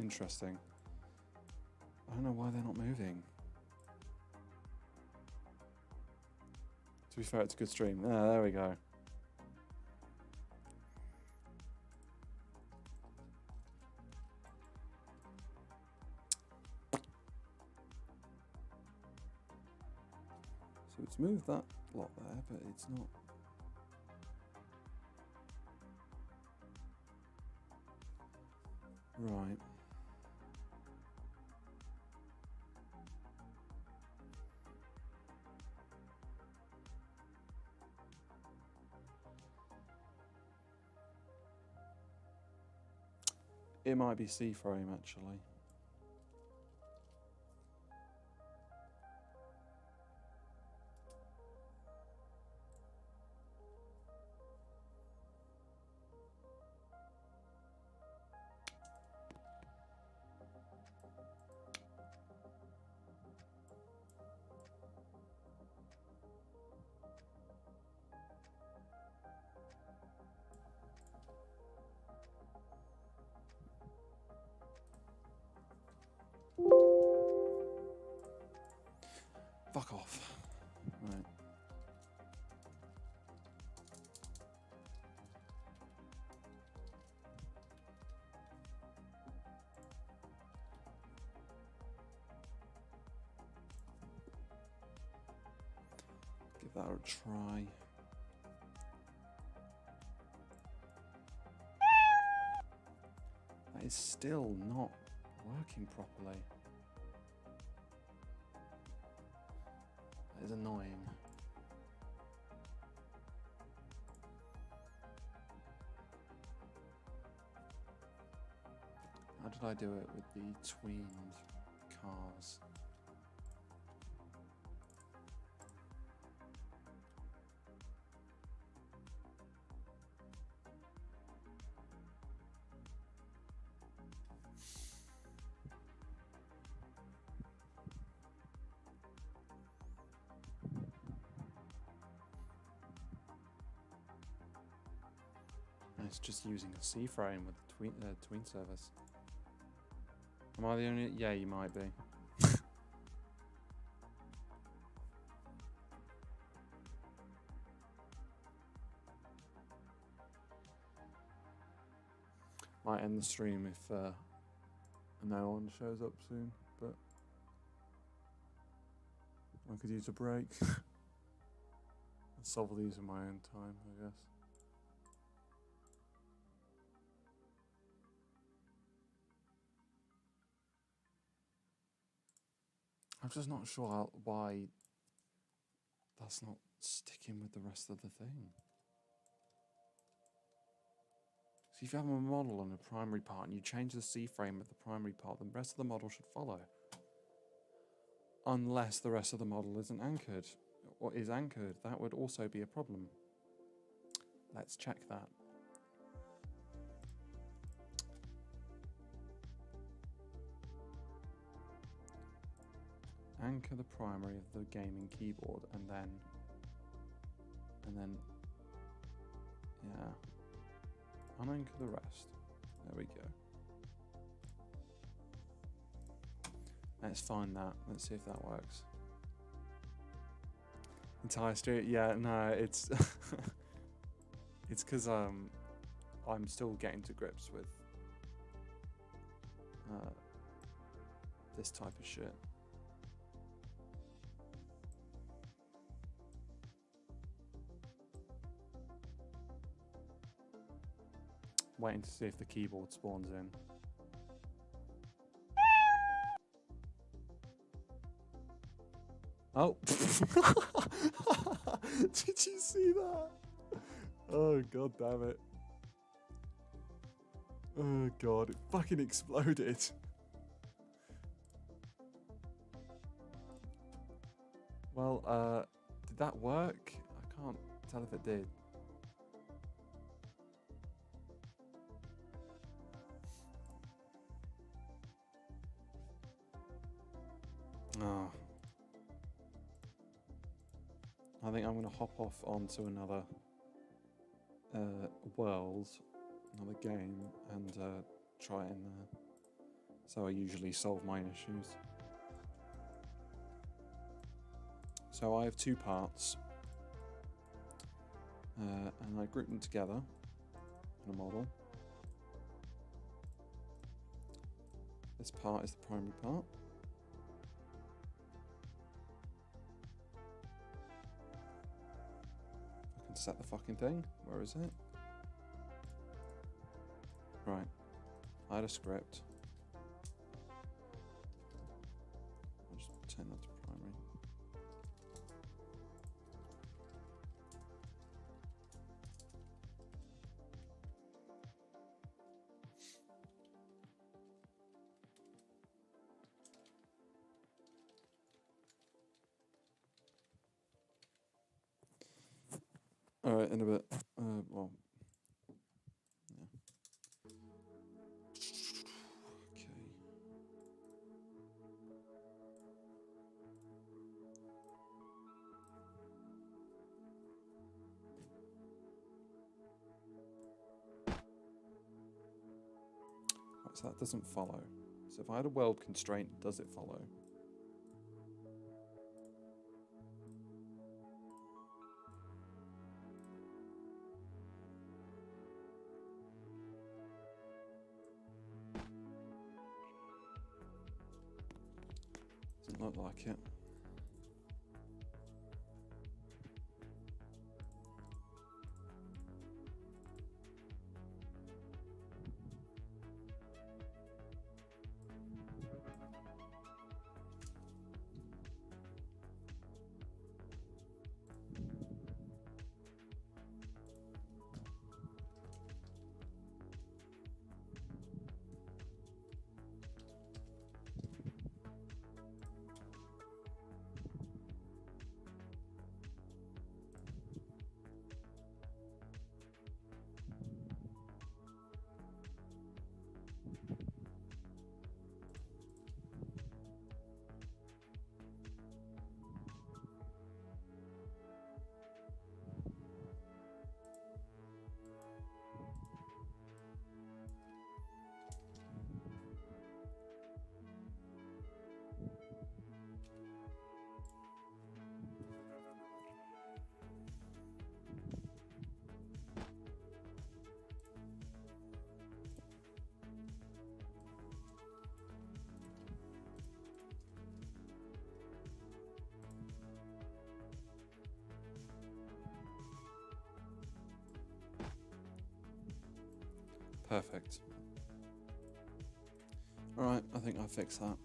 Interesting. I don't know why they're not moving. To be fair, it's a good stream. Ah, there we go. So it's moved that lot there, but it's not. Right. It might be C-frame, actually. that a try. That is still not working properly. That is annoying. How did I do it with the tweened cars? It's just using a C-frame with the tween service. Am I the only? Yeah, you might be. Might end the stream if no one shows up soon, but I could use a break. I'll solve these in my own time, I guess. I'm just not sure why that's not sticking with the rest of the thing. So if you have a model on a primary part and you change the C-frame of the primary part, then the rest of the model should follow. Unless the rest of the model isn't anchored, or is anchored, that would also be a problem. Let's check that. Anchor the primary of the gaming keyboard and then yeah, unanchor the rest. There we go. Let's find that. Let's see if that works. Entire street. Yeah, no, it's it's because I'm still getting to grips with this type of shit. Waiting to see if the keyboard spawns in. Oh! Did you see that? Oh, god damn it. Oh god, it fucking exploded. Well, did that work? I can't tell if it did. Oh. I think I'm going to hop off onto another world, another game, and try it in there. So I usually solve my issues. So I have two parts, and I group them together in a model. This part is the primary part. Set the fucking thing. Where is it? Right. I had a script. I'll just turn that to primary. Alright, in a bit. Well, yeah. Okay. Right, so that doesn't follow. So if I had a world constraint, does it follow? Doesn't look like it. Perfect. Alright, I think I fixed that.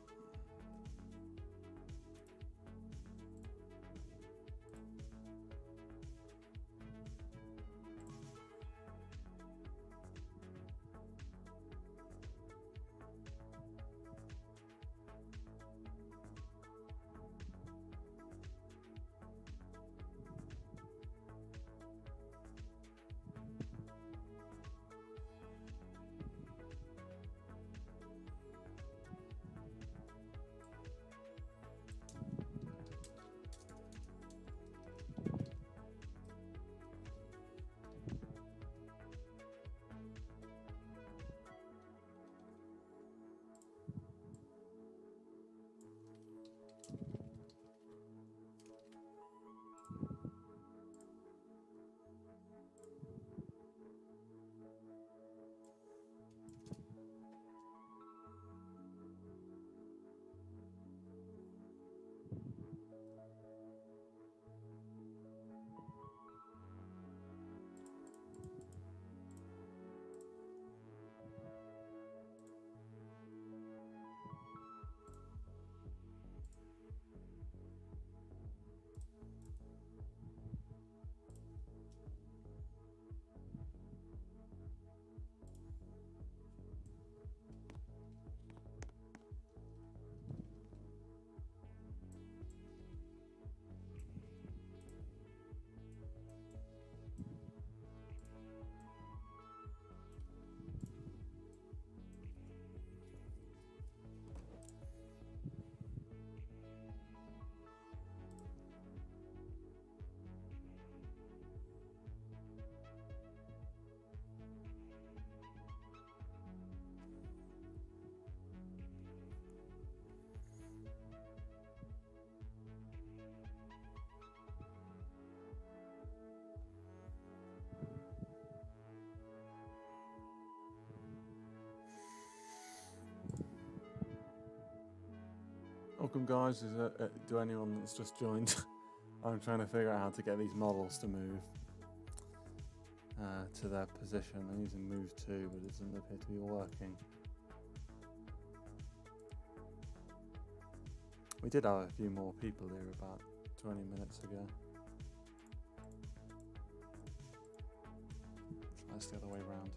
Welcome guys, to anyone that's just joined. I'm trying to figure out how to get these models to move to their position. I'm using move 2, but it doesn't appear to be working. We did have a few more people here about 20 minutes ago. Try this the other way around.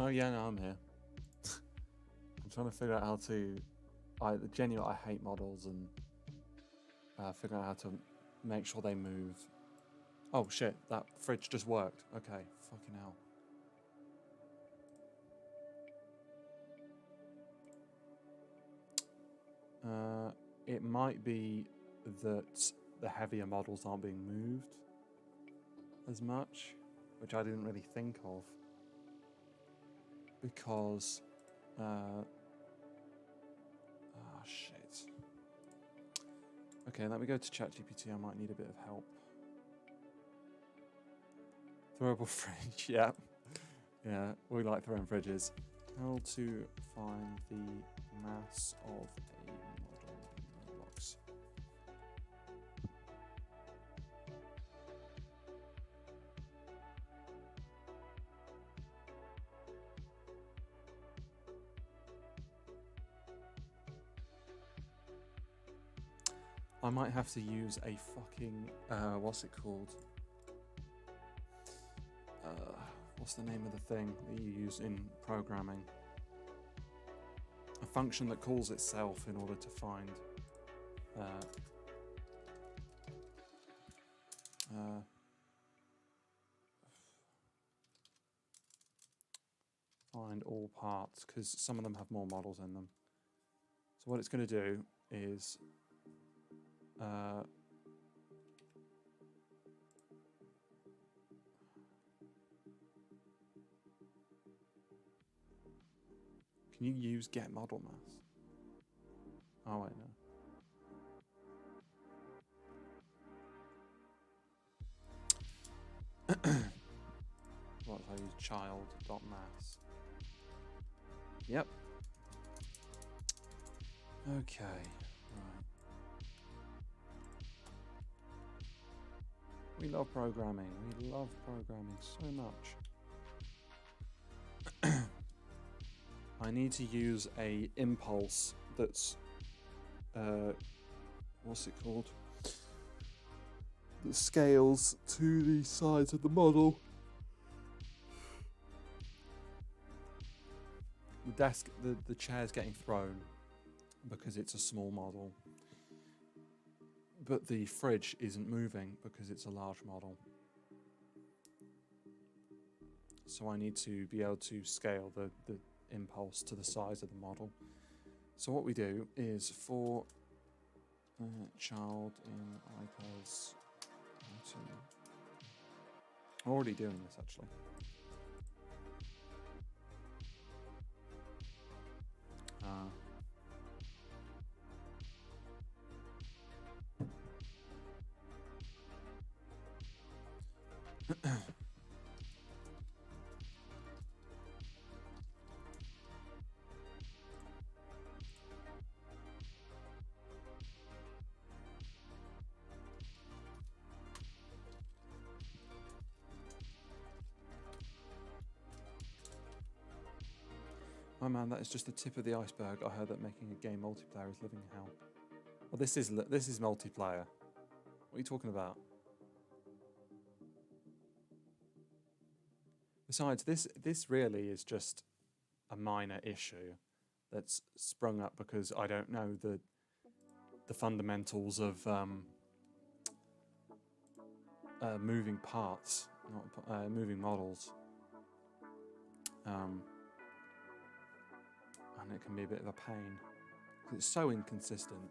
Oh yeah, no, I'm here. I'm trying to figure out how to. Genuinely, I hate models and figuring out how to make sure they move. Oh shit! That fridge just worked. Okay, fucking hell. It might be that the heavier models aren't being moved as much, which I didn't really think of, because shit. Okay, let me go to ChatGPT. I might need a bit of help. Throwable fridge, yeah. Yeah, we like throwing fridges. How to find the mass of a model in Roblox. I might have to use a fucking what's it called? What's the name of the thing that you use in programming? A function that calls itself in order to find find all parts, because some of them have more models in them. So what it's going to do is can you use get model mass? Oh wait, no. What if I use child.mass? Yep. Okay. Right. We love programming. We love programming so much. I need to use a impulse that's what's it called? That scales to the size of the model. The chair's getting thrown because it's a small model, but the fridge isn't moving because it's a large model. So I need to be able to scale the impulse to the size of the model. So what we do is for child in iPads. I'm already doing this actually. Oh man, that is just the tip of the iceberg. I heard that making a game multiplayer is living hell. Well, this is multiplayer. What are you talking about? Besides, this really is just a minor issue that's sprung up because I don't know the fundamentals of moving parts, not moving models. And it can be a bit of a pain because it's so inconsistent.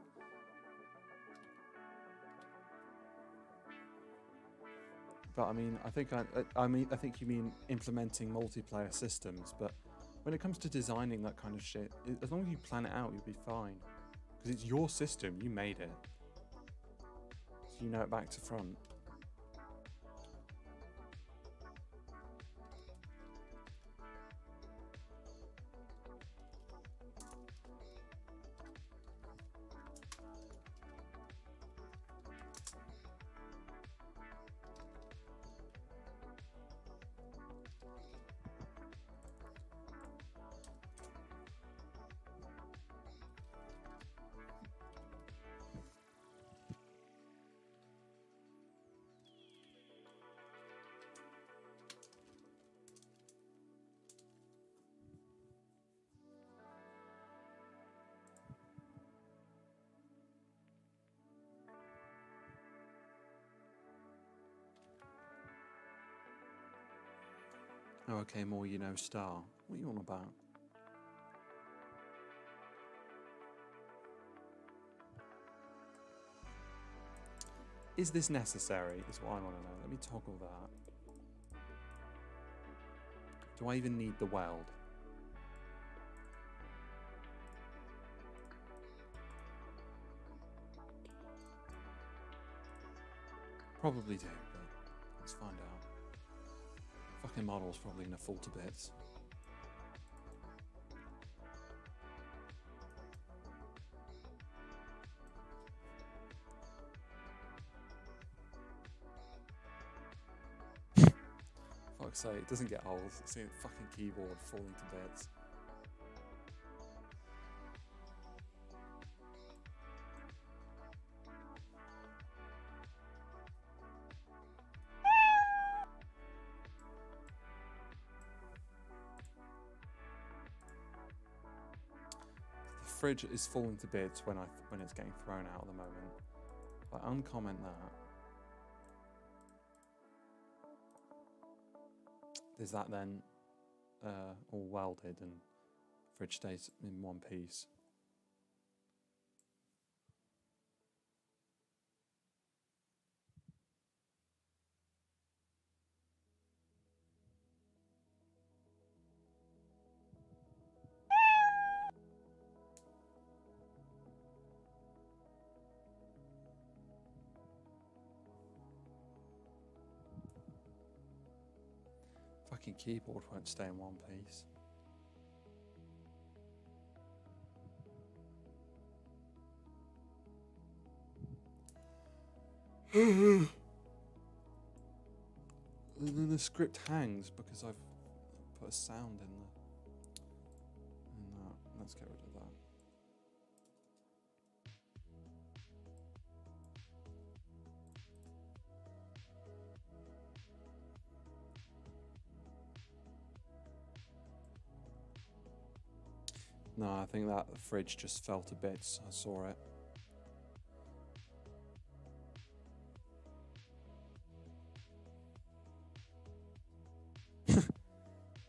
But I mean, I think you mean implementing multiplayer systems. But when it comes to designing that kind of shit, as long as you plan it out, you'll be fine because it's your system. You made it, so you know it back to front. Oh, okay, more you know star. What are you on about? Is this necessary? Is what I want to know. Let me toggle that. Do I even need the weld? Probably do, but let's find out. Fucking model's probably gonna fall to bits. Fuck's sake, it doesn't get old. See the fucking keyboard falling to bits. The fridge is falling to bits when it's getting thrown out at the moment. If I uncomment that, is that then all welded and fridge stays in one piece? Fucking keyboard won't stay in one piece. And then the script hangs because I've put a sound in that. Let's get rid of that. No, I think that fridge just fell to bits. I saw it.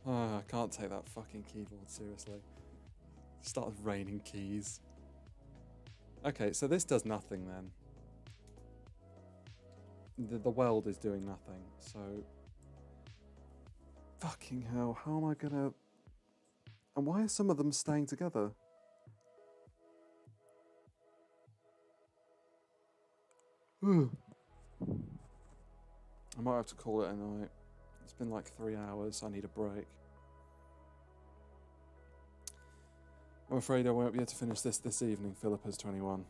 I can't take that fucking keyboard seriously. It started raining keys. Okay, so this does nothing then. The weld is doing nothing, so... Fucking hell, how am I gonna... And why are some of them staying together? I might have to call it a night. It's been like 3 hours. I need a break. I'm afraid I won't be able to finish this evening, Philippa's 21.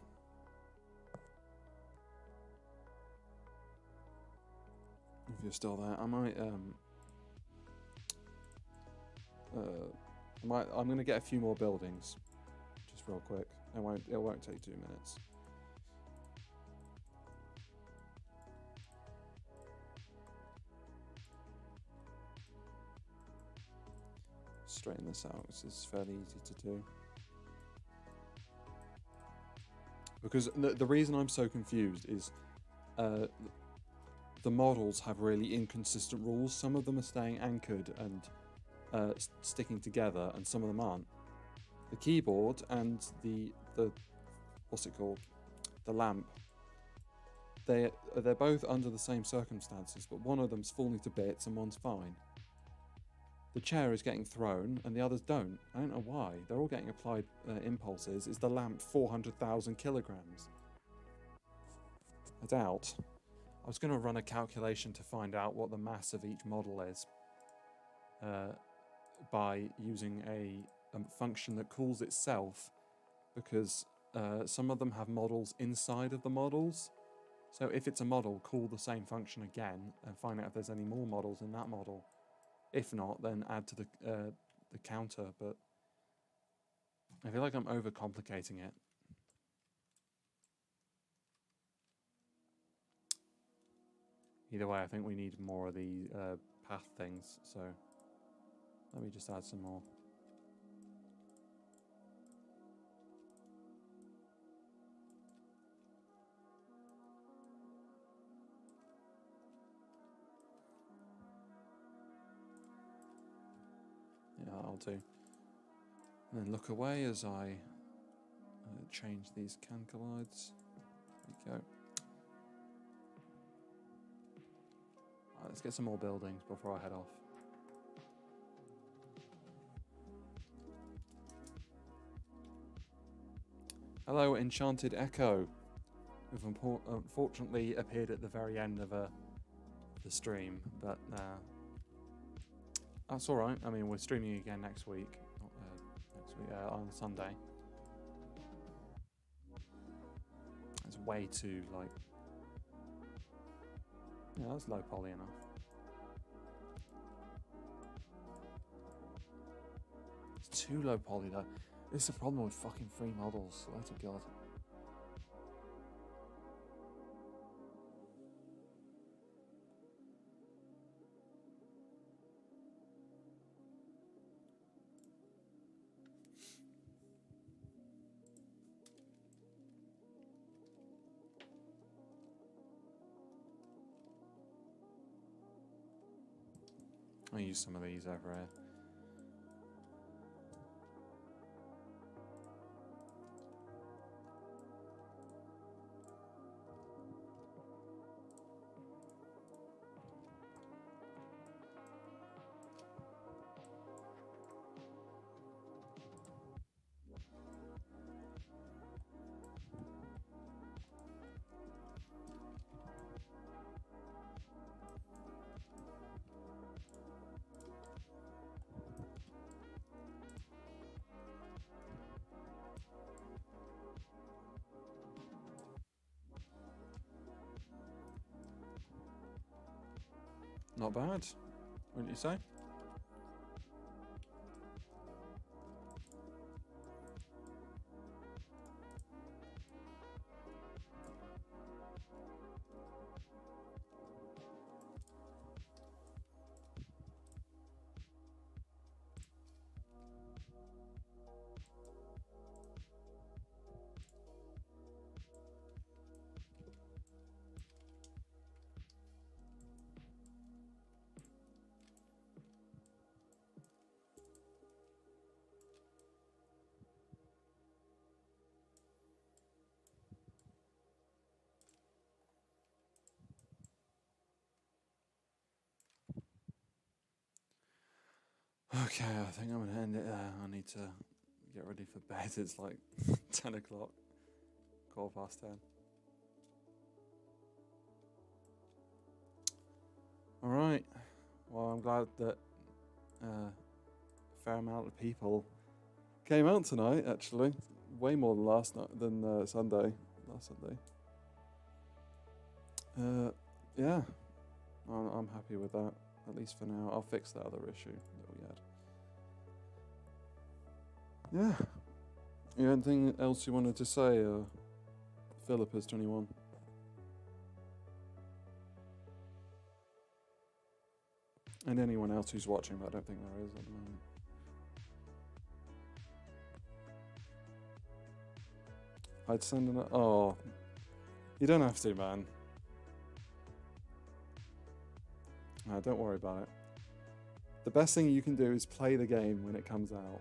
If you're still there, I might, I'm going to get a few more buildings, just real quick. It won't take 2 minutes. Straighten this out. This is fairly easy to do. Because the reason I'm so confused is the models have really inconsistent rules. Some of them are staying anchored and sticking together, and some of them aren't. The keyboard and the what's it called? The lamp. They're both under the same circumstances, but one of them's falling to bits and one's fine. The chair is getting thrown and the others don't. I don't know why. They're all getting applied impulses. Is the lamp 400,000 kilograms? I doubt. I was going to run a calculation to find out what the mass of each model is by using a function that calls itself, because some of them have models inside of the models. So if it's a model, call the same function again and find out if there's any more models in that model. If not, then add to the counter, but I feel like I'm overcomplicating it. Either way, I think we need more of the path things, so let me just add some more. I'll do. And then look away as I change these can collides. There we go. Let's get some more buildings before I head off. Hello, Enchanted Echo, who've unfortunately appeared at the very end of the stream, but that's all right. I mean, we're streaming again next week, on Sunday. It's way too yeah, that's low poly enough. It's too low poly though. This is the problem with fucking free models. Swear to God. I'll use some of these over here. Not bad, wouldn't you say? Okay, I think I'm going to end it there. I need to get ready for bed. It's like 10 o'clock, 10:15. Alright, well I'm glad that a fair amount of people came out tonight, actually. Way more than last Sunday. Last Sunday. Yeah, I'm happy with that, at least for now. I'll fix that other issue that we had. Yeah. You anything else you wanted to say, Philippus 21? And anyone else who's watching, but I don't think there is at the moment. I'd send an... Oh. You don't have to, man. Don't worry about it. The best thing you can do is play the game when it comes out.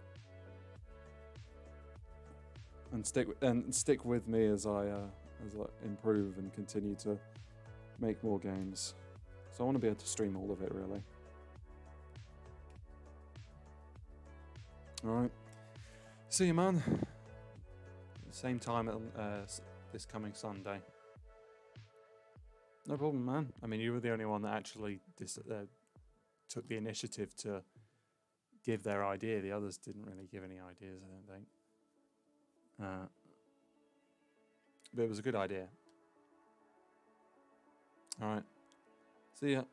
And stick with me as I improve and continue to make more games. So I want to be able to stream all of it, really. Alright. See you, man. Same time this coming Sunday. No problem, man. I mean, you were the only one that actually took the initiative to give their idea. The others didn't really give any ideas, I don't think. But it was a good idea. Alright. See ya.